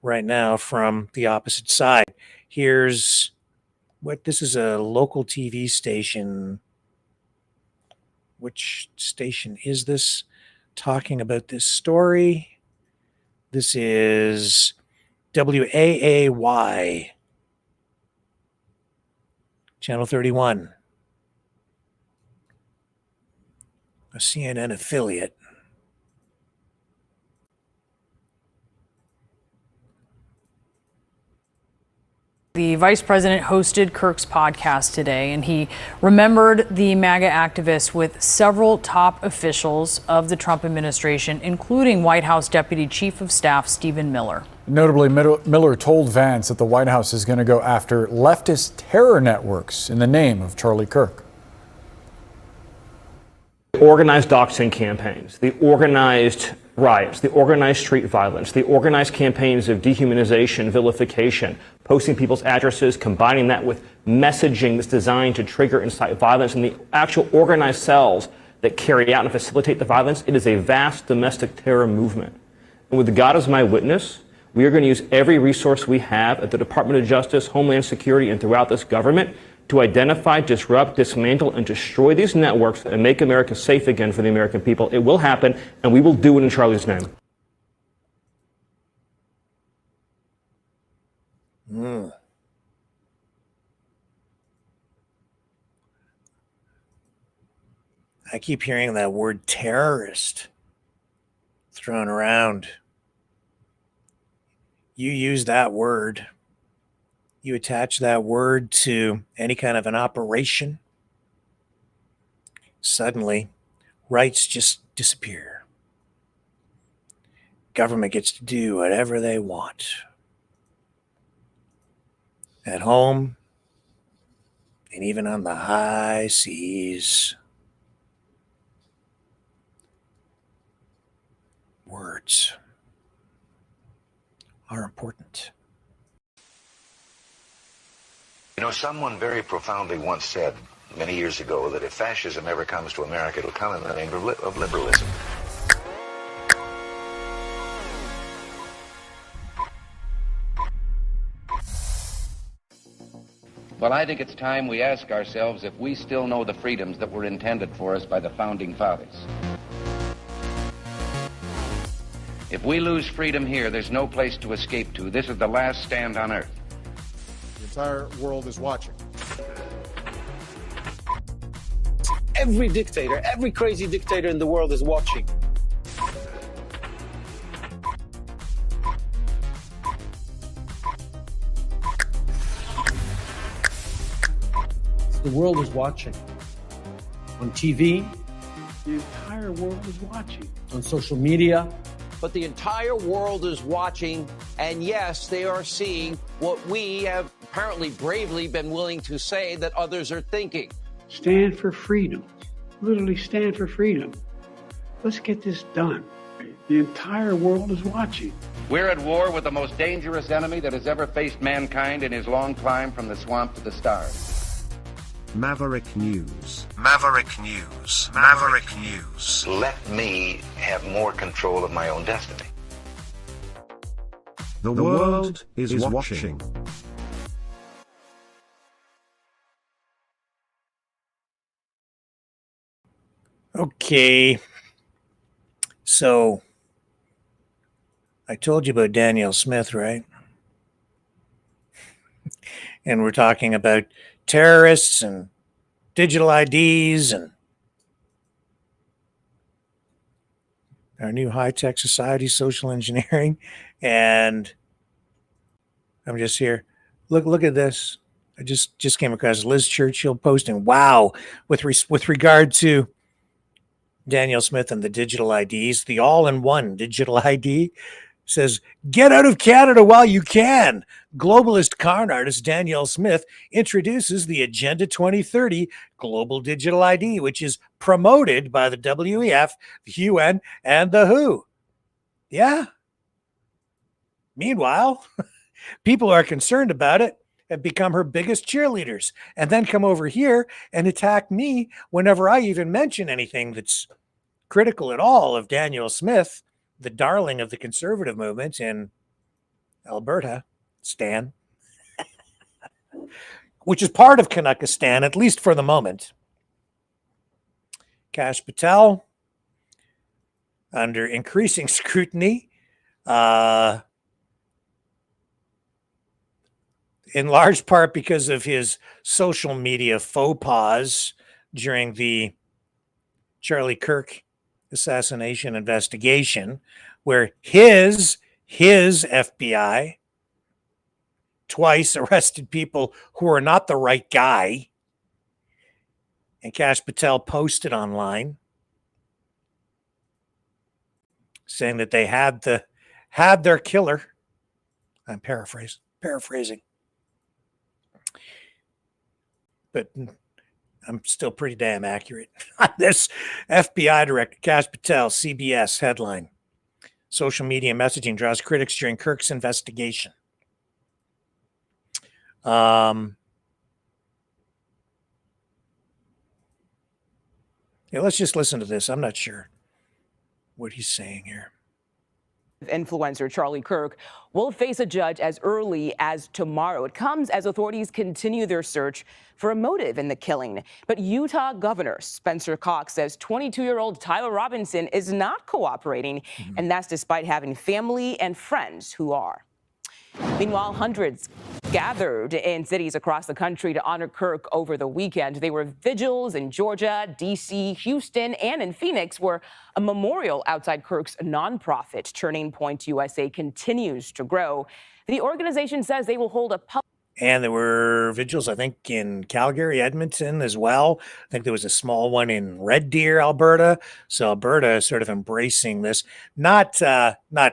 right now from the opposite side. Here's what this is, a local TV station. Which station is this talking about this story? This is WAAY, Channel 31, a CNN affiliate. The vice president hosted Kirk's podcast today, and he remembered the MAGA activists with several top officials of the Trump administration, including White House Deputy Chief of Staff Stephen Miller. Notably, Miller told Vance that the White House is going to go after leftist terror networks in the name of Charlie Kirk. Organized doxing campaigns, the organized riots, the organized street violence, the organized campaigns of dehumanization, vilification, posting people's addresses, combining that with messaging that's designed to trigger and incite violence, and the actual organized cells that carry out and facilitate the violence. It is a vast domestic terror movement. And with God as my witness, we are going to use every resource we have at the Department of Justice, Homeland Security, and throughout this government to identify, disrupt, dismantle, and destroy these networks and make America safe again for the American people. It will happen, and we will do it in Charlie's name. I keep hearing that word terrorist thrown around. You use that word, you attach that word to any kind of an operation, suddenly rights just disappear. Government gets to do whatever they want. At home, and even on the high seas. Words are important. You know, someone very profoundly once said many years ago that if fascism ever comes to America, it'll come in the name of liberalism. Well, I think it's time we ask ourselves if we still know the freedoms that were intended for us by the Founding Fathers. If we lose freedom here, there's no place to escape to. This is the last stand on earth. The entire world is watching. Every dictator, every crazy dictator in the world is watching. The world is watching. On TV, the entire world is watching. On social media. But the entire world is watching, and yes, they are seeing what we have apparently bravely been willing to say that others are thinking. Stand for freedom. Literally stand for freedom. Let's get this done. The entire world is watching. We're at war with the most dangerous enemy that has ever faced mankind in his long climb from the swamp to the stars. Maverick News. Maverick News. Maverick News. Let me have more control of my own destiny. The world is watching. Okay. So, I told you about Danielle Smith, right? And we're talking about terrorists and digital IDs and our new high-tech society, social engineering. And I'm just here. Look at this. I just came across Liz Churchill posting, wow, with regard to Danielle Smith and the digital IDs, the all-in-one digital ID says, get out of Canada while you can. Globalist con artist Danielle Smith introduces the Agenda 2030 Global Digital ID, which is promoted by the WEF, the UN, and the WHO. Yeah. Meanwhile, people are concerned about it have become her biggest cheerleaders, and then come over here and attack me whenever I even mention anything that's critical at all of Daniel Smith, the darling of the conservative movement in Alberta, Stan, which is part of Kanakistan, at least for the moment. Kash Patel, under increasing scrutiny, in large part because of his social media faux pas during the Charlie Kirk assassination investigation, where his FBI twice arrested people who are not the right guy. And Kash Patel posted online saying that they had their killer. I'm paraphrasing. But I'm still pretty damn accurate. This FBI director, Kash Patel, CBS headline. Social media messaging draws critics during Kirk's investigation. Yeah, let's just listen to this. I'm not sure what he's saying here. Influencer Charlie Kirk will face a judge as early as tomorrow. It comes as authorities continue their search for a motive in the killing. But Utah Governor Spencer Cox says 22-year-old Tyler Robinson is not cooperating, and that's despite having family and friends who are. Meanwhile, hundreds gathered in cities across the country to honor Kirk over the weekend. There were vigils in Georgia, D.C., Houston, and in Phoenix, where a memorial outside Kirk's nonprofit Turning Point USA continues to grow. The organization says they will hold a public. And there were vigils, I think, in Calgary, Edmonton as well. I think there was a small one in Red Deer, Alberta. So Alberta is sort of embracing this, not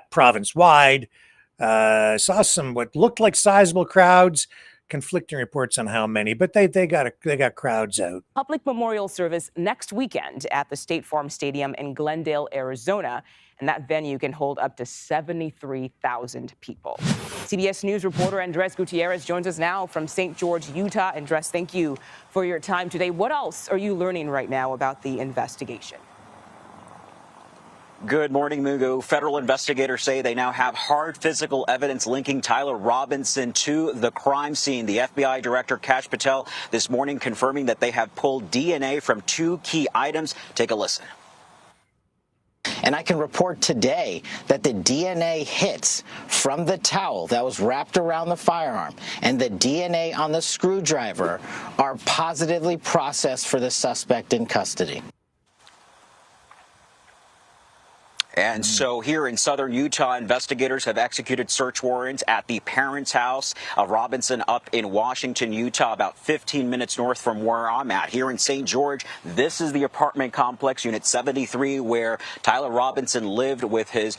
province-wide. Saw some what looked like sizable crowds, conflicting reports on how many, but they got crowds out. Public memorial service next weekend at the State Farm Stadium in Glendale, Arizona, and that venue can hold up to 73,000 people. CBS News reporter Andres Gutierrez joins us now from St. George, Utah. Andres, thank you for your time today. What else are you learning right now about the investigation? Good morning, Mugu. Federal investigators say they now have hard physical evidence linking Tyler Robinson to the crime scene. The FBI director, Kash Patel, this morning confirming that they have pulled DNA from 2 key items. Take a listen. And I can report today that the DNA hits from the towel that was wrapped around the firearm and the DNA on the screwdriver are positively processed for the suspect in custody. And so here in southern Utah, investigators have executed search warrants at the parents' house of Robinson up in Washington, Utah, about 15 minutes north from where I'm at. Here in St. George, this is the apartment complex, Unit 73, where Tyler Robinson lived with his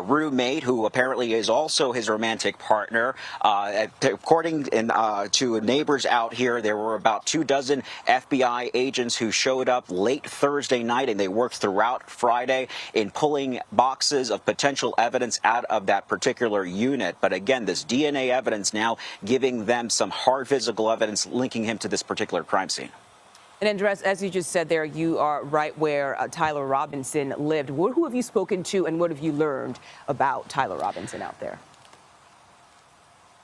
roommate, who apparently is also his romantic partner. According to neighbors out here, there were about 24 FBI agents who showed up late Thursday night, and they worked throughout Friday in pulling boxes of potential evidence out of that particular unit. But again, this DNA evidence now giving them some hard physical evidence linking him to this particular crime scene. And Andres, as you just said there, you are right where Tyler Robinson lived. Who have you spoken to and what have you learned about Tyler Robinson out there?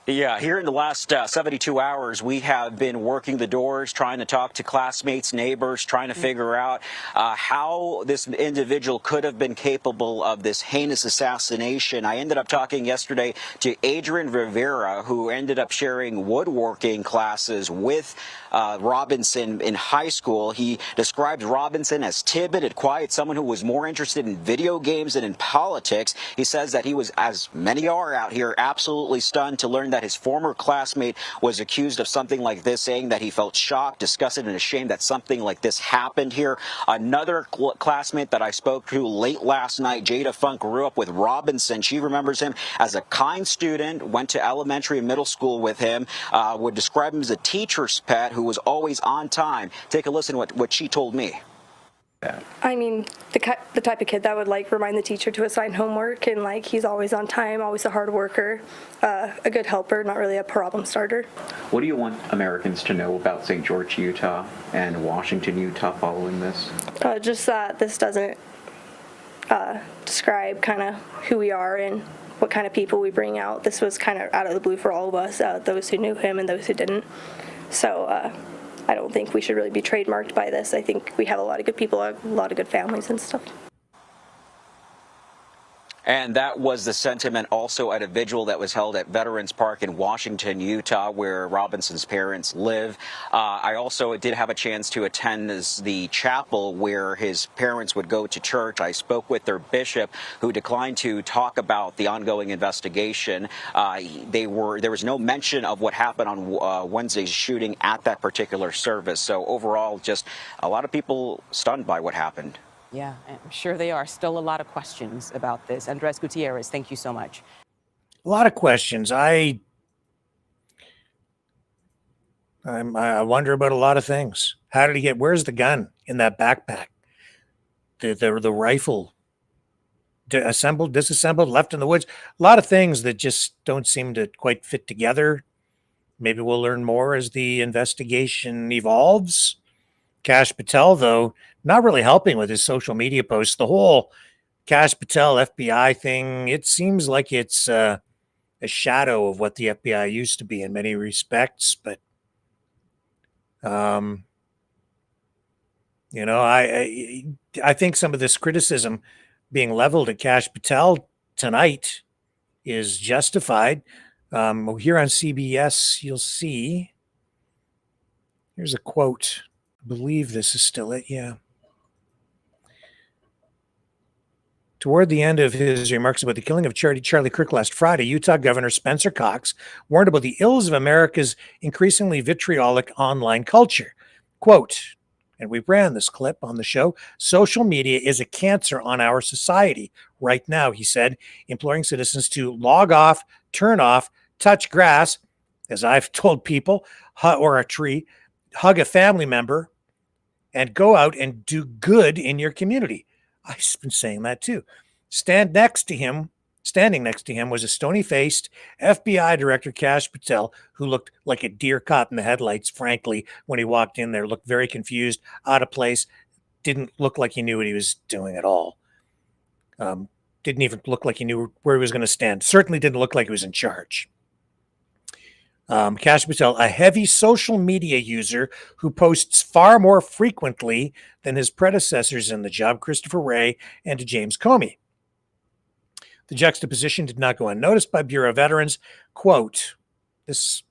Yeah, here in the last 72 hours, we have been working the doors, trying to talk to classmates, neighbors, trying to figure out how this individual could have been capable of this heinous assassination. I ended up talking yesterday to Adrian Rivera, who ended up sharing woodworking classes with Robinson in high school. He described Robinson as timid and quiet, someone who was more interested in video games than in politics. He says that he was, as many are out here, absolutely stunned to learn that his former classmate was accused of something like this, saying that he felt shocked, disgusted, and ashamed that something like this happened here. Another classmate that I spoke to late last night, Jada Funk, grew up with Robinson. She remembers him as a kind student, went to elementary and middle school with him, would describe him as a teacher's pet who was always on time. Take a listen to what she told me. I mean, the type of kid that would like remind the teacher to assign homework, and like he's always on time, always a hard worker, a good helper, not really a problem starter. What do you want Americans to know about St. George, Utah and Washington, Utah following this? Just that this doesn't describe kind of who we are and what kind of people we bring out. This was kind of out of the blue for all of us, those who knew him and those who didn't. So I don't think we should really be trademarked by this. I think we have a lot of good people, a lot of good families and stuff. And that was the sentiment also at a vigil that was held at Veterans Park in Washington, Utah, where Robinson's parents live. I also did have a chance to attend the chapel where his parents would go to church. I spoke with their bishop, who declined to talk about the ongoing investigation. There was no mention of what happened on Wednesday's shooting at that particular service. So overall, just a lot of people stunned by what happened. Yeah, I'm sure they are. Still a lot of questions about this. Andres Gutierrez, thank you so much. A lot of questions. I wonder about a lot of things. How did he get? Where's the gun in that backpack? The rifle assembled, disassembled, left in the woods. A lot of things that just don't seem to quite fit together. Maybe we'll learn more as the investigation evolves. Kash Patel, though, not really helping with his social media posts. The whole Kash Patel FBI thing, it seems like it's a shadow of what the FBI used to be in many respects. But, I think some of this criticism being leveled at Kash Patel tonight is justified. Here on CBS, you'll see, here's a quote. I believe this is still it, yeah. Toward the end of his remarks about the killing of Charlie Kirk last Friday, Utah Governor Spencer Cox warned about the ills of America's increasingly vitriolic online culture. Quote, and we ran this clip on the show, social media is a cancer on our society right now, he said, imploring citizens to log off, turn off, touch grass, as I've told people, or a tree, hug a family member, and go out and do good in your community. I've been saying that too. Standing next to him was a stony-faced FBI Director, Kash Patel, who looked like a deer caught in the headlights, frankly, when he walked in there. Looked very confused, out of place, didn't look like he knew what he was doing at all. Didn't even look like he knew where he was going to stand. Certainly didn't look like he was in charge. Kash Patel, a heavy social media user who posts far more frequently than his predecessors in the job, Christopher Wray and James Comey. The juxtaposition did not go unnoticed by Bureau veterans. Quote, this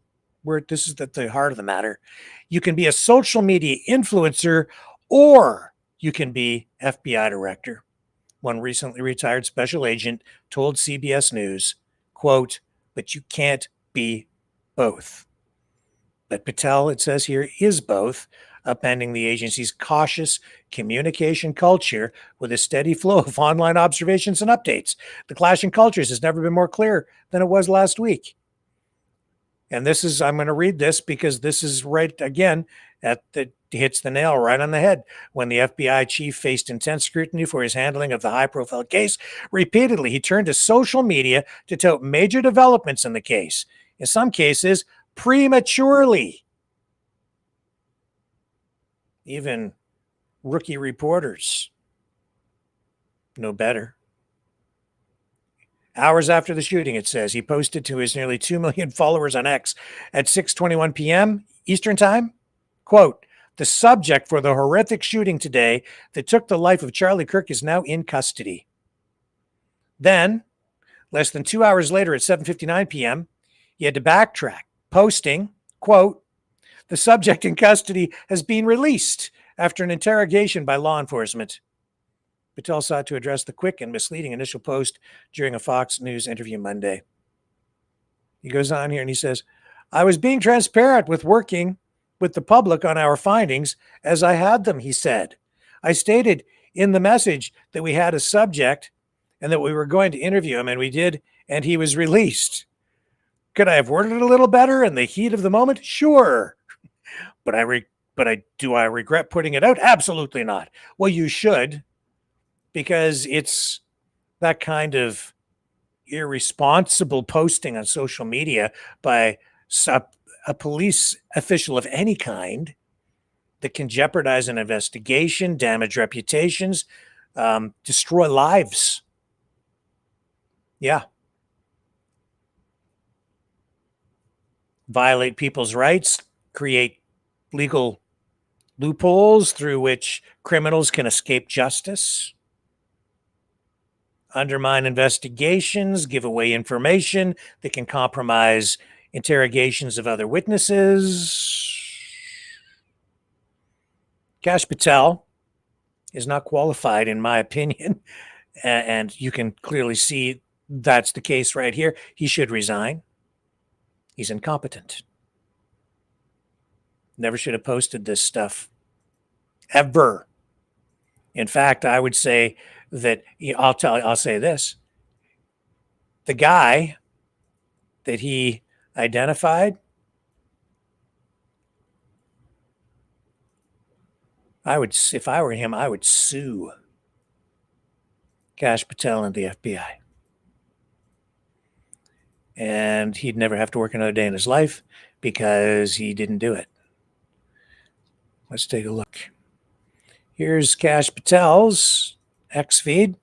is the heart of the matter. You can be a social media influencer or you can be FBI director. One recently retired special agent told CBS News, quote, but you can't be both. But Patel, it says here, is both, upending the agency's cautious communication culture with a steady flow of online observations and updates. The clash in cultures has never been more clear than it was last week. And this is, I'm going to read this because this is right again hits the nail right on the head. When the FBI chief faced intense scrutiny for his handling of the high-profile case, repeatedly he turned to social media to tout major developments in the case. In some cases, prematurely. Even rookie reporters know better. Hours after the shooting, it says, he posted to his nearly 2 million followers on X at 6:21 p.m. Eastern Time, quote, the subject for the horrific shooting today that took the life of Charlie Kirk is now in custody. Then, less than 2 hours later at 7:59 p.m., he had to backtrack, posting, quote, the subject in custody has been released after an interrogation by law enforcement. Patel sought to address the quick and misleading initial post during a Fox News interview Monday. He goes on here and he says, I was being transparent with working with the public on our findings as I had them, he said. I stated in the message that we had a subject and that we were going to interview him, and we did, and he was released. Could I have worded it a little better in the heat of the moment? Sure. But But do I regret putting it out? Absolutely not. Well, you should, because it's that kind of irresponsible posting on social media by a police official of any kind that can jeopardize an investigation, damage reputations, destroy lives. Yeah. Violate people's rights, create legal loopholes through which criminals can escape justice, undermine investigations, give away information that can compromise interrogations of other witnesses. Kash Patel is not qualified, in my opinion, and you can clearly see that's the case right here. He should resign. He's incompetent. Never should have posted this stuff, ever. In fact, I would say that I'll say this: the guy that he identified, if I were him, I would sue Kash Patel and the FBI. And he'd never have to work another day in his life because he didn't do it. Let's take a look. Here's Kash Patel's X feed,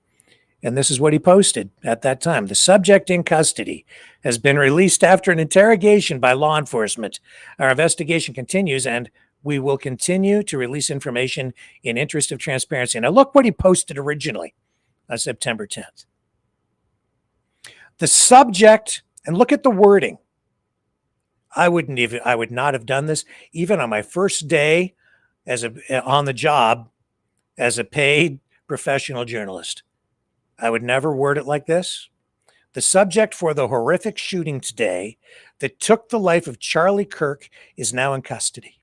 and this is what he posted at that time. The subject in custody has been released after an interrogation by law enforcement. Our investigation continues, and we will continue to release information in interest of transparency. Now look what he posted originally on September 10th. The subject, and look at the wording. I would not have done this even on my first day on the job as a paid professional journalist. I would never word it like this. The subject for the horrific shooting today that took the life of Charlie Kirk is now in custody.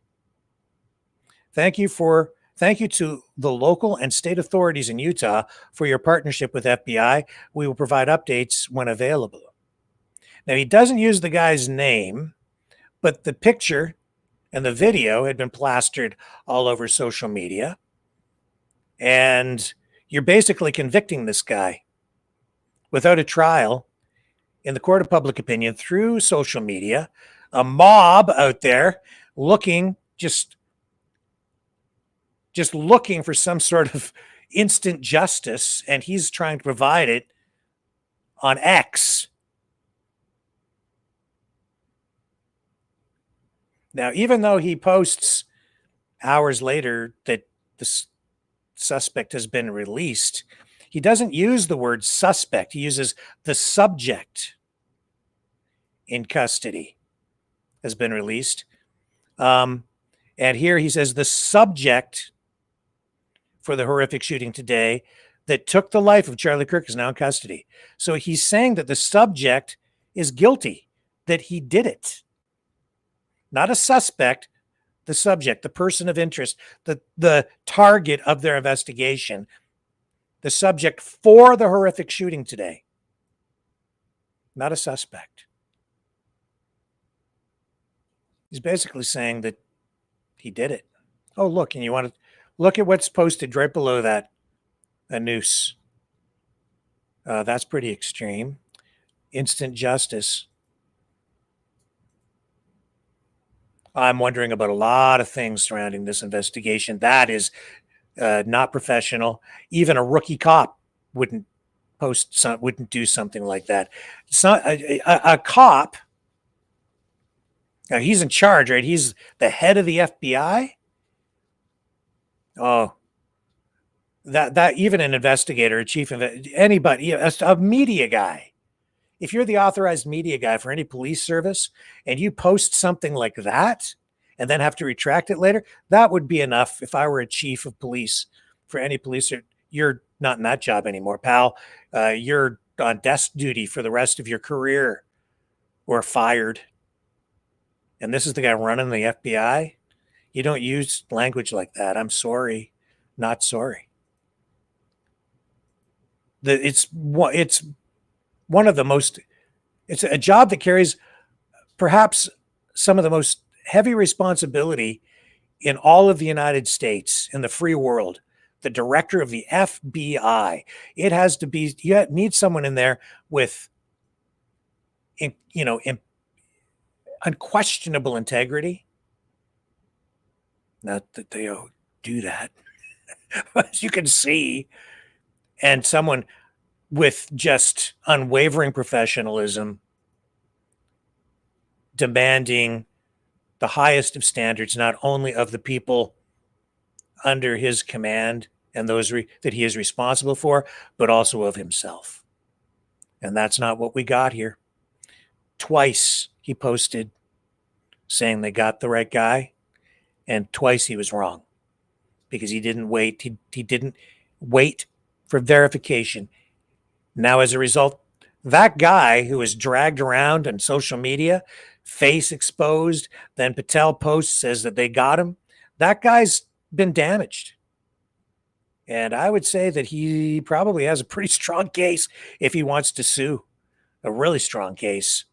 Thank you to the local and state authorities in Utah for your partnership with FBI. We will provide updates when available. Now, he doesn't use the guy's name, but the picture and the video had been plastered all over social media. And you're basically convicting this guy without a trial in the court of public opinion through social media, a mob out there looking, just looking for some sort of instant justice, and he's trying to provide it on X. Now, even though he posts hours later that the suspect has been released, he doesn't use the word suspect. He uses the subject in custody has been released. And here he says the subject for the horrific shooting today that took the life of Charlie Kirk is now in custody. So he's saying that the subject is guilty, that he did it. Not a suspect, the subject, the person of interest, the target of their investigation, the subject for the horrific shooting today. Not a suspect. He's basically saying that he did it. Oh, look, and you want to look at what's posted right below that, a noose. That's pretty extreme. Instant justice. I'm wondering about a lot of things surrounding this investigation. That is not professional. Even a rookie cop wouldn't do something like that. It's not a cop. Now he's in charge, right? He's the head of the FBI. Oh, that even an investigator, a chief of anybody, a media guy. If you're the authorized media guy for any police service and you post something like that and then have to retract it later, that would be enough. If I were a chief of police for any police, you're not in that job anymore, pal. You're on desk duty for the rest of your career or fired. And this is the guy running the FBI. You don't use language like that. I'm sorry, not sorry. It's one of the most, it's a job that carries perhaps some of the most heavy responsibility in all of the United States, in the free world, the director of the FBI. It has to be, you need someone in there with, unquestionable integrity. Not that they do that, as you can see, and someone with just unwavering professionalism, demanding the highest of standards, not only of the people under his command and those that he is responsible for, but also of himself. And that's not what we got here. Twice he posted saying they got the right guy, and twice he was wrong because he didn't wait. He didn't wait for verification. Now, as a result, that guy who was dragged around on social media, face exposed, then Patel posts says that they got him, that guy's been damaged. And I would say that he probably has a pretty strong case if he wants to sue, a really strong case.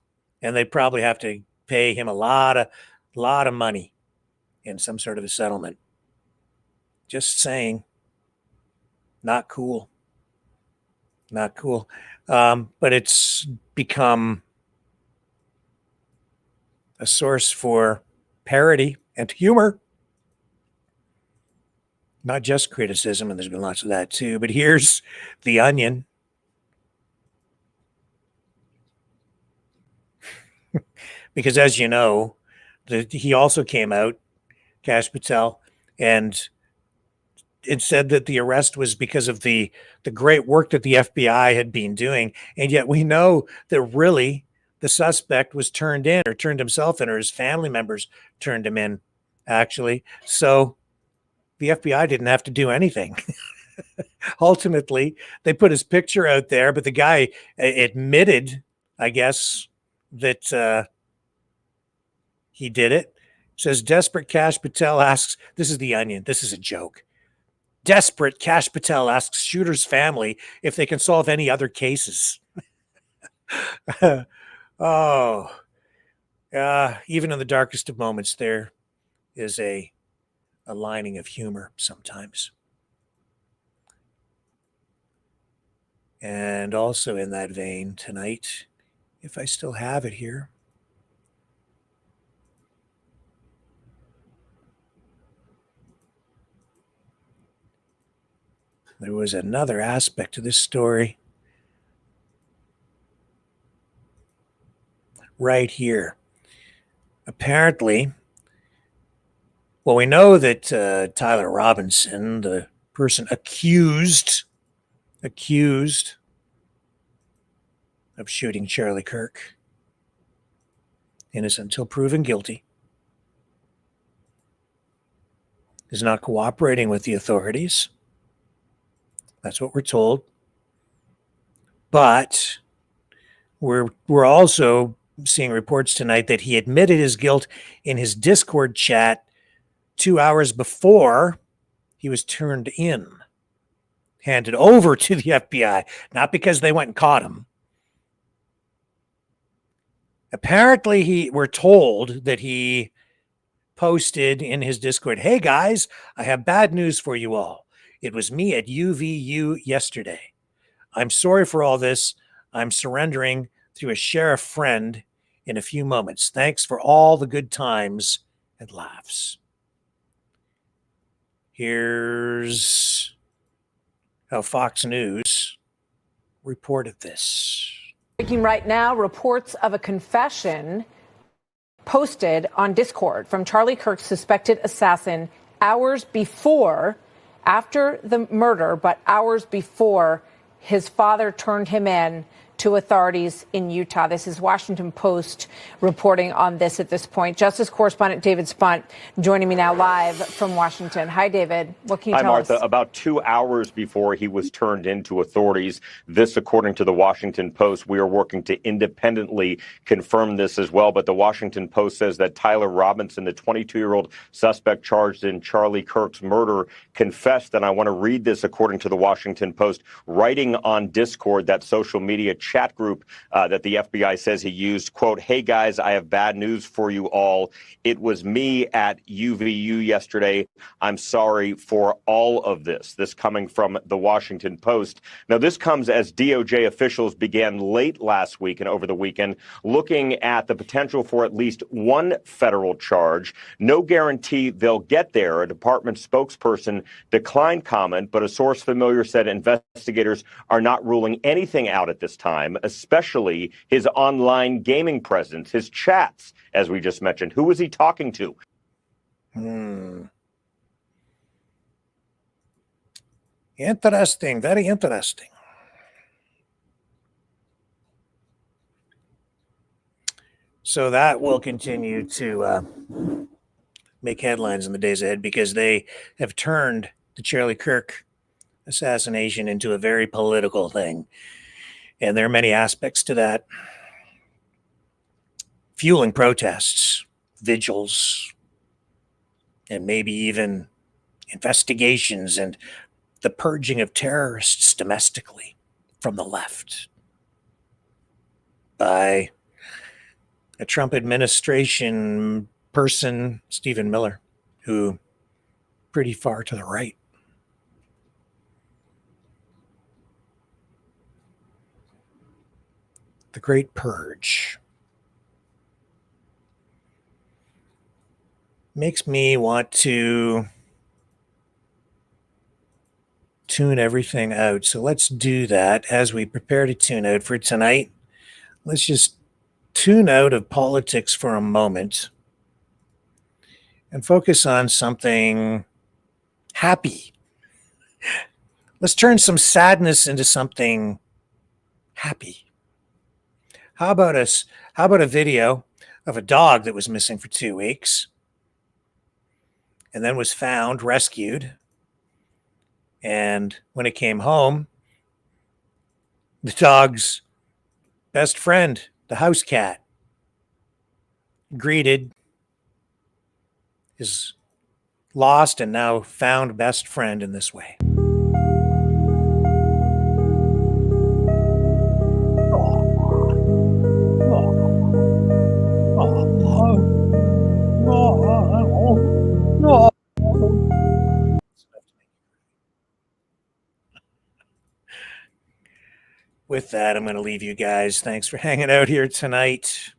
And they probably have to pay him a lot of money in some sort of a settlement. Just saying. Not cool. Not cool. But it's become a source for parody and humor. Not just criticism, and there's been lots of that too. But here's The Onion. Because as you know, he also came out, Kash Patel, and it said that the arrest was because of the great work that the FBI had been doing. And yet we know that really the suspect was turned in, or turned himself in, or his family members turned him in, actually. So the FBI didn't have to do anything. Ultimately, they put his picture out there, but the guy admitted, I guess, that he did it. Says desperate Kash Patel asks, this is The Onion, this is a joke. Desperate Kash Patel asks shooter's family if they can solve any other cases. Even in the darkest of moments, there is a lining of humor sometimes. And also in that vein tonight, if I still have it here, there was another aspect to this story right here. Apparently, well, we know that Tyler Robinson, the person accused of shooting Charlie Kirk, innocent until proven guilty, is not cooperating with the authorities. That's what we're told. But we're also seeing reports tonight that he admitted his guilt in his Discord chat 2 hours before he was turned in, handed over to the FBI, not because they went and caught him. Apparently, we're told that he posted in his Discord, "Hey guys, I have bad news for you all. It was me at UVU yesterday. I'm sorry for all this. I'm surrendering through a sheriff friend in a few moments. Thanks for all the good times and laughs." Here's how Fox News reported this. Breaking right now, reports of a confession posted on Discord from Charlie Kirk's suspected assassin hours before, after the murder, but hours before his father turned him in to authorities in Utah. This is Washington Post reporting on this at this point. Justice correspondent David Spunt joining me now live from Washington. Hi, David. What can you tell us? Hi, Martha. About 2 hours before he was turned into authorities, this according to the Washington Post. We are working to independently confirm this as well, but the Washington Post says that Tyler Robinson, the 22-year-old suspect charged in Charlie Kirk's murder, confessed, and I want to read this according to the Washington Post, writing on Discord, that social media chat group that the FBI says he used, quote, "Hey guys, I have bad news for you all. It was me at UVU yesterday. I'm sorry for all of this." This coming from the Washington Post. Now, this comes as DOJ officials began late last week and over the weekend looking at the potential for at least one federal charge. No guarantee they'll get there. A department spokesperson declined comment, but a source familiar said investigators are not ruling anything out at this time, especially his online gaming presence, his chats, as we just mentioned. Who was he talking to? Interesting, very interesting. So that will continue to make headlines in the days ahead because they have turned the Charlie Kirk assassination into a very political thing. And there are many aspects to that. Fueling protests, vigils, and maybe even investigations and the purging of terrorists domestically from the left by a Trump administration person, Stephen Miller, who pretty far to the right. The Great Purge makes me want to tune everything out. So let's do that as we prepare to tune out for tonight. Let's just tune out of politics for a moment and focus on something happy. Let's turn some sadness into something happy. How about a video of a dog that was missing for 2 weeks and then was found, rescued, and when it came home, the dog's best friend, the house cat, greeted his lost and now found best friend in this way. With that, I'm going to leave you guys. Thanks for hanging out here tonight.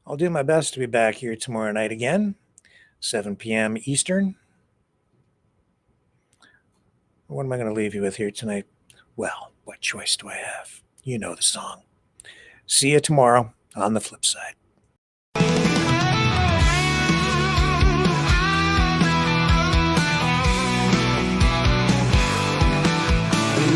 I'll do my best to be back here tomorrow night again, 7 p.m. Eastern. What am I going to leave you with here tonight? Well, what choice do I have? You know the song. See you tomorrow on the flip side.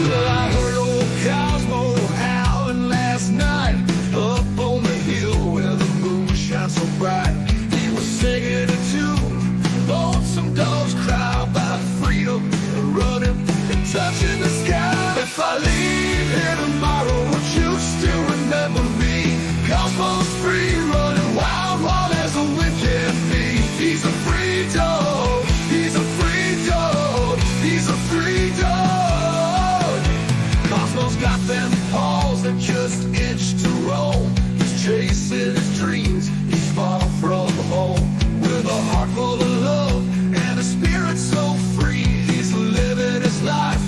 Well, I heard old Cosmo howling last night up on the hill where the moon shines so bright. He was singing a tune, lonesome dogs cry about freedom, running and touching the sky. If I leave here tomorrow, would you still remember me? Cosmo's free, running wild, wild as the wind can be. He's a free dog, he's a free dog, he's a free dog. Cosmo's got them paws that just itch to roam. He's chasing his dreams, he's far from home. With a heart full of love and a spirit so free, he's living his life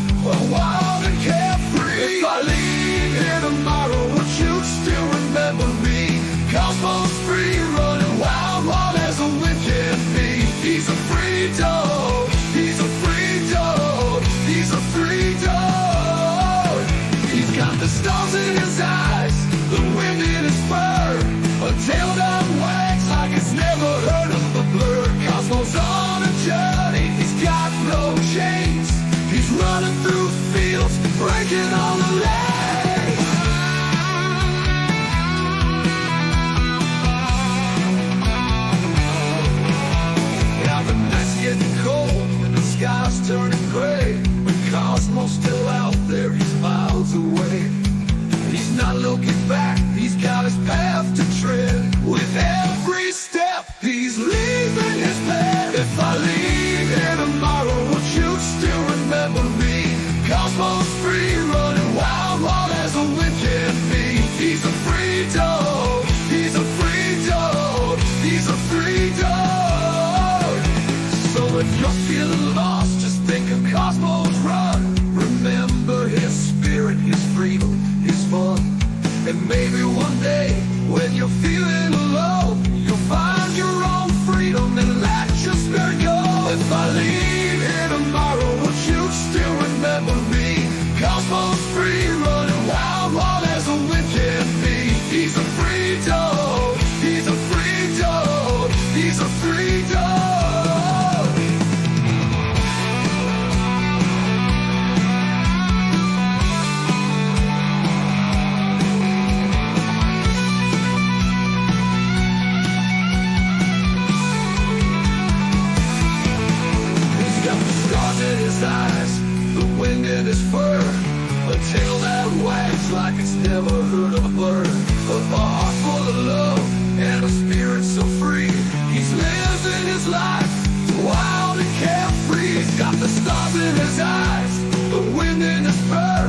wild and carefree. If I leave here tomorrow, would you still remember me? Cosmo's free, running wild, wild as the wind can be. He's a free dog, he's a free dog, he's a free dog. He's got the stars in his eyes, the wind in his fur, a tail that wags like it's never heard of the blur. Cosmo's on a journey, he's got no chains, he's running through fields, breaking all the lanes. Now the night's getting cold and the sky's turning gray, but Cosmo's still out there, he's miles away. He's not looking back, he's got his path to tread. With every step, he's leaving his path. If I leave here tomorrow, would you still remember me? Cosmo's free, running wild. in his fur, a tail that wags like it's never heard a bird, a heart full of love and a spirit so free. He's living his life wild and carefree. He's got the stars in his eyes, the wind in his fur,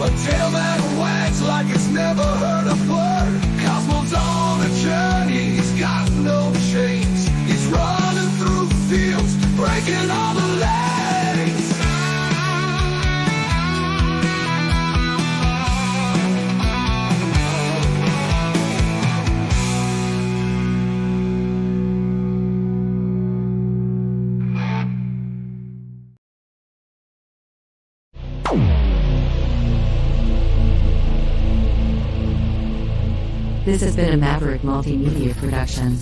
a tail that wags like it's never heard a word. Cosmo's on a journey, he's got no chains. He's running through fields, breaking all the lanes. This has been a Maverick Multimedia production.